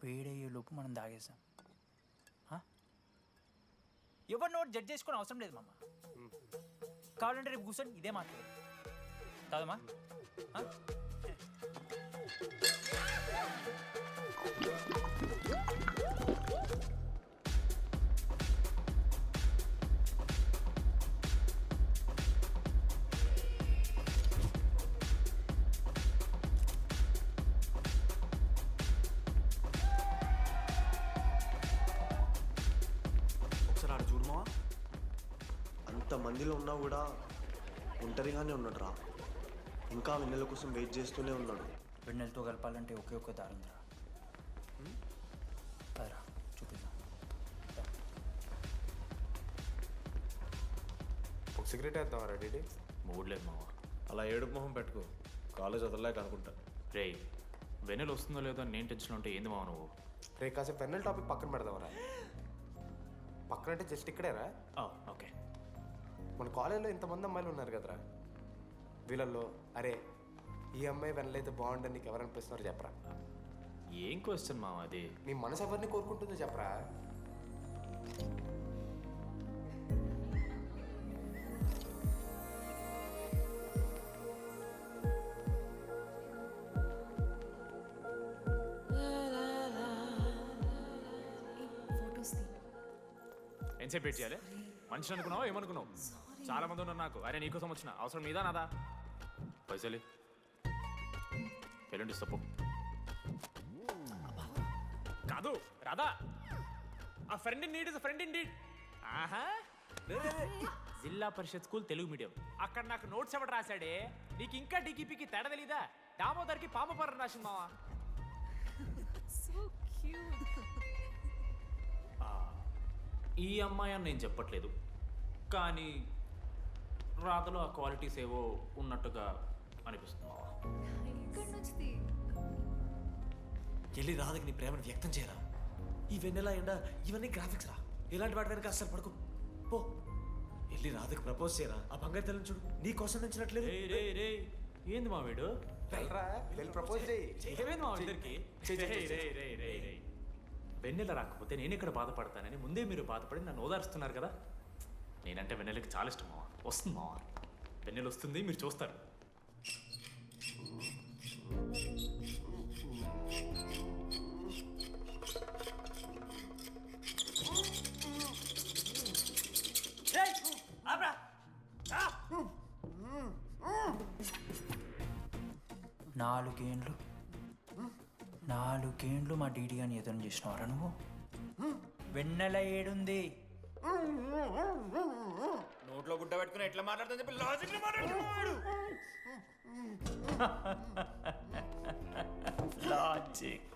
వేడయ్యేలోపు మనం తాగేసాం. ఎవరు నోట్ జడ్జ్ చేసుకుని అవసరం లేదు మామ. కావాలంటే రేపు కూర్చొని ఇదే మాట్లాడు కాదమ్మా. ఒకసారి ఆడ చూడమా, అంతమందిలో ఉన్నా కూడా ఒంటరిగానే ఉన్నాడు రా. ఇంకా వెన్నెల కోసం వెయిట్ చేస్తూనే ఉన్నాడు. వెన్నెలతో కలపాలంటే ఒకే ఒక్క దారుందిరా. పదరా చూపిద్దాం. ఒక సిగరెట్ వేద్దాం రెడీ? మూడ్ లేదు మావా. అలా ఏడుపు మొహం పెట్టుకో, కాలేజ్ వదలలేక అనుకుంటా. రే వెన్నెల వస్తుందో లేదో నేను టెన్షన్ ఉంటే ఏంది మావ నువ్వు? రే కాసేపు వెన్నెల టాపిక్ పక్కన పెడదామరా. పక్కన అంటే జస్ట్ ఇక్కడేరా. ఓకే. మన కాలేజ్లో ఇంతమంది అమ్మాయిలు ఉన్నారు కదరా, వీళ్ళల్లో అరే ఈ అమ్మాయి వెనలైతే బాగుండని నీకు ఎవరు అనిపిస్తున్నారు చెప్పరా? ఏం క్వశ్చన్ మావా అది? నీ మనసు ఎవరిని కోరుకుంటుందో చెప్పరా? ఎంతసేపు వెయిట్ చేయాలి? మనిషి అనుకున్నావా ఏమనుకున్నావు? చాలా మంది ఉన్నారు నాకు. అరే నీకోసం వచ్చిన అవసరం మీదా నాదా? పైసలి ఎల్లుండి తప్పు కాదు రాదా. ఆ friend in need is friend in need. ఆహా, జిల్లా పరిషత్ స్కూల్ తెలుగు మీడియం. అక్కడ నాకు నోట్స్ ఎవడు రాశాడే? నీకు ఇంకా డీకీపీకి తేడా తెలీదా? దామోదర్కి పామపర్రం రాసింది మావా. ఈ అమ్మాయి అని నేను చెప్పట్లేదు, కానీ రాధలో ఆ క్వాలిటీస్ ఏవో ఉన్నట్టుగా అనిపిస్తుంది మావా. వెళ్ళి రాధకి నీ ప్రేమను వ్యక్తం చేయరా. ఈ వెన్నెల ఎండ ఇవన్నీ గ్రాఫిక్స్ రా. ఇలాంటి వాటి వెనక అస్సలు పడుకో. పో వెళ్ళి రాధకి ప్రపోజ్ చేయరా. ఆ బంగారు తెల్లని చూడు నీ కోసం నచ్చినట్లేదు. ఏంది మా వీడు? ప్రపోజ్ చేయి. ఏమైంది మా ఇద్దరికి? వెన్నెల రాకపోతే నేను ఇక్కడ బాధపడతానని ముందే మీరు బాధపడి నన్ను ఓదారుస్తున్నారు కదా. నేనంటే వెన్నెలకి చాలా ఇష్టం మావా. వస్తుంది మావా, వెన్నెల వస్తుంది, మీరు చూస్తారు. నాలుగేండ్లు మా డీడీ అని ఎదురు చేసినవారా నువ్వు? వెన్నెల ఏడుంది? నోట్లో గుడ్డ పెట్టుకుని ఎట్లా మాట్లాడుతుందని చెప్పి లాజిక్ మాట్లాడుతున్నాడు. లాజిక్.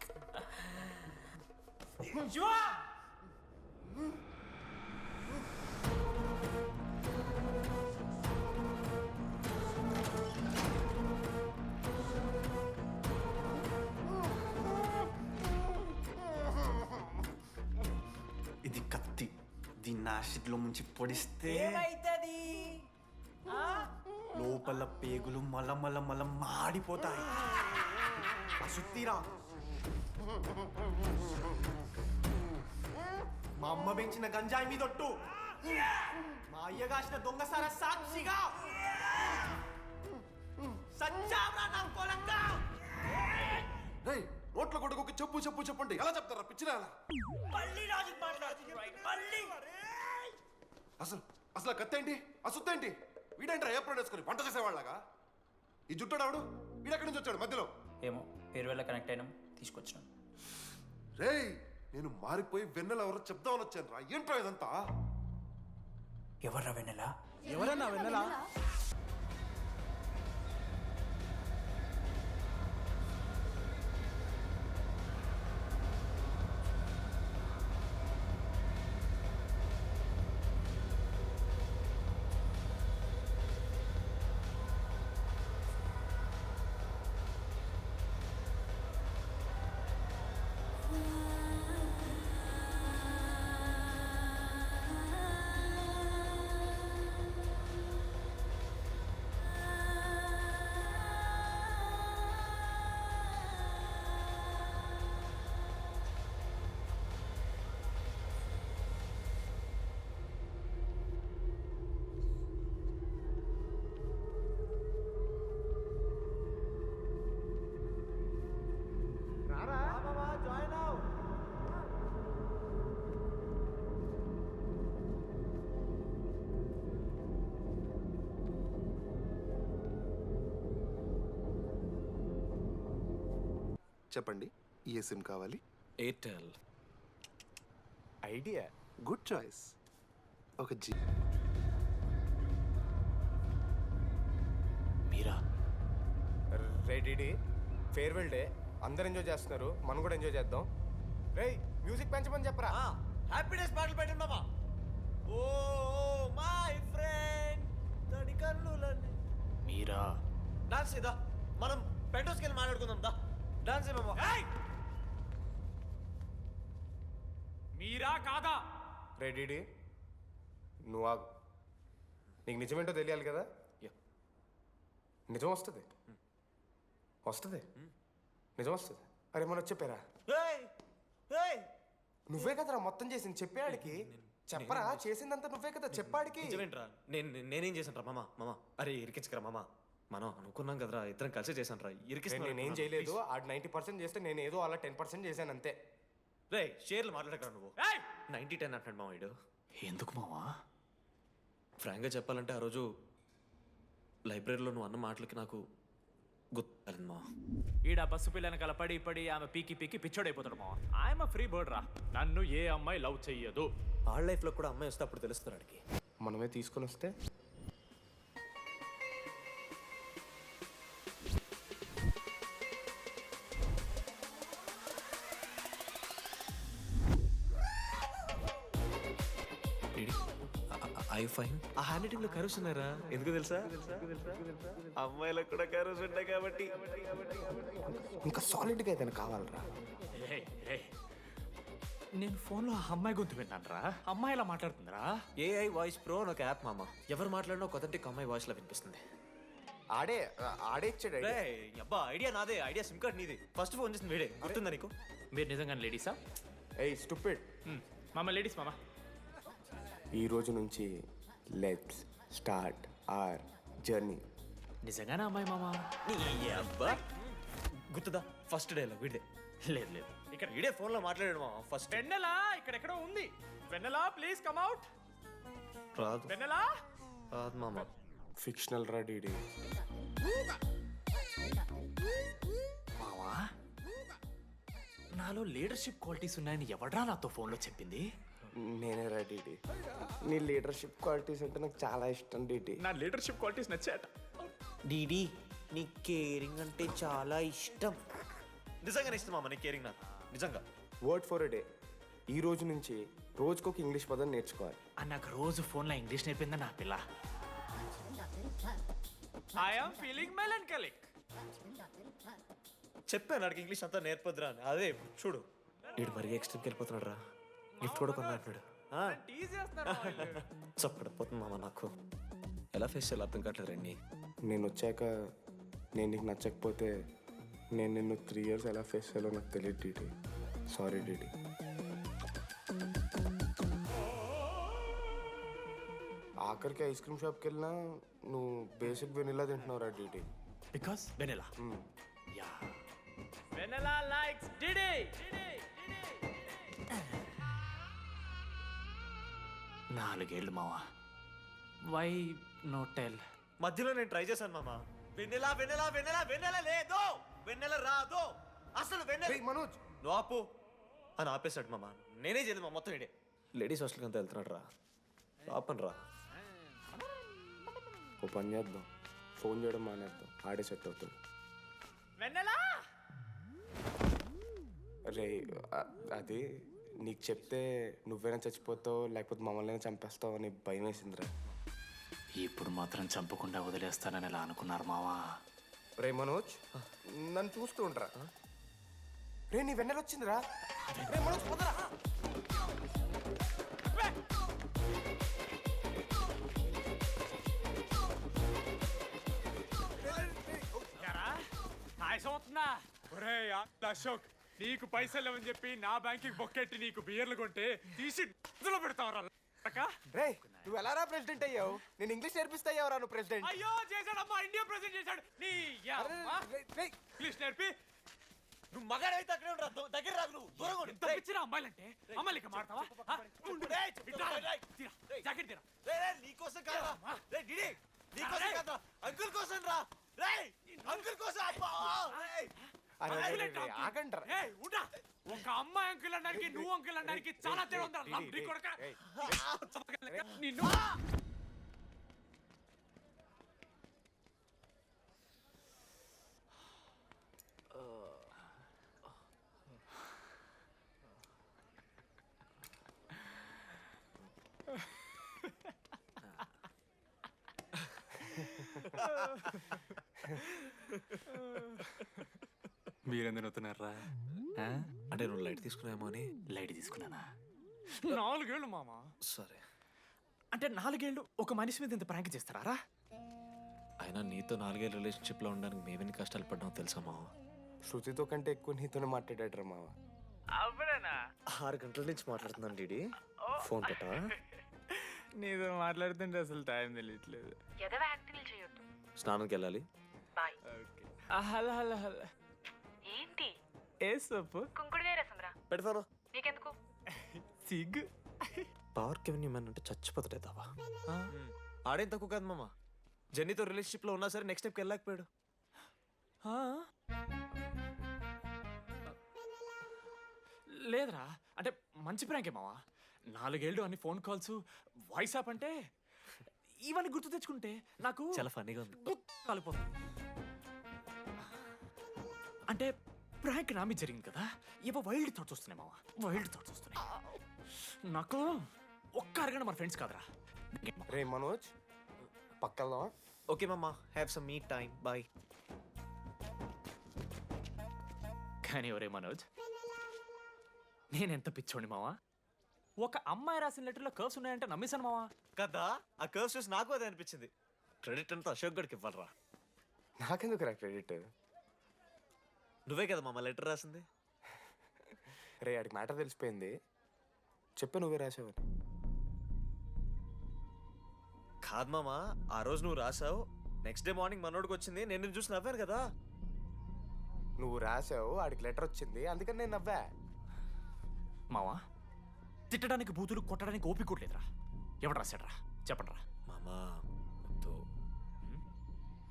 ఇది కత్తి, దీన్ని యాసిడ్లో ముంచి పొడిస్తే ఏమైతుంది? లోపల పేగులు మల మాడిపోతాయి. అశుద్ధిరా. మా అమ్మ పెంచిన గంజాయి మీదొట్టు, మా అయ్య కాసిన దొంగసార సాక్షిగా సచ్చావరా నా కొలంగా. నోట్ల కొడుకు చెప్పు చెప్పు చెప్పండి ఎలా చెప్తారా పిచ్చిరా? అసలు కత్తేంటి అసుత్తేంటి? వీడేంట్రా ఏప్రిల్ వేసుకొని వంట చేసేవాళ్ళగా? ఈ జుట్టాడు వీడెక్కడి నుంచి వచ్చాడు మధ్యలో? ఏమో పేరు వల్ల కనెక్ట్ అయినాం, తీసుకొచ్చినాం. రేయ్ నేను మారిపోయి వెన్నెల ఎవరో చెప్దామని వచ్చాను రా. ఏంట్రా ఇదంతా? ఎవర్రా వెన్నెల? ఎవరన్నా వెన్నెల? చెప్పండి ఏ సిమ్ కావాలి? ఎయిర్టెల్. ఐడియా. Good choice. ఒక జీ. మీరా? రే డిడి, ఫేర్వెల్ డే, అందరు ఎంజాయ్ చేస్తున్నారు, మనం కూడా ఎంజాయ్ చేద్దాం. రే మ్యూజిక్ పెంచమని చెప్పరా. హ్యాపీ డేస్ పాటలు పెట్టండి మామా. ఓ మై ఫ్రెండ్ తడి కన్నులని. మీరా? డాన్స్ ఇదా, మనం పెంటోస్కి వెళ్ళి మాట్లాడుకుందాం దా. డాన్స్ మామా. మీరా కాదా? రే డిడి, నువ్వు ఆగు. నీకు నిజమేంటో తెలియాలి కదా. నిజం వస్తుంది, వస్తుంది, నిజం వస్తుంది. అరే మనం చెప్పారా? నువ్వే కదరా మొత్తం చేసింది, చెప్పాడికి చెప్పరా. చేసిందంతా నువ్వే కదా, చెప్పాడికి. నిజమేంట్రా? నేనేం చేశాను రా మామా? మామా అరే ఇరికించకరా మామా. మనం అనుకున్నాం కదరా, ఇద్దరం కలిసి చేశాను రా. నేనేం చేయలేదు. ఆడు 90% చేస్తే నేను ఏదో అలా 10% చేశాను అంతే. రే షేర్లు మాట్లాడకరా నువ్వు. 90-10 అంటాడు మామ వీడు. ఎందుకు మామా? ఫ్రాంక్గా చెప్పాలంటే ఆ రోజు లైబ్రరీలో నువ్వు అన్న మాటలకి నాకు గుర్తులేదు మా. ఈడ బస్సు పిల్లని కలపడి పడి ఆమె పీకి పీకి పిచ్చోడైపోతాడు మావా. ఆయమ ఫ్రీ బర్డ్ రా. నన్ను ఏ అమ్మాయి లవ్ చెయ్యదు. ఆళ్ళ లైఫ్లో కూడా అమ్మాయి వస్తే అప్పుడు తెలుస్తుంది వాడికి. మనమే తీసుకొని వస్తే ఐ ఫైన్. ఆ హ్యాండ్ రైటింగ్ లో కరోస్ ఉన్నారా? ఎందుకు తెలుసా? అమ్మాయిలకు కూడా కరోస్ ఉంటాయి కాబట్టి. ఇంకా సాలిడ్గా ఏదైనా కావాలరా. నేను ఫోన్లో ఆ అమ్మాయి గొంతు విన్నాను రా. అమ్మాయి ఇలా మాట్లాడుతుందిరా. ఏఐ వాయిస్ ప్రో అని ఒక యాప్ మామ. ఎవరు మాట్లాడినా ఒక అథెంటిక్ అమ్మాయి వాయిస్ లో వినిపిస్తుంది. ఆడే ఇచ్చాడు. అబ్బా ఐడియా నాదే. ఐడియా సిమ్ కార్డ్ నీది. ఫస్ట్ ఫోన్ చేసింది వీడే. గుర్తుందా నీకు? మీరు నిజంగా లేడీసా? ఏయ్ స్టూపిడ్. మామ లేడీస్ మామ. ఈ రోజు నుంచి లెట్స్ స్టార్ట్ అవర్ జర్నీ. నిజంగానే అమ్మాయి మామ? అబ్బా గుర్తుదా? ఫస్ట్ డేలో వీడే. లేదు లేదు, ఇక్కడ వీడే ఫోన్లో మాట్లాడాడు మామ. ఫస్ట్ వెన్నెలా ఇక్కడెక్కడో ఉంది. వెన్నెలా ప్లీజ్ కమ్ అవుట్. రాదు. వెన్నెలా రాదు మామ. ఫిక్షనల్ రా డీడీ. మావా నాలో లీడర్షిప్ క్వాలిటీస్ ఉన్నాయని ఎవడ్రా నాతో ఫోన్లో చెప్పింది? నేనే రా డీడీ. నీ లీడర్షిప్ క్వాలిటీస్ అంటే నాకు చాలా ఇష్టం డీడీ. నా లీడర్షిప్ క్వాలిటీస్ నచ్చాట. డీడీ నీ కేరింగ్ అంటే చాలా ఇష్టం. నిజంగానే ఇష్టం మామ నీ కేరింగ్ నాకు. నిజంగా. Word for a day. ఈ రోజు నుంచి రోజుకొక ఇంగ్లీష్ పదం నేర్చుకోవాలి. నాకు రోజు ఫోన్లో ఇంగ్లీష్ నేర్పిందా నా పిల్ల. I'm feeling melancholic. చెప్పాను నాకు ఇంగ్లీష్ అంతా నేర్పొద్దురా అని. అదే చూడు వీడు మరీ ఎక్స్ట్రీమ్కి వెళ్ళిపోతున్నాడు రా. గిఫ్ట్ కూడా కొన్నాడు. చప్పడిపోతుంది మామ నాకు. ఎలా ఫేస్ చేయాలి అర్థం కావట్లేదు రండి. నేను వచ్చాక నేను నీకు నచ్చకపోతే నేను నిన్ను 3 years ఎలా ఫేస్ చేయాలో నాకు తెలియదు డీడీ. Sorry DD. ఆఖరికి ఐస్ క్రీమ్ షాప్కి వెళ్ళినా నువ్వు బేసిక్ వెనిలా తింటున్నావు రా DD. Because vanilla. Yeah vanilla likes DD. 4 ఏళ్ళు మావా. Why no tell? మధ్యలో నేను ట్రై చేశాను మామ. వెన్నెలా వెన్నెలా వెన్నెలా వెన్నెల లేదు, వెన్నెల రాదు అసలు. వెన్నెల మనోజ్ నువ్వు ఆపు అని ఆపేశాడు మామ. నేనే చేయలేదు మా మొత్తం ఇడే. లేడీస్ హాస్టల్కి అంతా వెళ్తున్నాడు రా. ఆపను రా. ఓ పని చేద్దాం, ఫోన్ చేయడం మానేద్దాం. ఆడే సెట్ అవుతాడు. వెన్నెలా రే అది నీకు చెప్తే నువ్వైనా చచ్చిపోతావు లేకపోతే మమ్మల్ని చంపేస్తావు అని భయం వేసిందిరా. ఇప్పుడు మాత్రం చంపకుండా వదిలేస్తానని ఎలా అనుకున్నారు మావా? రే మనోజ్ నన్ను చూస్తూ ఉంటారా? రే నీ వెన్నెల వచ్చిందిరా. రే మనోజ్ పోదరా. అశోక్ నీకు పైసలు లేవని చెప్పి నా బ్యాంకింగ్ బొక్కెట్టి నీకు బియర్లు కొంటే తీసి పెడతావరా? రే నువ్వు ఎలా రా ప్రెసిడెంట్ అయ్యావు? నేను ఇంగ్లీష్ నేర్పిస్తా అయ్యావురా నువ్వు ప్రెసిడెంట్. అయ్యో చేశాడమ్మా, ఇండియా ప్రెసిడెంట్ చేశాడు. నీ ఇంగ్లీష్ నేర్పి నువ్వు మగాడైతే అక్కడే ఉండరా. దగ్గర రాదు నువ్వు. దూరంగా ఉండు. తప్పించిన అమ్మాయిలంటే అమ్మాయిలకి మాడతావా? జాకెట్ తీరా. నీకోసం కాదా? నీకోసం కాదా? అంకుల్ కోసం రా. అంకుల్ కోసం. ఆగంటారా ఒక అమ్మాయి అంకుల్ అనడానికి నువ్వు అంకుల్ అనడానికి చాలా తేడా ఉందా నీ కొడక నిన్ను మీరెందుకు నవ్వుతున్నారా? అంటే నువ్వు లైట్ తీసుకున్నామో అని. లైట్ తీసుకున్నానా? 4 ఏళ్ళు మామ. సరే, అంటే 4 ఏళ్ళు ఒక మనిషి మీద ఇంత ప్రాంక్ చేస్తారా? అయినా నీతో 4 ఏళ్ళ రిలేషన్షిప్లో ఉండడానికి మేమెన్ని కష్టాలు పడ్డామో తెలుసా మావ? శృతితో కంటే ఎక్కువ నీతోనే మాట్లాడాడరా మావ. అవునా? 6 గంటల నుంచి మాట్లాడుతున్నాను డీడీ. ఫోన్ పెట్టవా? నీతో మాట్లాడుతుంటే అసలు టైం తెలియట్లేదు. ఎదవ యాక్టింగ్ చేయొద్దు. స్నానంకి వెళ్ళాలి. బాయ్. Hello hello hello. ఏంటి? ఏ సొప్పు? కుంకుడుగాయ రసం రా. పెడతాను. నీకెందుకు? సిగ్గు. పవర్ కెవెన్ ఇమ్మని అంటే చచ్చిపోతాడేదావా? ఆడేం తక్కువ కాదు మామ. జెన్నీతో రిలేషన్షిప్లో ఉన్నా సరే నెక్స్ట్ స్టెప్కి వెళ్ళలేకపోయాడు. లేదురా, అంటే మంచి ప్రాంకే మావా. 4 ఏళ్ళు అన్ని ఫోన్ కాల్స్, వాయిస్ యాప్ అంటే ఇవన్నీ గుర్తు తెచ్చుకుంటే నాకు చాలా ఫన్నీగా ఉంది. కాలిపోతుంది. అంటే ప్రాంక్ నా మీద జరిగింది కదా, ఏవో వైల్డ్ థాట్స్ వస్తున్నాయి మావా, వైల్డ్ థాట్స్ వస్తున్నాయి. నాకు ఒక్క అరగంట మన ఫ్రెండ్స్ కాదురా. రే మనోజ్, పక్కన ఓకే మామ, have some me time, bye. కానీ ఒరే మనోజ్, నేనెంత పిచ్చోండి మావా. ఒక అమ్మాయి రాసిన లెటర్లో కర్వ్స్ ఉన్నాయంటే నమ్మేశాను మావా. కదా, ఆ కర్వ్స్ చూసి నాకు అదే అనిపించింది. క్రెడిట్ అంతా అశోక్ గడికి ఇవ్వాలరా. నాకెందుకు రా క్రెడిట్? నువ్వే కదా మామ లెటర్ రాసింది. రే ఆడికి మ్యాటర్ తెలిసిపోయింది, చెప్పు నువ్వే రాసావని. కాదు మామ, ఆ రోజు నువ్వు రాసావు, నెక్స్ట్ డే మార్నింగ్ మనోడికి వచ్చింది, నేను నిన్ను చూసి నవ్వాను కదా. నువ్వు రాసావు, ఆడికి లెటర్ వచ్చింది, అందుకని నేను నవ్వా. మావా, తిట్టడానికి బూతులు కొట్టడానికి ఓపిక కొట్టలేదురా. ఎవడు రాశాడ్రా చెప్పండి రా. మామా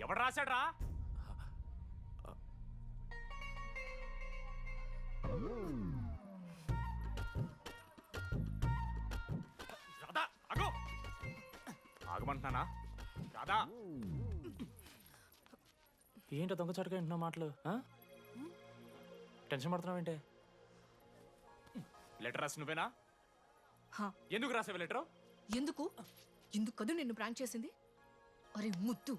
ఎవడు రాశాడ్రా? రాధా అగో, ఆగమంటున్నానా? రాధా, ఏంటో దొంగచాటుగా వింటున్నా మాటలు? టెన్షన్ పడుతున్నావు ఏంటే? లెటర్ రాసి నువ్వేనా? ఎందుకు రాసావు లెటర్? ఎందుకు కదూ నిన్ను ప్రాంక్ చేసింది? అరే ముద్దు,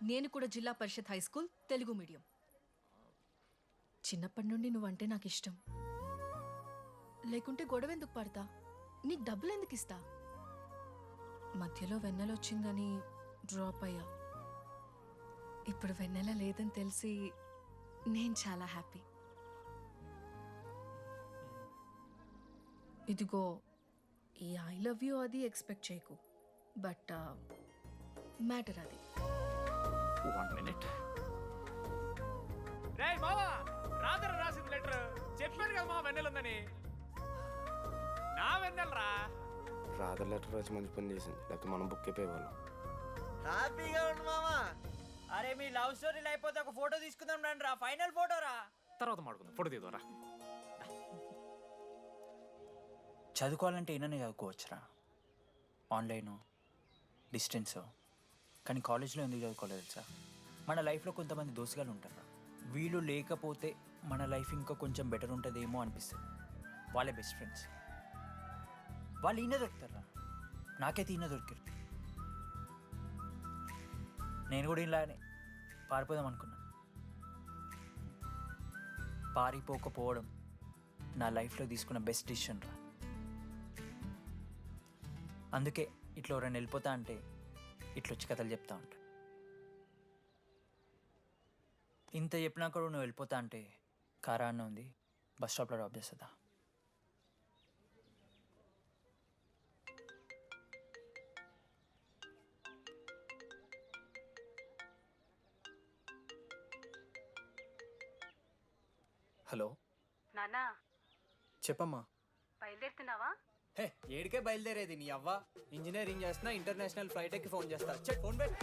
నేను కూడా జిల్లా Parishad high school Telugu medium. చిన్నప్పటి నుండి నువ్వంటే నాకు ఇష్టం. లేకుంటే గొడవ ఎందుకు పడతా? నీకు డబ్బులు ఎందుకు ఇస్తా? మధ్యలో వెన్నెల వచ్చిందని డ్రాప్ అయ్యా. ఇప్పుడు వెన్నెల లేదని తెలిసి నేను చాలా హ్యాపీ. ఇదిగో ఈ ఐ లవ్ యూ అది ఎక్స్పెక్ట్ చేయకు, బట్ మ్యాటర్ అది. 1 minute. రేయ్ మావా, రాధర రాసింది లెటర్. చెప్పాను కదా మా వెన్నెలుందని. నా వెన్నెలరా. రాధ లెటర్ రాసి మంచి పని చేసింది, లేకపోతే మనం బుక్ అయిపోయేవాళ్ళం. హ్యాపీగా ఉండు మామా. అరే మీ లవ్ స్టోరీ అయిపోతే ఒక ఫోటో తీసుకుందాం రండి రా, ఫైనల్ ఫోటో రా. తర్వాత మాడుకుందాం, ఫోటో తీద్దాం. చదువుకోవాలంటే ఏమైనా చదువుకోవచ్చురా, ఆన్లైను, డిస్టెన్సో. కానీ కాలేజ్లో ఎందుకు చదువుకోలేదు తెలుసా? మన లైఫ్లో కొంతమంది దోస్తుగాలు ఉంటారు, వీళ్ళు లేకపోతే మన లైఫ్ ఇంకా కొంచెం బెటర్ ఉంటుందేమో అనిపిస్తుంది. వాళ్ళే బెస్ట్ ఫ్రెండ్స్. వాళ్ళు ఈయన దొరుకుతారా, నాకైతే ఈయన దొరికారు. నేను కూడా ఇలానే పారిపోదాం అనుకున్నా. పారిపోకపోవడం నా లైఫ్లో తీసుకున్న బెస్ట్ డిసిషన్ రా. అందుకే ఇట్లా ఎవరైనా వెళ్ళిపోతా అంటే ఇట్లొచ్చి కథలు చెప్తా ఉంటా. ఇంత చెప్పినా కూడా నువ్వు వెళ్ళిపోతా అంటే కారా అన్న ఉంది, బస్ స్టాప్లో డ్రాప్ చేస్తుందా? హలో నాన్నా, చెప్పమ్మా. బయలుదేరుతున్నావా? హే ఏడికే బయలుదేరేది నీ అవ్వ. ఇంజనీరింగ్ చేస్తున్నా, ఇంటర్నేషనల్ ఫ్లైట్ ఎక్కి ఫోన్ చేస్తా. చెక్ ఫోన్ పెట్.